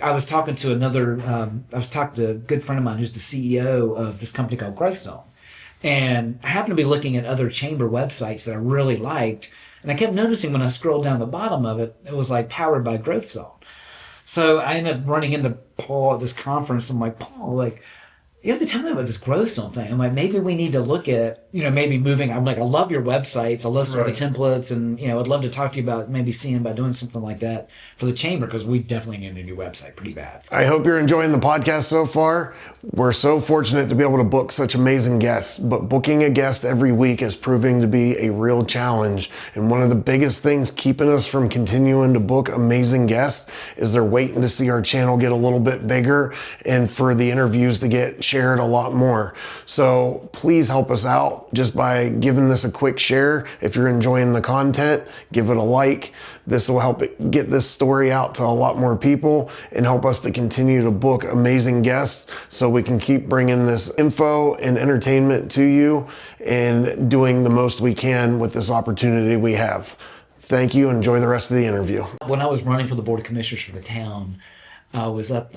I was talking to a good friend of mine who's the CEO of this company called Growth Zone. And I happened to be looking at other chamber websites that I really liked. And I kept noticing when I scrolled down the bottom of it, it was like powered by Growth Zone. So I ended up running into Paul at this conference. I'm like, Paul, like, you have to tell me about this Growth Zone thing. I'm like, maybe we need to look at, you know, maybe moving. I'm like, I love your websites. I love some of the templates, and, you know, I'd love to talk to you about maybe seeing about doing something like that for the chamber, because we definitely need a new website pretty bad. I hope you're enjoying the podcast so far. We're so fortunate to be able to book such amazing guests, but booking a guest every week is proving to be a real challenge. And one of the biggest things keeping us from continuing to book amazing guests is they're waiting to see our channel get a little bit bigger and for the interviews to get shared a lot more. So please help us out just by giving this a quick share. If you're enjoying the content, give it a like. This will help it get this story out to a lot more people and help us to continue to book amazing guests so we can keep bringing this info and entertainment to you and doing the most we can with this opportunity we have. Thank you. Enjoy the rest of the interview. When I was running for the Board of Commissioners for the town, I was up,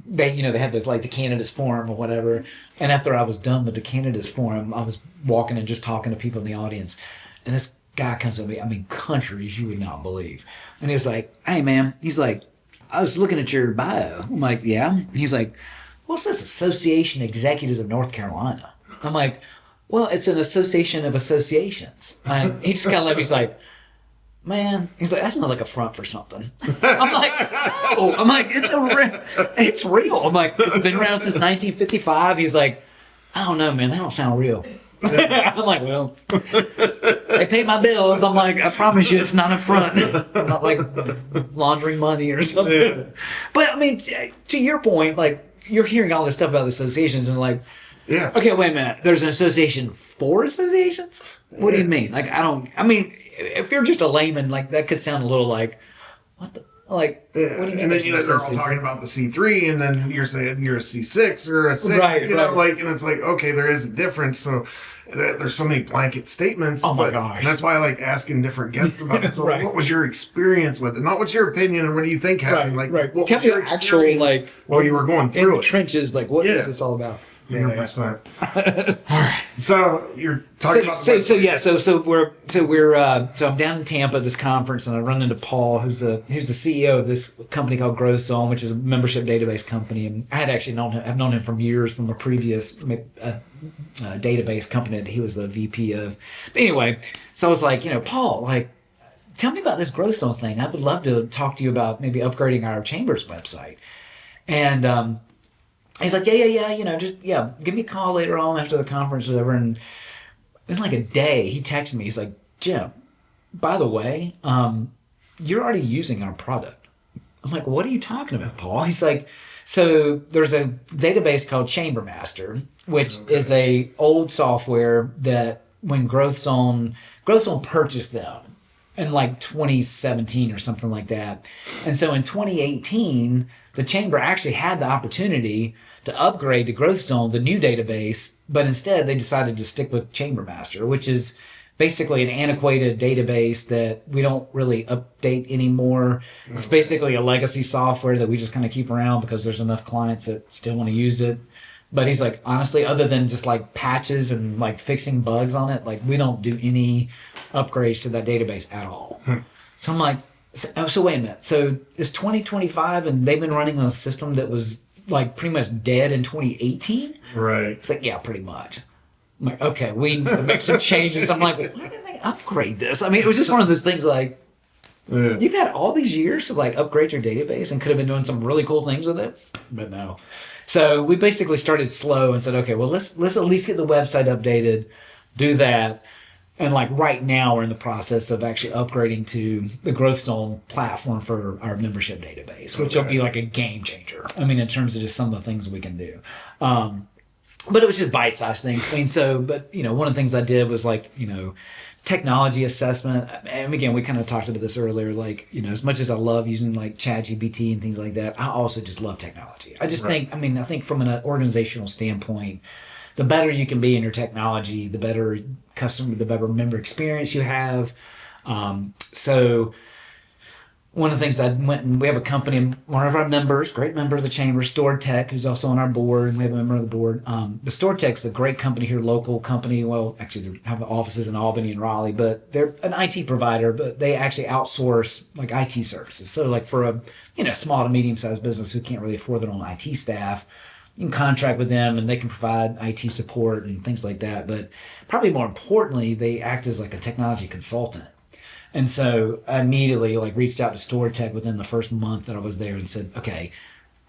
they had the candidates forum or whatever. And after I was done with the candidates forum, I was walking and just talking to people in the audience. And this guy comes up to me, I mean, countries you would not believe. And he was like, hey man, he's like, I was looking at your bio. I'm like, yeah. He's like, what's this Association of Executives of North Carolina? I'm like, well, it's an association of associations. And he just kind of let me, he's like, man, he's like, that sounds like a front for something. I'm like, no. I'm like, it's real. I'm like, it's been around since 1955. He's like, I don't know, man, that don't sound real. I'm like, well, they pay my bills. I'm like, I promise you, it's not a front. I'm not like laundering money or something. Yeah. But I mean, to your point, like you're hearing all this stuff about the associations and like, Yeah. okay, wait a minute. There's an association for associations? What do you mean? Like, I mean, if you're just a layman, like that could sound a little like, what the, like, what do you mean? And then there's an they're all association? talking about the C3, and then you're saying you're a C6 or a 6, Right, you know, right. like, and it's like, okay, there is a difference. So there's so many blanket statements. Oh my gosh. And that's why I like asking different guests about it. So Right. what was your experience with it? Not what's your opinion and what do you think happened? Right, Like, right. what Tell was me your the actual, experience like, while you were going in through the it? trenches, like, what is Yeah. this all about? 100%. All right. So you're talking about So I'm down in Tampa at this conference, and I run into Paul, who's the CEO of this company called Growth Zone, which is a membership database company. And I had actually I've known him from years from a previous database company that he was the VP of. But anyway, so I was like, Paul, like, tell me about this Growth Zone thing. I would love to talk to you about maybe upgrading our chamber's website. And he's like, yeah, give me a call later on after the conference or whatever. And in like a day, he texted me. He's like, Jim, by the way, you're already using our product. I'm like, what are you talking about, Paul? He's like, so there's a database called Chambermaster, which is a old software that when Growth Zone purchased them in like 2017 or something like that. And so in 2018, the Chamber actually had the opportunity to upgrade to Growth Zone, the new database, but instead they decided to stick with Chambermaster, which is basically an antiquated database that we don't really update anymore. It's basically a legacy software that we just kind of keep around because there's enough clients that still want to use it. But he's like, honestly, other than just like patches and like fixing bugs on it, like we don't do any upgrades to that database at all. So I'm like, so wait a minute. So it's 2025 and they've been running on a system that was like pretty much dead in 2018? Right. It's like, yeah, pretty much. I'm like, okay, we need to make some changes. I'm like, why didn't they upgrade this? I mean, it was just one of those things like, you've had all these years to like upgrade your database and could have been doing some really cool things with it, but no. So we basically started slow and said, okay, well, let's at least get the website updated, do that. And like right now we're in the process of actually upgrading to the Growth Zone platform for our membership database, which will be like a game changer. I mean, in terms of just some of the things we can do. But it was just bite-sized things. I mean, but one of the things I did was like, technology assessment. And again, we kind of talked about this earlier, like, as much as I love using like ChatGPT and things like that, I also just love technology. I just think from an organizational standpoint, the better you can be in your technology, the better member experience you have. So one of the things we have a company, one of our members, great member of the chamber, Stored Tech, who's also on our board, and we have a member of the board. But Stored Tech's a great company here, local company. Well, actually, they have offices in Albany and Raleigh, but they're an IT provider, but they actually outsource like IT services. So like for a small to medium-sized business who can't really afford their own IT staff, you can contract with them and they can provide IT support and things like that. But probably more importantly, they act as like a technology consultant. And so I immediately like reached out to Stored Tech within the first month that I was there and said, okay,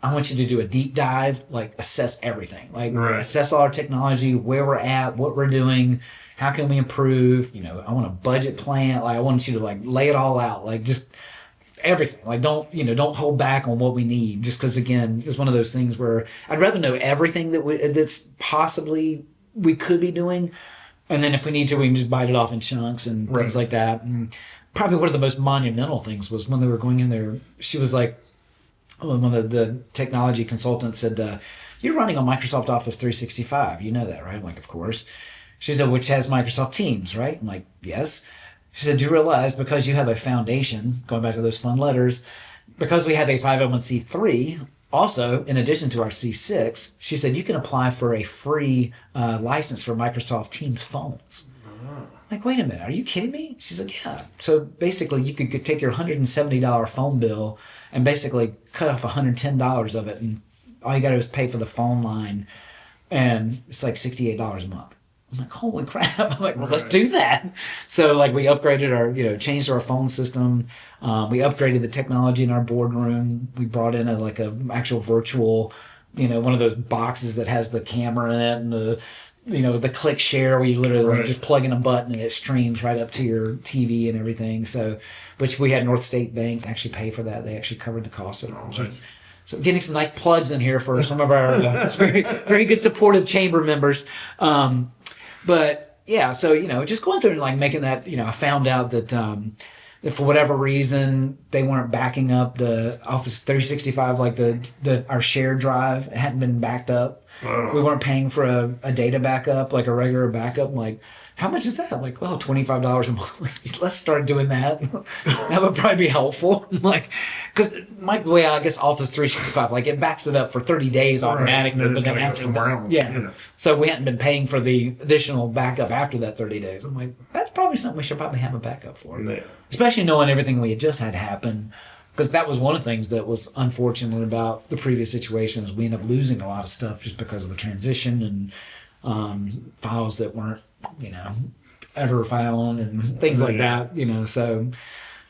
I want you to do a deep dive, like assess everything, like assess all our technology, where we're at, what we're doing, how can we improve? I want a budget plan. Like I want you to like lay it all out, like just everything. Like don't hold back on what we need, just because again, it was one of those things where I'd rather know everything that's possibly we could be doing. And then if we need to, we can just bite it off in chunks and things like that. And probably one of the most monumental things was when they were going in there, she was like, one of the technology consultants said, you're running on Microsoft Office 365. You know that, right? I'm like, of course. She said, which has Microsoft Teams, right? I'm like, yes. She said, do you realize because you have a foundation, going back to those fun letters, because we have a 501c3, also, in addition to our C6, she said, you can apply for a free license for Microsoft Teams phones. Like, wait a minute, are you kidding me? She's like, yeah. So basically, you could take your $170 phone bill and basically cut off $110 of it, and all you got to do is pay for the phone line, and it's like $68 a month. I'm like, holy crap. I'm like, well, let's do that. So like we upgraded changed our phone system. We upgraded the technology in our boardroom. We brought in a actual virtual, one of those boxes that has the camera in it and the the click share where you literally Right. like just plug in a button and it streams right up to your TV and everything. So, which we had North State Bank actually pay for that. They actually covered the cost of it. Nice. So getting some nice plugs in here for some of our very, very good supportive chamber members. But yeah, so, just going through and like making that, I found out that, if for whatever reason they weren't backing up the Office 365, like our shared drive, it hadn't been backed up. We weren't paying for a data backup, like a regular backup. I'm like, how much is that? I'm like, well, $25 a month. Let's start doing that. That would probably be helpful. Like, because my way, I guess Office 365, like it backs it up for 30 days automatically. Then But it's then gotta go after somewhere that, else. yeah. So we hadn't been paying for the additional backup after that 30 days. I'm like, that's probably something we should probably have a backup for. Yeah. Especially knowing everything we had just had happen. Because that was one of the things that was unfortunate about the previous situations. We ended up losing a lot of stuff just because of the transition and files that weren't, ever found and things like that, so.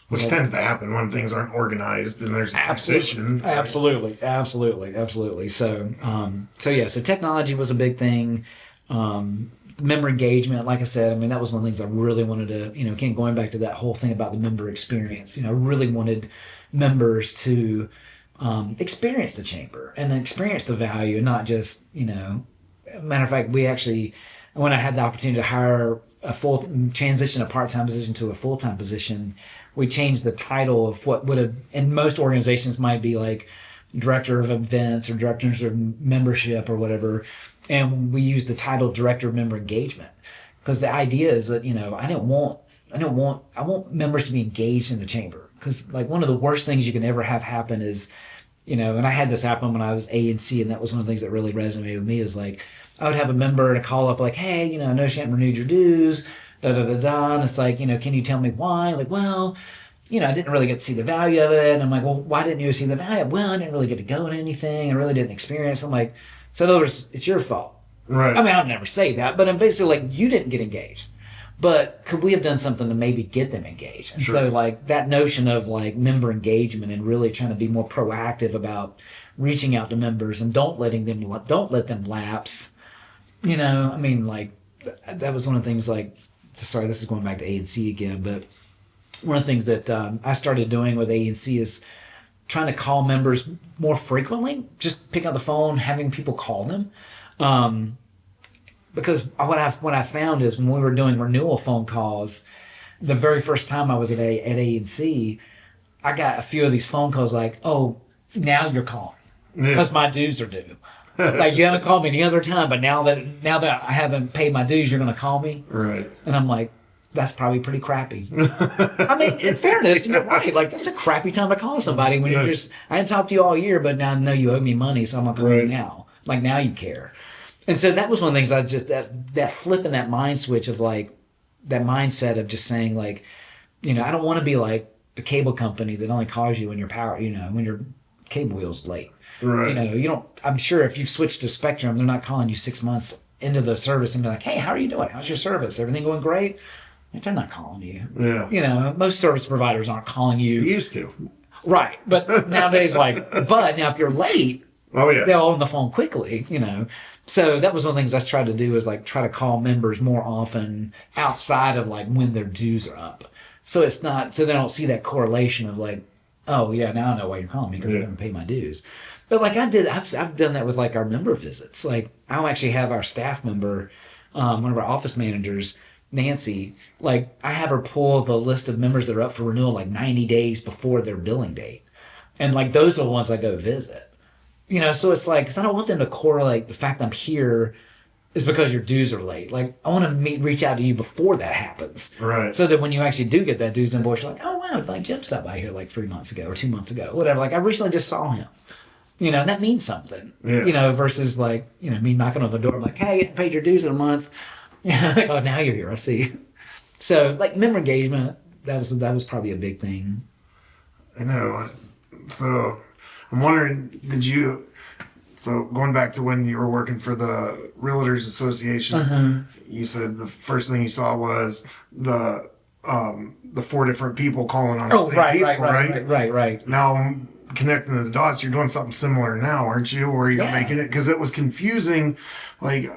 Which tends to happen when things aren't organized and there's a transition. Absolutely. So technology was a big thing. Member engagement, like I said, I mean, that was one of the things I really wanted to, again, going back to that whole thing about the member experience, I really wanted members to experience the chamber and experience the value and not just, matter of fact, we actually, when I had the opportunity to hire transition a part-time position to a full-time position, we changed the title of what would have, in most organizations might be like director of events or directors of membership or whatever. And we used the title director of member engagement because the idea is that, I want members to be engaged in the chamber. Because like one of the worst things you can ever have happen is, and I had this happen when I was A&C, and that was one of the things that really resonated with me. It was like, I would have a member to call up like, hey, I noticed you haven't renewed your dues, and it's like, can you tell me why? Like, well, I didn't really get to see the value of it. And I'm like, well, why didn't you see the value? Well, I didn't really get to go to anything. I really didn't experience. I'm like, so in other words, it's your fault. Right. I mean, I'd never say that, but I'm basically like, you didn't get engaged. But could we have done something to maybe get them engaged? And so like that notion of like member engagement and really trying to be more proactive about reaching out to members and don't let them lapse. I mean, like that was one of the things like, sorry, this is going back to A&C again, but one of the things that I started doing with A&C is trying to call members more frequently, just picking up the phone, having people call them. Because what I found is when we were doing renewal phone calls, the very first time I was at A&C, I got a few of these phone calls like, oh, now you're calling because my dues are due. Like you haven't called me any other time, but now that I haven't paid my dues, you're going to call me. Right. And I'm like, that's probably pretty crappy. I mean, in fairness, you're right. Like that's a crappy time to call somebody when you're just, I hadn't talked to you all year, but now I know you owe me money, so I'm going to call you now. Like now you care. And so that was one of the things I just, that flip and that mind switch of like, that mindset of just saying like, I don't want to be like the cable company that only calls you when your when your cable wheel's late. Right. You don't, I'm sure if you've switched to Spectrum, they're not calling you 6 months into the service and be like, hey, how are you doing? How's your service? Everything going great? They're not calling you. Yeah. Most service providers aren't calling you. You used to. Right. But nowadays, but now if you're late, they're on the phone quickly, So that was one of the things I tried to do is like try to call members more often outside of like when their dues are up. So it's not, so they don't see that correlation of like, oh yeah, now I know why you're calling me because I didn't pay my dues. But like I've done that with like our member visits. Like I'll actually have our staff member, one of our office managers, Nancy, like I have her pull the list of members that are up for renewal like 90 days before their billing date. And like those are the ones I go visit. So it's like, because I don't want them to correlate the fact I'm here is because your dues are late. Like I want to reach out to you before that happens. Right. So that when you actually do get that dues invoice, you're like, oh wow, like Jim stopped by here like 3 months ago or 2 months ago, whatever. Like I recently just saw him. That means something. Yeah. Versus like, me knocking on the door, I'm like, hey, you haven't paid your dues in a month. Like, oh, now you're here. I see. So like member engagement, that was probably a big thing. I know. So I'm wondering, so going back to when you were working for the Realtors Association, you said the first thing you saw was the 4 different people calling on the same people, right? Now connecting the dots, you're doing something similar now, aren't you? Where you're making it, because it was confusing, like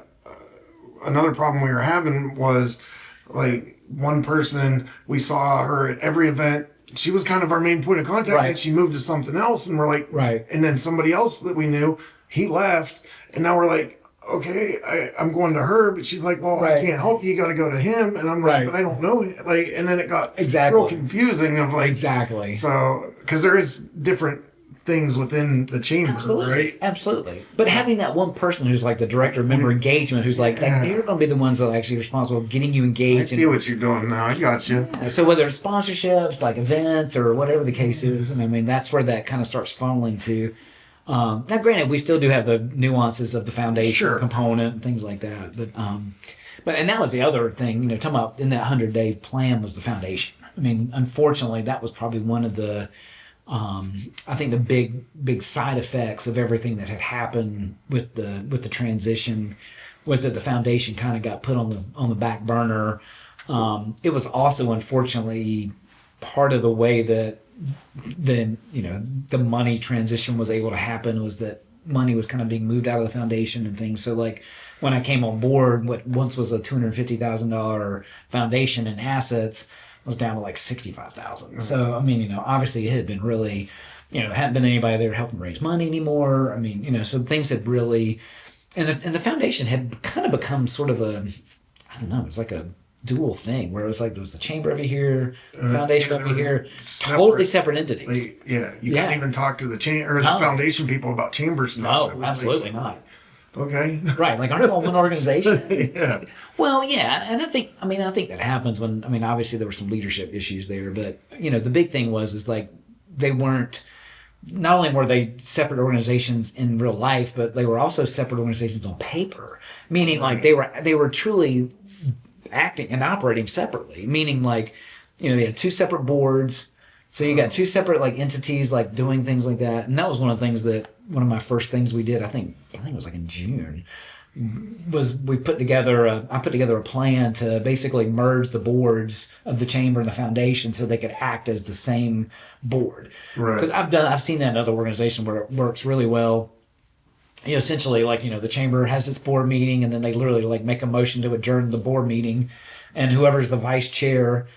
another problem we were having was like one person, we saw her at every event. She was kind of our main point of contact, Right. and she moved to something else, and we're like, Right. And then somebody else that we knew, he left, and now we're like, okay, I'm going to her, but she's like, well, Right. I can't help you. You got to go to him, and I'm like, Right. but I don't know him. Like, and then it got Exactly. real confusing of like, Exactly. So because there is different things within the chamber, Absolutely. right? Absolutely. But having that one person who's like the director of member engagement, who's like they're going to be the ones that are actually responsible for getting you I engaged. see what you're doing now. I got you. So whether it's sponsorships, like events, or whatever the case is, I mean, that's where that kind of starts funneling to. Now, granted, we still do have the nuances of the foundation component and things like that, but and that was the other thing, you know, talking about in that 100-day plan was the foundation. I mean, unfortunately, that was probably one of the, I think the big side effects of everything that had happened with the transition was that the foundation kind of got put on the back burner. It was also unfortunately part of the way that the money transition was able to happen was that money was kind of being moved out of the foundation and things. So like when I came on board, what once was a $250,000 foundation in assets was down to like 65,000. So I mean, you know, obviously it had been really, you know, there hadn't been anybody there helping raise money anymore. I mean, you know, so things had really, and the foundation had kind of become sort of a, I don't know, it's like a dual thing where it was like there was the chamber over here, foundation over here, totally separate entities. Like, you couldn't even talk to the chamber or the foundation people about chamber stuff. No, absolutely not. Okay. Right, like aren't all one organization? Yeah. Well, yeah, and I think that happens when, I mean, obviously there were some leadership issues there, but you know, the big thing is like they weren't, not only were they separate organizations in real life, but they were also separate organizations on paper, meaning like they were truly acting and operating separately, meaning like, you know, they had two separate boards. So you got two separate like entities like doing things like that. And that was one of my first things we did, I think it was like in June, was I put together a plan to basically merge the boards of the chamber and the foundation so they could act as the same board. Right. Because I've seen that in other organizations where it works really well. You know, essentially, like, you know, the chamber has its board meeting and then they literally like make a motion to adjourn the board meeting, and whoever's the vice chair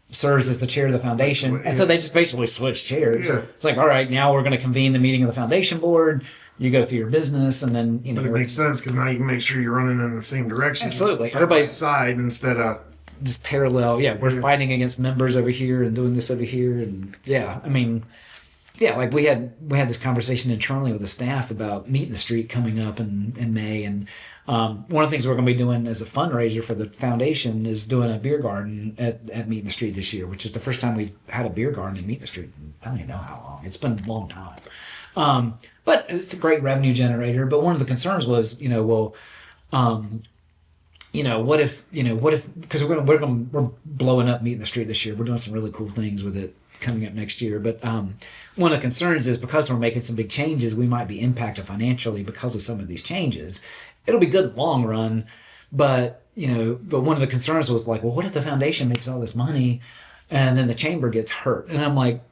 serves as the chair of the foundation. And so they just basically switch chairs. Yeah. It's like, all right, now we're going to convene the meeting of the foundation board. You go through your business, and then, you know. But it makes sense because now you can make sure you're running in the same direction. Absolutely. Side by Everybody's side instead of just parallel. Yeah, we're fighting against members over here and doing this over here. And yeah, I mean, yeah, like we had this conversation internally with the staff about Meet in the Street coming up in May. And one of the things we're going to be doing as a fundraiser for the foundation is doing a beer garden at Meet in the Street this year, which is the first time we've had a beer garden at Meet in the Street. I don't even know how long. It's been a long time. But it's a great revenue generator. But one of the concerns was, you know, well, what if, because we're blowing up Meet in the Street this year. We're doing some really cool things with it coming up next year. But one of the concerns is because we're making some big changes, we might be impacted financially because of some of these changes. It'll be good in the long run, but one of the concerns was like, well, what if the foundation makes all this money and then the chamber gets hurt? And I'm like,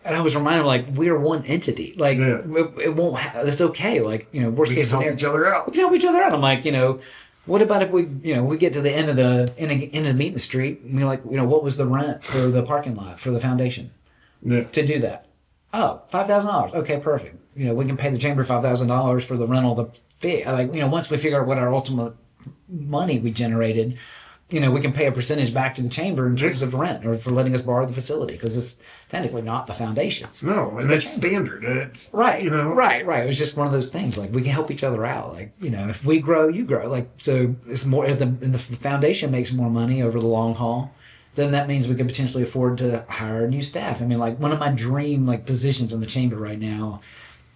and I was reminded, like, we're one entity. Like, it won't. That's okay. Like, worst case scenario, help each other out. We can help each other out. I'm like, what about if we get to the end of the Meet in the Street and we're like, what was the rent for the parking lot for the foundation? Yeah. To do that. Oh, $5,000. Okay, perfect. We can pay the chamber $5,000 for the rental of the fee. Like, once we figure out what our ultimate money we generated, we can pay a percentage back to the chamber in terms of rent or for letting us borrow the facility, because it's technically not the foundation's. No, and that's standard. It's right. Right. It was just one of those things. Like, we can help each other out. Like, if we grow, you grow. Like, so it's more. If the foundation makes more money over the long haul, then that means we can potentially afford to hire new staff. I mean, like, one of my dream positions in the chamber right now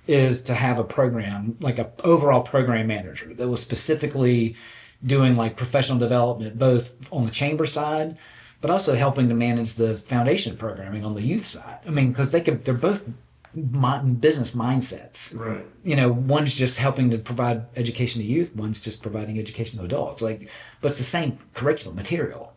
is to have a program, like a overall program manager that was specifically doing professional development, both on the chamber side, but also helping to manage the foundation programming on the youth side. I mean, because they're both business mindsets. Right. One's just helping to provide education to youth, one's just providing education to adults. But it's the same curriculum material.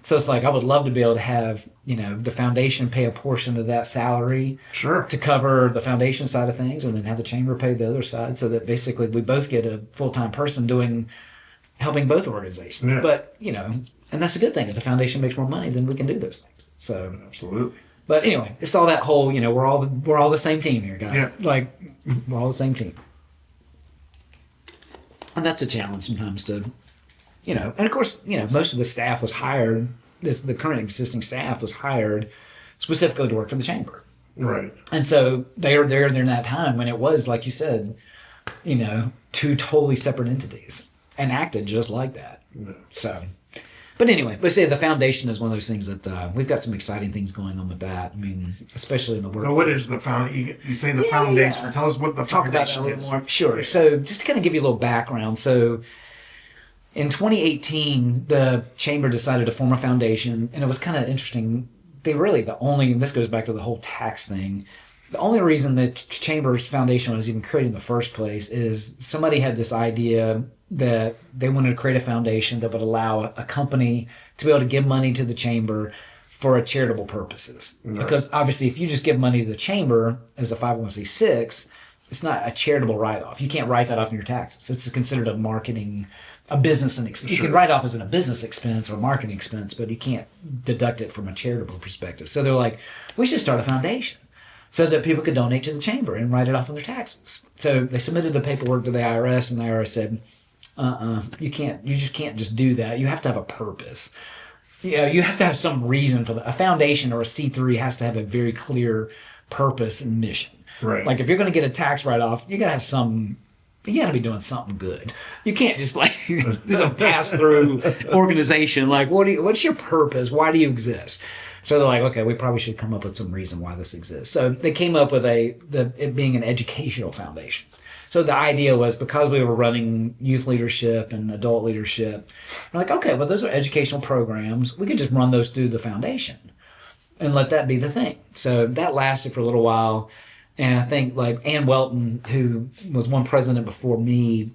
So it's like, I would love to be able to have, the foundation pay a portion of that salary to cover the foundation side of things, and then have the chamber pay the other side, so that basically we both get a full-time person doing helping both organizations. Yeah. But, you know, and that's a good thing. If the foundation makes more money, then we can do those things. So Absolutely. but anyway, it's all that whole, you know, we're all the same team here, guys. Yeah. Like, we're all the same team. And that's a challenge sometimes to, you know, and of course, you know, most of the staff was hired, the current existing staff was hired specifically to work for the chamber. Right. And so they were there during that time when it was, like you said, you know, two totally separate entities and acted just like that. Yeah. So, but anyway, but say the foundation is one of those things that we've got some exciting things going on with that. I mean, especially in the work. So what is the you say the foundation? Yeah. Tell us what the Talk about that foundation a little is. more. Sure. So just to kind of give you a little background. So in 2018, the chamber decided to form a foundation, and it was kind of interesting. This goes back to the whole tax thing. The only reason that Chamber's foundation was even created in the first place is somebody had this idea that they wanted to create a foundation that would allow a company to be able to give money to the chamber for charitable purposes. Right. Because obviously if you just give money to the chamber as a 501c6, it's not a charitable write-off. You can't write that off in your taxes. It's considered a business and you can write off as a business expense or marketing expense, but you can't deduct it from a charitable perspective. So they're like, we should start a foundation so that people could donate to the chamber and write it off on their taxes. So they submitted the paperwork to the IRS, and the IRS said, you just can't just do that. You have to have a purpose. You know, you have to have some reason for a foundation or a C3 has to have a very clear purpose and mission. Right. Like if you're going to get a tax write-off, you got to be doing something good. You can't just like, this is a pass-through organization. Like, what's your purpose? Why do you exist? So they're like, okay, we probably should come up with some reason why this exists. So they came up with it being an educational foundation. So the idea was because we were running youth leadership and adult leadership, we're like, okay, well, those are educational programs. We could just run those through the foundation and let that be the thing. So that lasted for a little while. And I think like Ann Welton, who was one president before me,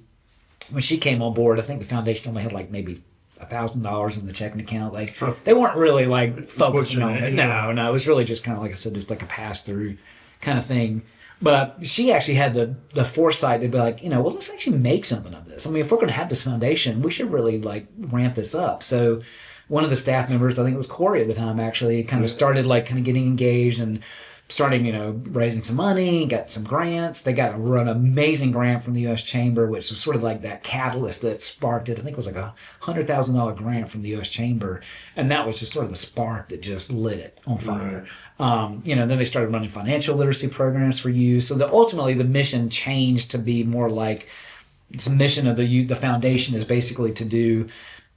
when she came on board, I think the foundation only had like maybe $1,000 in the checking account. Like they weren't really like focusing on it. No, it was really just kind of like I said, just like a pass through kind of thing. But she actually had the foresight to be like, you know, well, let's actually make something of this. I mean, if we're going to have this foundation, we should really like ramp this up. So one of the staff members, I think it was Corey at the time, actually kind of started like kind of getting engaged and starting, you know, raising some money, got some grants. They got an amazing grant from the U.S. Chamber, which was sort of like that catalyst that sparked it. I think it was like a $100,000 grant from the U.S. Chamber. And that was just sort of the spark that just lit it on fire. Right. You know, then they started running financial literacy programs for youth. So ultimately the mission changed to be more like, the mission of the foundation is basically to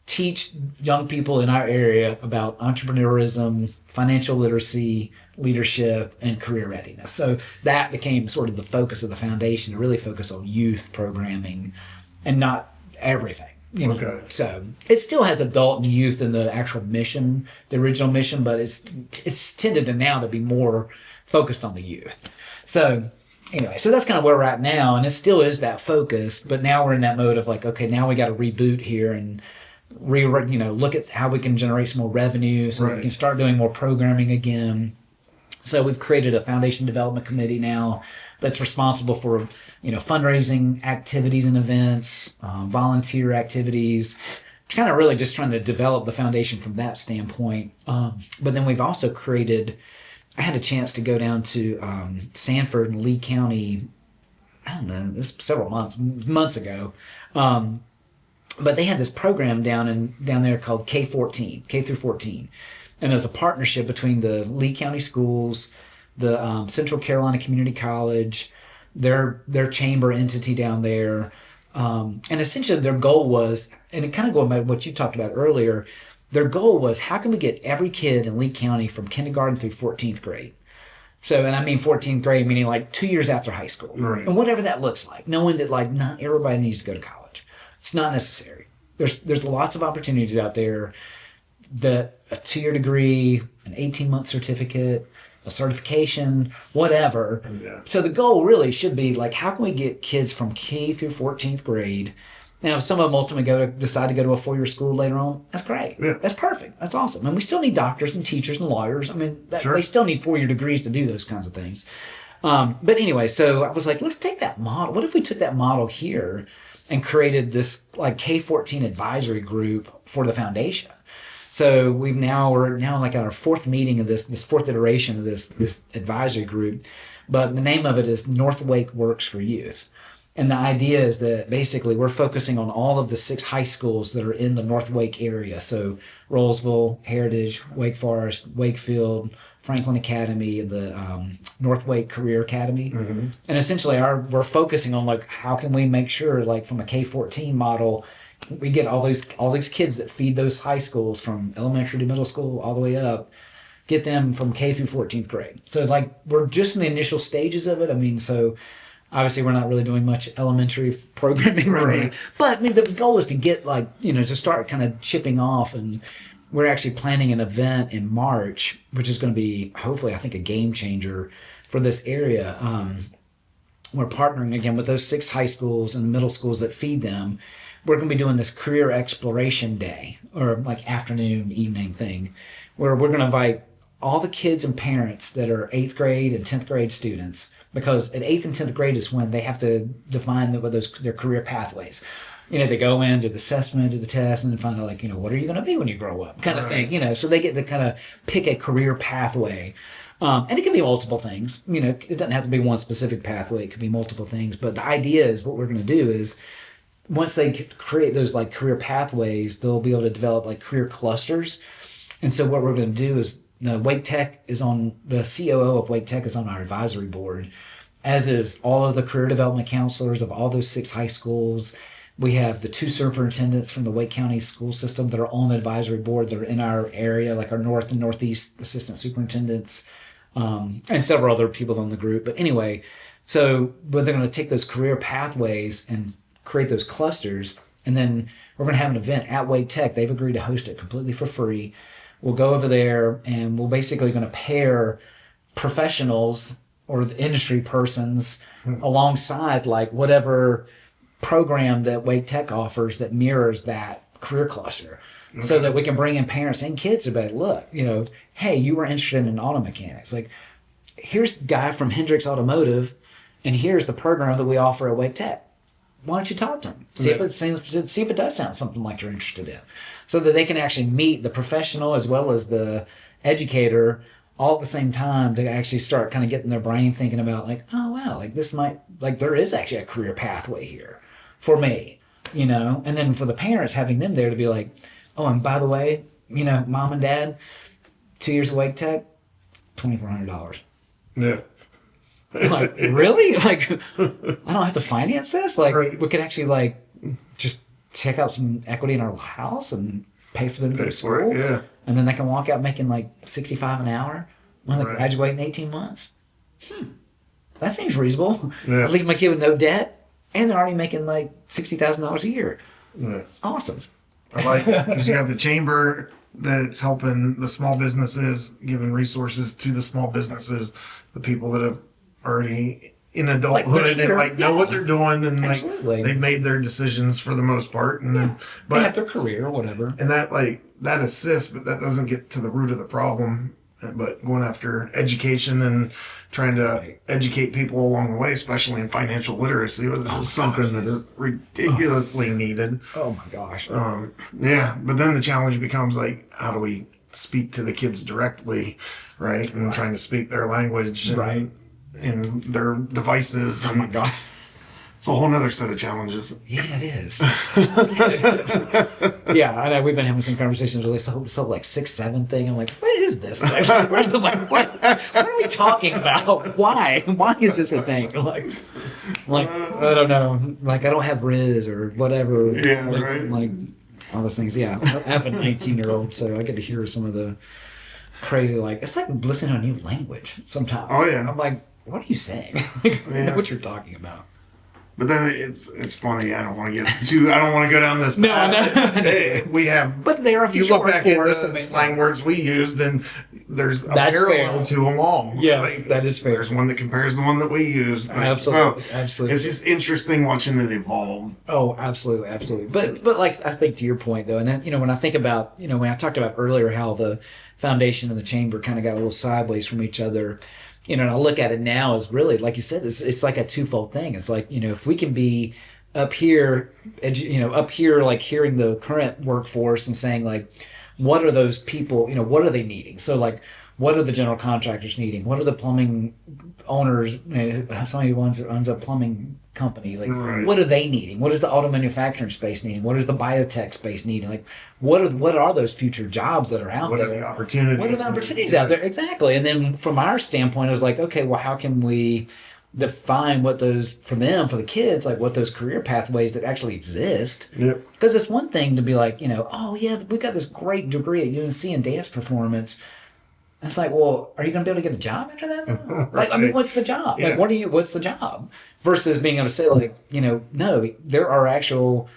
teach young people in our area about entrepreneurism, financial literacy, leadership, and career readiness. So that became sort of the focus of the foundation, to really focus on youth programming and not everything. You know? Okay. So it still has adult and youth in the actual mission, the original mission, but it's tended to now to be more focused on the youth. So anyway, so that's kind of where we're at now, and it still is that focus, but now we're in that mode of like, okay, now we got to reboot here and look at how we can generate some more revenue so we can start doing more programming again. So we've created a foundation development committee now that's responsible for, fundraising activities and events, volunteer activities, kind of really just trying to develop the foundation from that standpoint. But then we've also I had a chance to go down to Sanford and Lee County, I don't know, this was several months ago. But they had this program down there called K-14, K through 14. And it was a partnership between the Lee County schools, the Central Carolina Community College, their chamber entity down there. And essentially their goal was, and it kind of going back to what you talked about earlier, their goal was how can we get every kid in Lee County from kindergarten through 14th grade? So, and I mean 14th grade, meaning like 2 years after high school. Right. And whatever that looks like, knowing that like not everybody needs to go to college. It's not necessary. There's lots of opportunities out there that a 2-year degree, an 18-month certificate, a certification, whatever. Yeah. So the goal really should be like, how can we get kids from K through 14th grade? Now, if some of them ultimately decide to go to a 4-year school later on, that's great. Yeah. That's perfect. That's awesome. And we still need doctors and teachers and lawyers. I mean, they still need 4-year degrees to do those kinds of things. But anyway, so I was like, let's take that model. What if we took that model here and created this like K-14 advisory group for the foundation? So we're now like at our fourth meeting of this fourth iteration of this advisory group, but the name of it is North Wake Works for Youth. And the idea is that basically we're focusing on all of the 6 high schools that are in the North Wake area. So Rollsville, Heritage, Wake Forest, Wakefield, Franklin Academy, and the North Wake Career Academy. Mm-hmm. And essentially we're focusing on like, how can we make sure like from a K-14 model, we get all these kids that feed those high schools from elementary to middle school all the way up, get them from K through 14th grade. So like we're just in the initial stages of it. I mean, so obviously we're not really doing much elementary programming right now. But I mean, the goal is to get like, to start kind of chipping off. And we're actually planning an event in March, which is going to be hopefully, I think, a game changer for this area. We're partnering again with those 6 high schools and middle schools that feed them. We're going to be doing this career exploration day, or like afternoon, evening thing, where we're going to invite all the kids and parents that are 8th grade and 10th grade students, because at 8th and 10th grade is when they have to define their career pathways. They go in, do the assessment, do the test, and then find out like, what are you going to be when you grow up, kind of thing. So they get to kind of pick a career pathway. And it can be multiple things. It doesn't have to be one specific pathway. It could be multiple things. But the idea is what we're going to do is, once they create those like career pathways, they'll be able to develop like career clusters. And so what we're going to do is, Wake Tech is on, the COO of Wake Tech is on our advisory board, as is all of the career development counselors of all those 6 high schools. We have the 2 superintendents from the Wake County school system that are on the advisory board that are in our area, like our North and Northeast assistant superintendents, and several other people in the group. But anyway, so they're going to take those career pathways and create those clusters, and then we're going to have an event at Wake Tech. They've agreed to host it completely for free. We'll go over there and we're basically going to pair professionals or the industry persons alongside like whatever program that Wake Tech offers that mirrors that career cluster. Okay. So that we can bring in parents and kids to be like, look, hey, you were interested in auto mechanics. Like, here's the guy from Hendricks Automotive, and here's the program that we offer at Wake Tech. Why don't you talk to them? See if it does sound something like you're interested in, so that they can actually meet the professional as well as the educator all at the same time, to actually start kind of getting their brain thinking about like, oh wow, like this might, like there is actually a career pathway here for me, and then for the parents, having them there to be like, oh, and by the way, mom and dad, 2 years of Wake Tech, $2,400. Yeah. Like, really? Like, I don't have to finance this? Like, we could actually, like, just take out some equity in our house and pay for them to go to school. Yeah. And then they can walk out making, like, $65 an hour when they graduate in 18 months. That seems reasonable. Yeah. Leave my kid with no debt, and they're already making, like, $60,000 a year. Yeah. Awesome. I like it, because you have the chamber that's helping the small businesses, giving resources to the small businesses, the people that have already in adulthood and know what they're doing, and like they've made their decisions for the most part, and then they have their career or whatever, and that assists, but that doesn't get to the root of the problem. But going after education and trying to educate people along the way, especially in financial literacy, was something that is ridiculously needed. Oh my gosh. But then the challenge becomes like, how do we speak to the kids directly, right? And trying to speak their language, in their devices. Oh my gosh. It's a whole nother set of challenges. Yeah, it is. Yeah, I know we've been having some conversations with this whole like 6-7 thing. I'm like, what is this thing? What are we talking about? Why is this a thing? Like I don't know. Like I don't have Riz or whatever. Yeah, like all those things. Yeah, I have a 19-year-old, so I get to hear some of the crazy. Like it's like listening to a new language sometimes. Oh yeah. I'm like, what are you saying? I know what you're talking about. But then it's funny. I don't want to go down this path. No. We have. But there are a few. You look back at the slang words we use, then there's a parallel to them all. Yes, that is fair. There's one that compares the one that we use. Absolutely. It's just interesting watching it evolve. Oh, absolutely. But like I think to your point though, and then, when I think about when I talked about earlier how the foundation and the chamber kind of got a little sideways from each other. and I look at it now as really, like you said, it's like a twofold thing. It's like, if we can be up here, up here, like hearing the current workforce and saying like, what are those people, what are they needing? So like, what are the general contractors needing? What are the plumbing owners, somebody who owns a plumbing company, like what are they needing? What is the auto manufacturing space needing? What is the biotech space needing? Like what are those future jobs that are out there? What are the opportunities? What are the opportunities out there? Exactly. And then from our standpoint, it was like, okay, well, how can we define what those, for the kids, like what those career pathways that actually exist. Yep. Because it's one thing to be like, oh yeah, we've got this great degree at UNC in dance performance. It's like, well, are you going to be able to get a job after that? Right. Like, I mean, what's the job? Yeah. Like, what's the job? Versus being able to say like, no, there are actual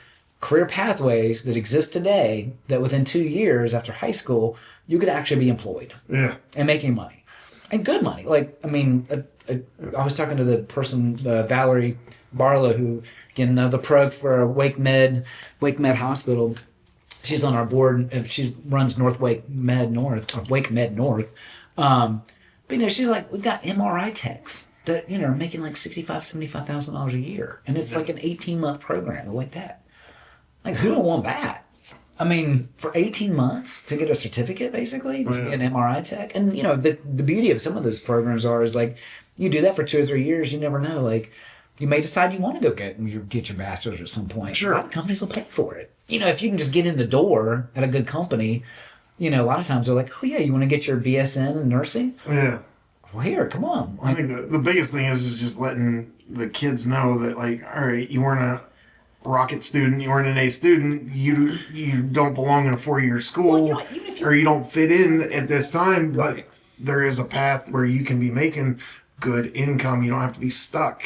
career pathways that exist today that within 2 years after high school, you could actually be employed. Yeah. And making money. And good money. Like, I mean, I was talking to the person, Valerie Barlow, who, again, the prog for Wake Med Hospital. She's on our board. She runs Wake Med North. But she's like, we've got MRI techs that are making like $65,000 a year, and it's like an 18-month program like that. Like, who don't want that? I mean, for 18 months to get a certificate, basically, to be an MRI tech. And, the beauty of some of those programs is like, you do that for 2 or 3 years, you never know. Like, you may decide you want to go get your bachelor's at some point. Sure. A lot of companies will pay for it. If you can just get in the door at a good company, a lot of times they're like, oh, yeah, you want to get your BSN in nursing? Yeah. Well, here, come on. I think the biggest thing is just letting the kids know that, like, all right, you weren't a rocket student, you weren't an A student, you don't belong in a 4-year school, or you don't fit in at this time, but there is a path where you can be making good income. You don't have to be stuck.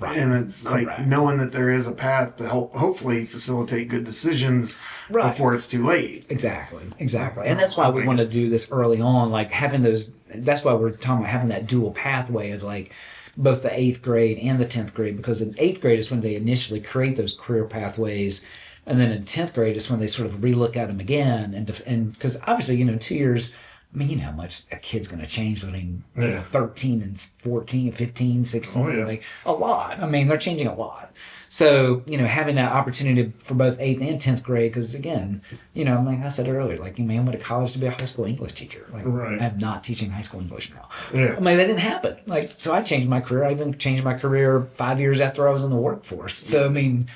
Right. And it's like knowing that there is a path to hopefully facilitate good decisions before it's too late. Exactly. And that's why we want to do this early on, like having those, that's why we're talking about having that dual pathway of like both the 8th grade and the 10th grade, because in 8th grade is when they initially create those career pathways. And then in 10th grade is when they sort of relook at them again. And because obviously, 2 years, I mean, you know how much a kid's going to change between 13 and 14, 15, 16, like a lot. I mean, they're changing a lot. So, having that opportunity for both 8th and 10th grade, because again, like I said earlier, like, man, I went to college to be a high school English teacher. Like, I'm not teaching high school English now. Yeah. I mean, that didn't happen. Like, so I changed my career. I even changed my career 5 years after I was in the workforce. So, I mean,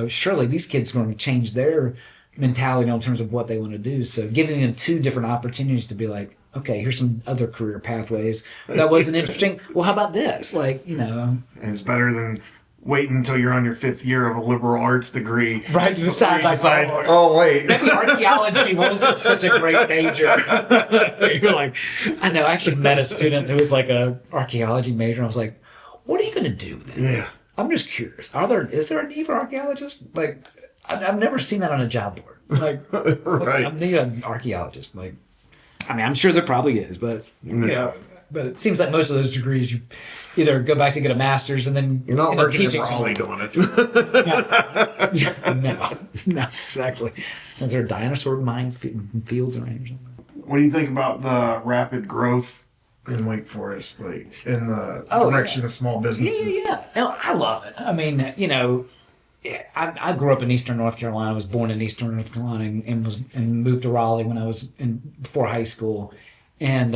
surely these kids are going to change their mentality in terms of what they want to do. So giving them 2 different opportunities to be like, okay, here's some other career pathways. That wasn't interesting. Well, how about this? Like, And it's better than waiting until you're on your 5th year of a liberal arts degree. Right, to decide, oh, wait. Maybe archaeology wasn't such a great major. You're like, I know, I actually met a student who was like an archaeology major. And I was like, what are you going to do then? Yeah. I'm just curious. Is there a need for archaeologists? Like, I've never seen that on a job board. Like, I need an archaeologist. Like, I mean, I'm sure there probably is, but but it seems like most of those degrees you either go back to get a master's and then you're not working teaching someone doing it. No, exactly. Since there are dinosaur mine fields around or something. What do you think about the rapid growth in Wake Forest, like in the direction of small businesses? Yeah. No, I love it. I mean, I grew up in Eastern North Carolina. I was born in Eastern North Carolina and moved to Raleigh when I was before high school. And,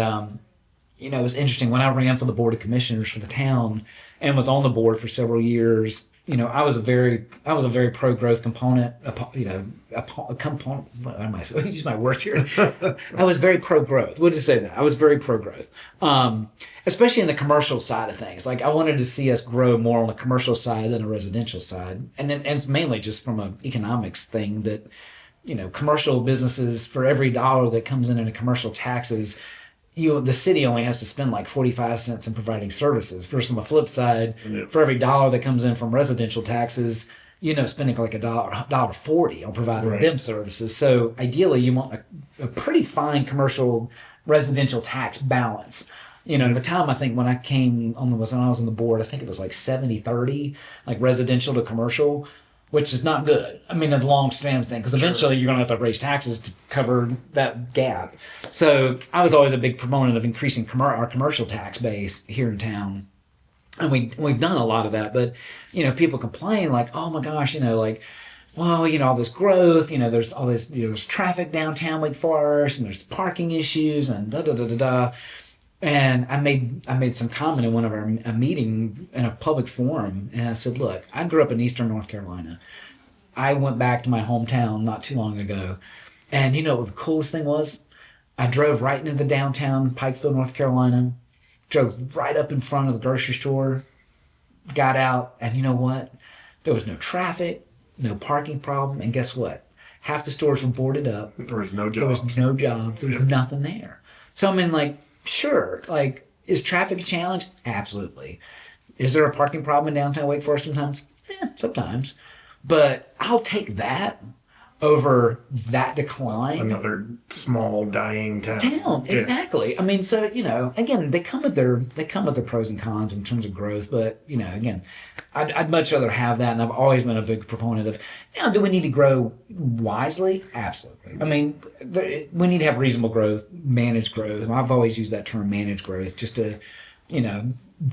it was interesting when I ran for the Board of Commissioners for the town and was on the board for several years. I was a very pro-growth component, a component, what am I saying? Use my words here. I was very pro-growth. We'll just say that. I was very pro-growth, especially in the commercial side of things. Like, I wanted to see us grow more on the commercial side than a residential side. And it's mainly just from an economics thing that, commercial businesses, for every dollar that comes in commercial taxes, the city only has to spend like 45 cents in providing services. Versus on the flip side, for every dollar that comes in from residential taxes, spending like $1.40 on providing them services. So ideally, you want a pretty fine commercial residential tax balance. At the time, I think when I was on the board, I think it was like 70-30, like residential to commercial. which is not good. I mean, in the long span thing, because eventually you're going to have to raise taxes to cover that gap. So I was always a big proponent of increasing our commercial tax base here in town. And we've done a lot of that, but, people complain like, oh my gosh, like, well, all this growth, there's all this, there's traffic downtown Wake Forest and there's parking issues and da da da da da. And I made some comment in one of a meeting in a public forum, and I said, look, I grew up in Eastern North Carolina. I went back to my hometown not too long ago, and what the coolest thing was? I drove right into the downtown Pikeville, North Carolina, drove right up in front of the grocery store, got out, and you know what? There was no traffic, no parking problem, and guess what? Half the stores were boarded up. There was no jobs. There was no jobs. There was nothing there. So I mean, like, sure, like, is traffic a challenge? Absolutely. Is there a parking problem in downtown Wake Forest sometimes? Yeah, sometimes. But I'll take that over that decline. Another small dying town. Exactly. I mean, so, again, they come with their pros and cons in terms of growth, but, again, I'd much rather have that, and I've always been a big proponent of, do we need to grow wisely? Absolutely. I mean, we need to have reasonable growth, managed growth, and I've always used that term, managed growth, just to,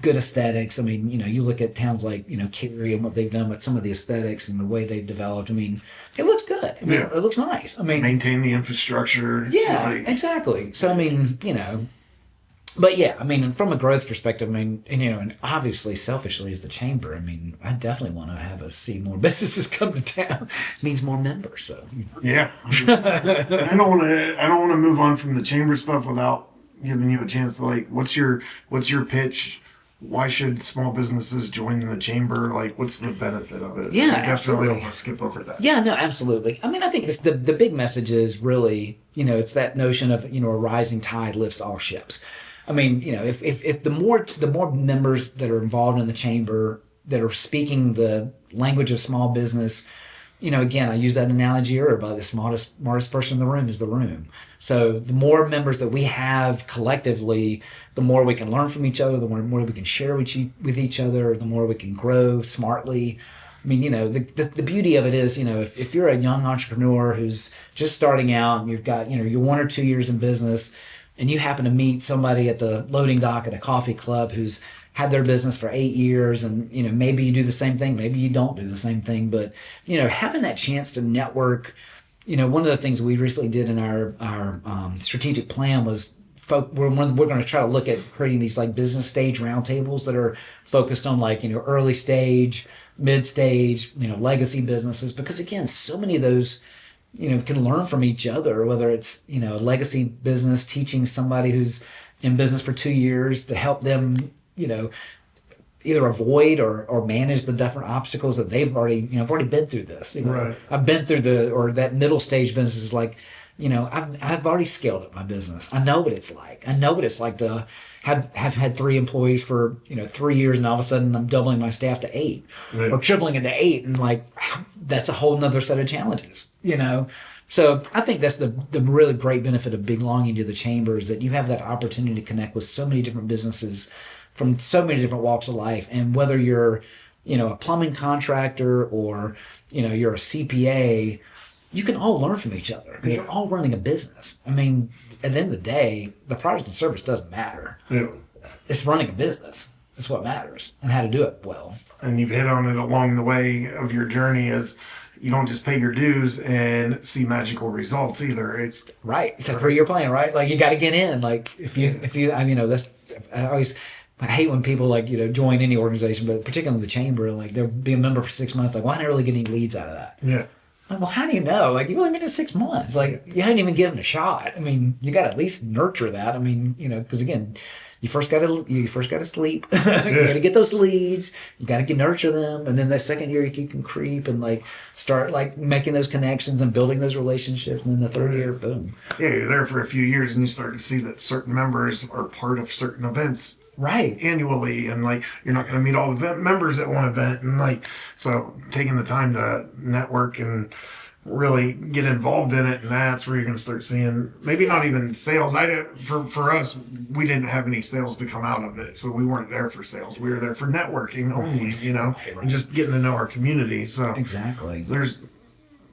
good aesthetics. I mean, you look at towns like, Cary and what they've done with some of the aesthetics and the way they've developed. I mean, it looks good. I mean, it looks nice. I mean, maintain the infrastructure. Yeah, exactly. So, I mean, but yeah, I mean, from a growth perspective, I mean, and obviously selfishly as the chamber, I mean, I definitely want to see more businesses come to town. It means more members. So, yeah, I don't want to move on from the chamber stuff without giving you a chance to, like, what's your pitch? Why should small businesses join the chamber? Like, what's the benefit of it? Yeah, I absolutely. don't want to skip over that. Yeah, no, absolutely. I mean, I think the big message is really, it's that notion of, a rising tide lifts all ships. I mean, if the more members that are involved in the chamber that are speaking the language of small business, again, I use that analogy earlier about the smartest person in the room is the room. So the more members that we have collectively, the more we can learn from each other, the more we can share with each other, the more we can grow smartly. I mean, the beauty of it is, if you're a young entrepreneur who's just starting out and you've got, you're 1 or 2 years in business and you happen to meet somebody at the loading dock at a coffee club who's had their business for 8 years and, maybe you do the same thing, maybe you don't do the same thing, but, having that chance to network, one of the things we recently did in our strategic plan was we're going to try to look at creating these like business stage roundtables that are focused on like, early stage, mid stage, legacy businesses, because again, so many of those, can learn from each other, whether it's, a legacy business teaching somebody who's in business for 2 years to help them, either avoid or manage the different obstacles that they've already, I've already been through this. Right. I've been through that middle stage business is like, I've already scaled up my business. I know what it's like. I know what it's like to have had 3 employees for 3 years, and all of a sudden I'm doubling my staff to 8 or tripling it to 8, and like that's a whole nother set of challenges. So I think that's the really great benefit of belonging to the chamber is that you have that opportunity to connect with so many different businesses from so many different walks of life, and whether you're a plumbing contractor or you're a CPA. You can all learn from each other because you're all running a business. I mean, at the end of the day, the product and service doesn't matter. Yeah. It's running a business. That's what matters, and how to do it well. And you've hit on it along the way of your journey as you don't just pay your dues and see magical results either. It's right. It's a 3-year plan, right? Like you got to get in. Like if you, I mean, I hate when people like, join any organization, but particularly the chamber, like they'll be a member for 6 months. Like, why didn't I really get any leads out of that? Yeah. Like, well, how do you know? Like, you've only been in 6 months. Like, you haven't even given a shot. I mean, you got to at least nurture that. I mean, because again, you first got to sleep. You got to get those leads. You got to nurture them, and then the second year you can creep and like start like making those connections and building those relationships. And then the third year, boom. Yeah, you're there for a few years, and you start to see that certain members are part of certain events. Right. Annually, and like you're not going to meet all the members at one event, and like so taking the time to network and really get involved in it, and that's where you're going to start seeing maybe not even sales. For us, we didn't have any sales to come out of it, so we weren't there for sales. We were there for networking only, and just getting to know our community. So Exactly.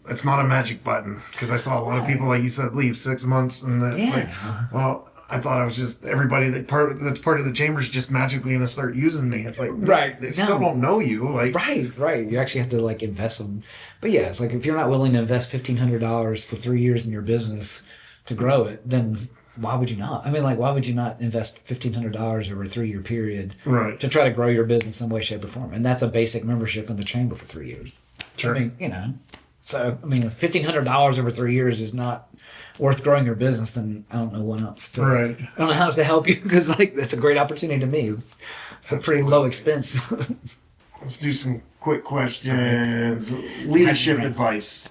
it's not a magic button, because I saw a lot of people, like you said, leave 6 months, and it's like, well, I thought I was just everybody that's part of the chamber is just magically going to start using me. It's like, they still don't know you. Like, right. You actually have to like invest them. But yeah, it's like if you're not willing to invest $1,500 for 3 years in your business to grow it, then why would you not? I mean, like, why would you not invest $1,500 over a 3 year period to try to grow your business in some way, shape, or form? And that's a basic membership in the chamber for 3 years. Sure. I mean, so I mean, $1,500 over 3 years is not worth growing your business. Then I don't know what else to. Right. I don't know how else to help you, because like that's a great opportunity to me. It's a pretty low expense. Let's do some quick questions. Leadership advice.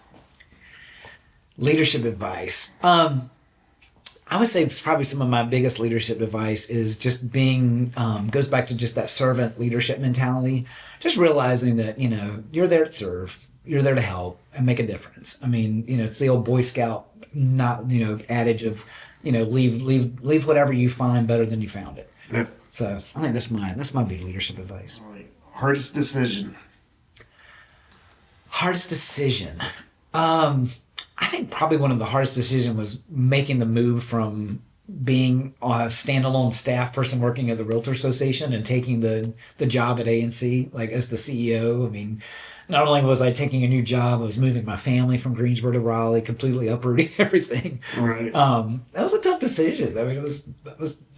Leadership advice. I would say probably some of my biggest leadership advice is just being, goes back to just that servant leadership mentality. Just realizing that, you're there to serve, you're there to help and make a difference. I mean, it's the old Boy Scout, adage of, leave whatever you find better than you found it. Yeah. So I think that's my big leadership advice. Hardest decision. Hardest decision. I think probably one of the hardest decisions was making the move from being a standalone staff person working at the Realtor Association and taking the job at A&C, like as the CEO. I mean, not only was I taking a new job, I was moving my family from Greensboro to Raleigh, completely uprooting everything. Right. That was a tough decision. I mean,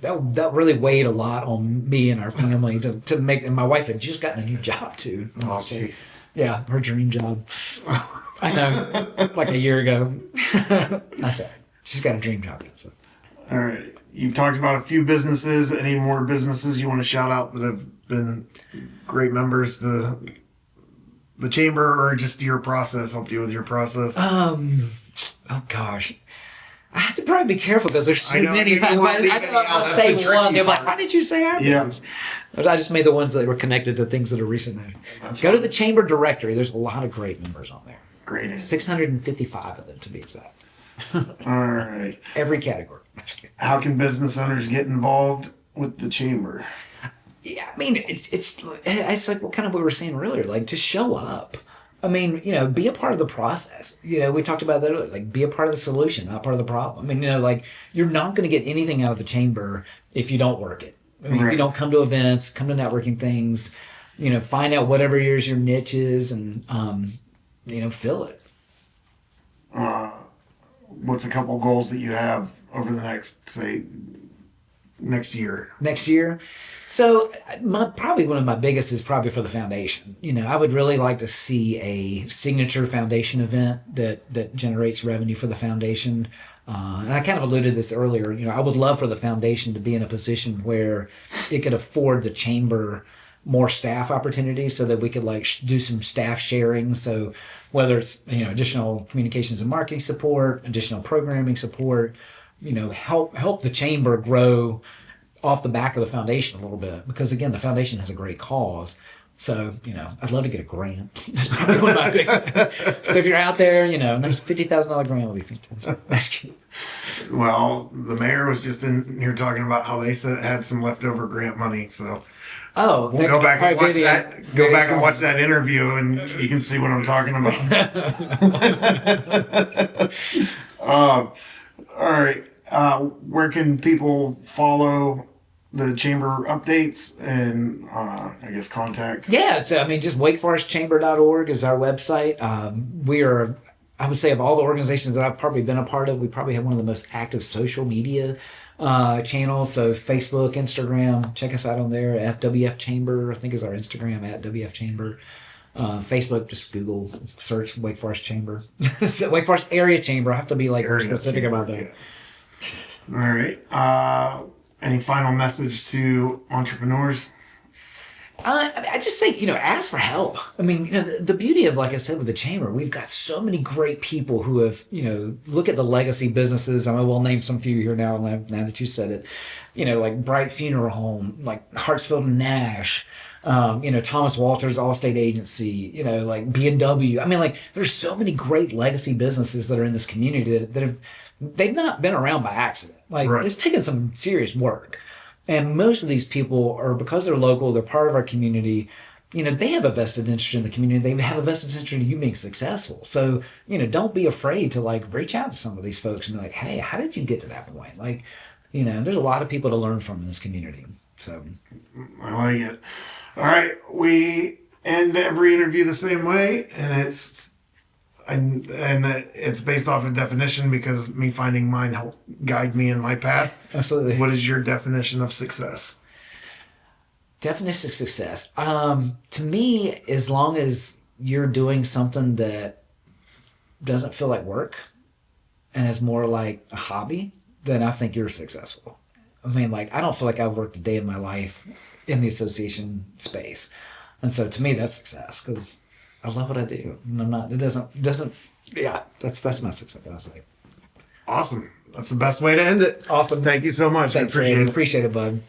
that really weighed a lot on me and our family to make. And my wife had just gotten a new job too. Oh, geez. Yeah, her dream job. I know, like a year ago. That's all right. She's got a dream job now. So. All right. You've talked about a few businesses. Any more businesses you want to shout out that have been great members to the chamber, or just your process, helped you with your process? Oh gosh. I have to probably be careful because there's so many. I'll say one. They're like, why did you say our names? I just made the ones that were connected to things that are recent. Go to the chamber directory. There's a lot of great members on there. Great. 655 of them, to be exact. All right. Every category. How can business owners get involved with the chamber? Yeah, I mean, it's like kind of what we were saying earlier. Like, just show up. I mean, be a part of the process. We talked about that earlier. Like, be a part of the solution, not part of the problem. I mean, like, you're not going to get anything out of the chamber if you don't work it. I mean, if you don't come to events, come to networking things, find out whatever your niche is and, fill it. What's a couple goals that you have over the next year? Next year? So probably one of my biggest is probably for the foundation. I would really like to see a signature foundation event that generates revenue for the foundation. And I kind of alluded to this earlier. I would love for the foundation to be in a position where it could afford the chamber more staff opportunities so that we could do some staff sharing. So whether it's, additional communications and marketing support, additional programming support, help the chamber grow off the back of the foundation a little bit, because again, the foundation has a great cause. So, I'd love to get a grant. That's probably one of my big. So if you're out there, there's a $50,000 grant will be fantastic. Well, the mayor was just in here talking about how they had some leftover grant money. So we'll go back and watch that. Go back and watch that interview, and you can see what I'm talking about. All right. Where can people follow the chamber updates and I guess contact? Yeah, so just wakeforestchamber.org is our website. We are, I would say, of all the organizations that I've probably been a part of, we probably have one of the most active social media channels. So Facebook, Instagram, check us out on there. FWF Chamber, I think, is our Instagram, at WF Chamber. Facebook, just Google search Wake Forest Chamber. So Wake Forest Area Chamber. I have to be specific about that. Yeah. All right. Any final message to entrepreneurs? I just say, ask for help. I mean, the beauty of, like I said, with the chamber, we've got so many great people who have, look at the legacy businesses. I mean, we'll name some few here now that you said it. Like Bright Funeral Home, like Hartsfield and Nash, Thomas Walters, Allstate Agency, like B&W. I mean, like there's so many great legacy businesses that are in this community they've not been around by accident. Like Right. it's taken some serious work. And most of these people are, because they're local, they're part of our community, they have a vested interest in the community. They have a vested interest in you being successful. So, don't be afraid to like reach out to some of these folks and be like, hey, how did you get to that point? Like, there's a lot of people to learn from in this community. So I like it. All right. We end every interview the same way, and it's based off of definition because me finding mine helped guide me in my path. absolutely. What is your definition of success? Definition of success. To me, as long as you're doing something that doesn't feel like work and is more like a hobby, then I think you're successful. I mean, like, I don't feel like I've worked a day in my life in the association space. And so to me, that's success because I love what I do. And that's my success, I was like. Awesome. That's the best way to end it. Awesome. Thank you so much. Thanks, I appreciate Randy. it. Appreciate it, bud.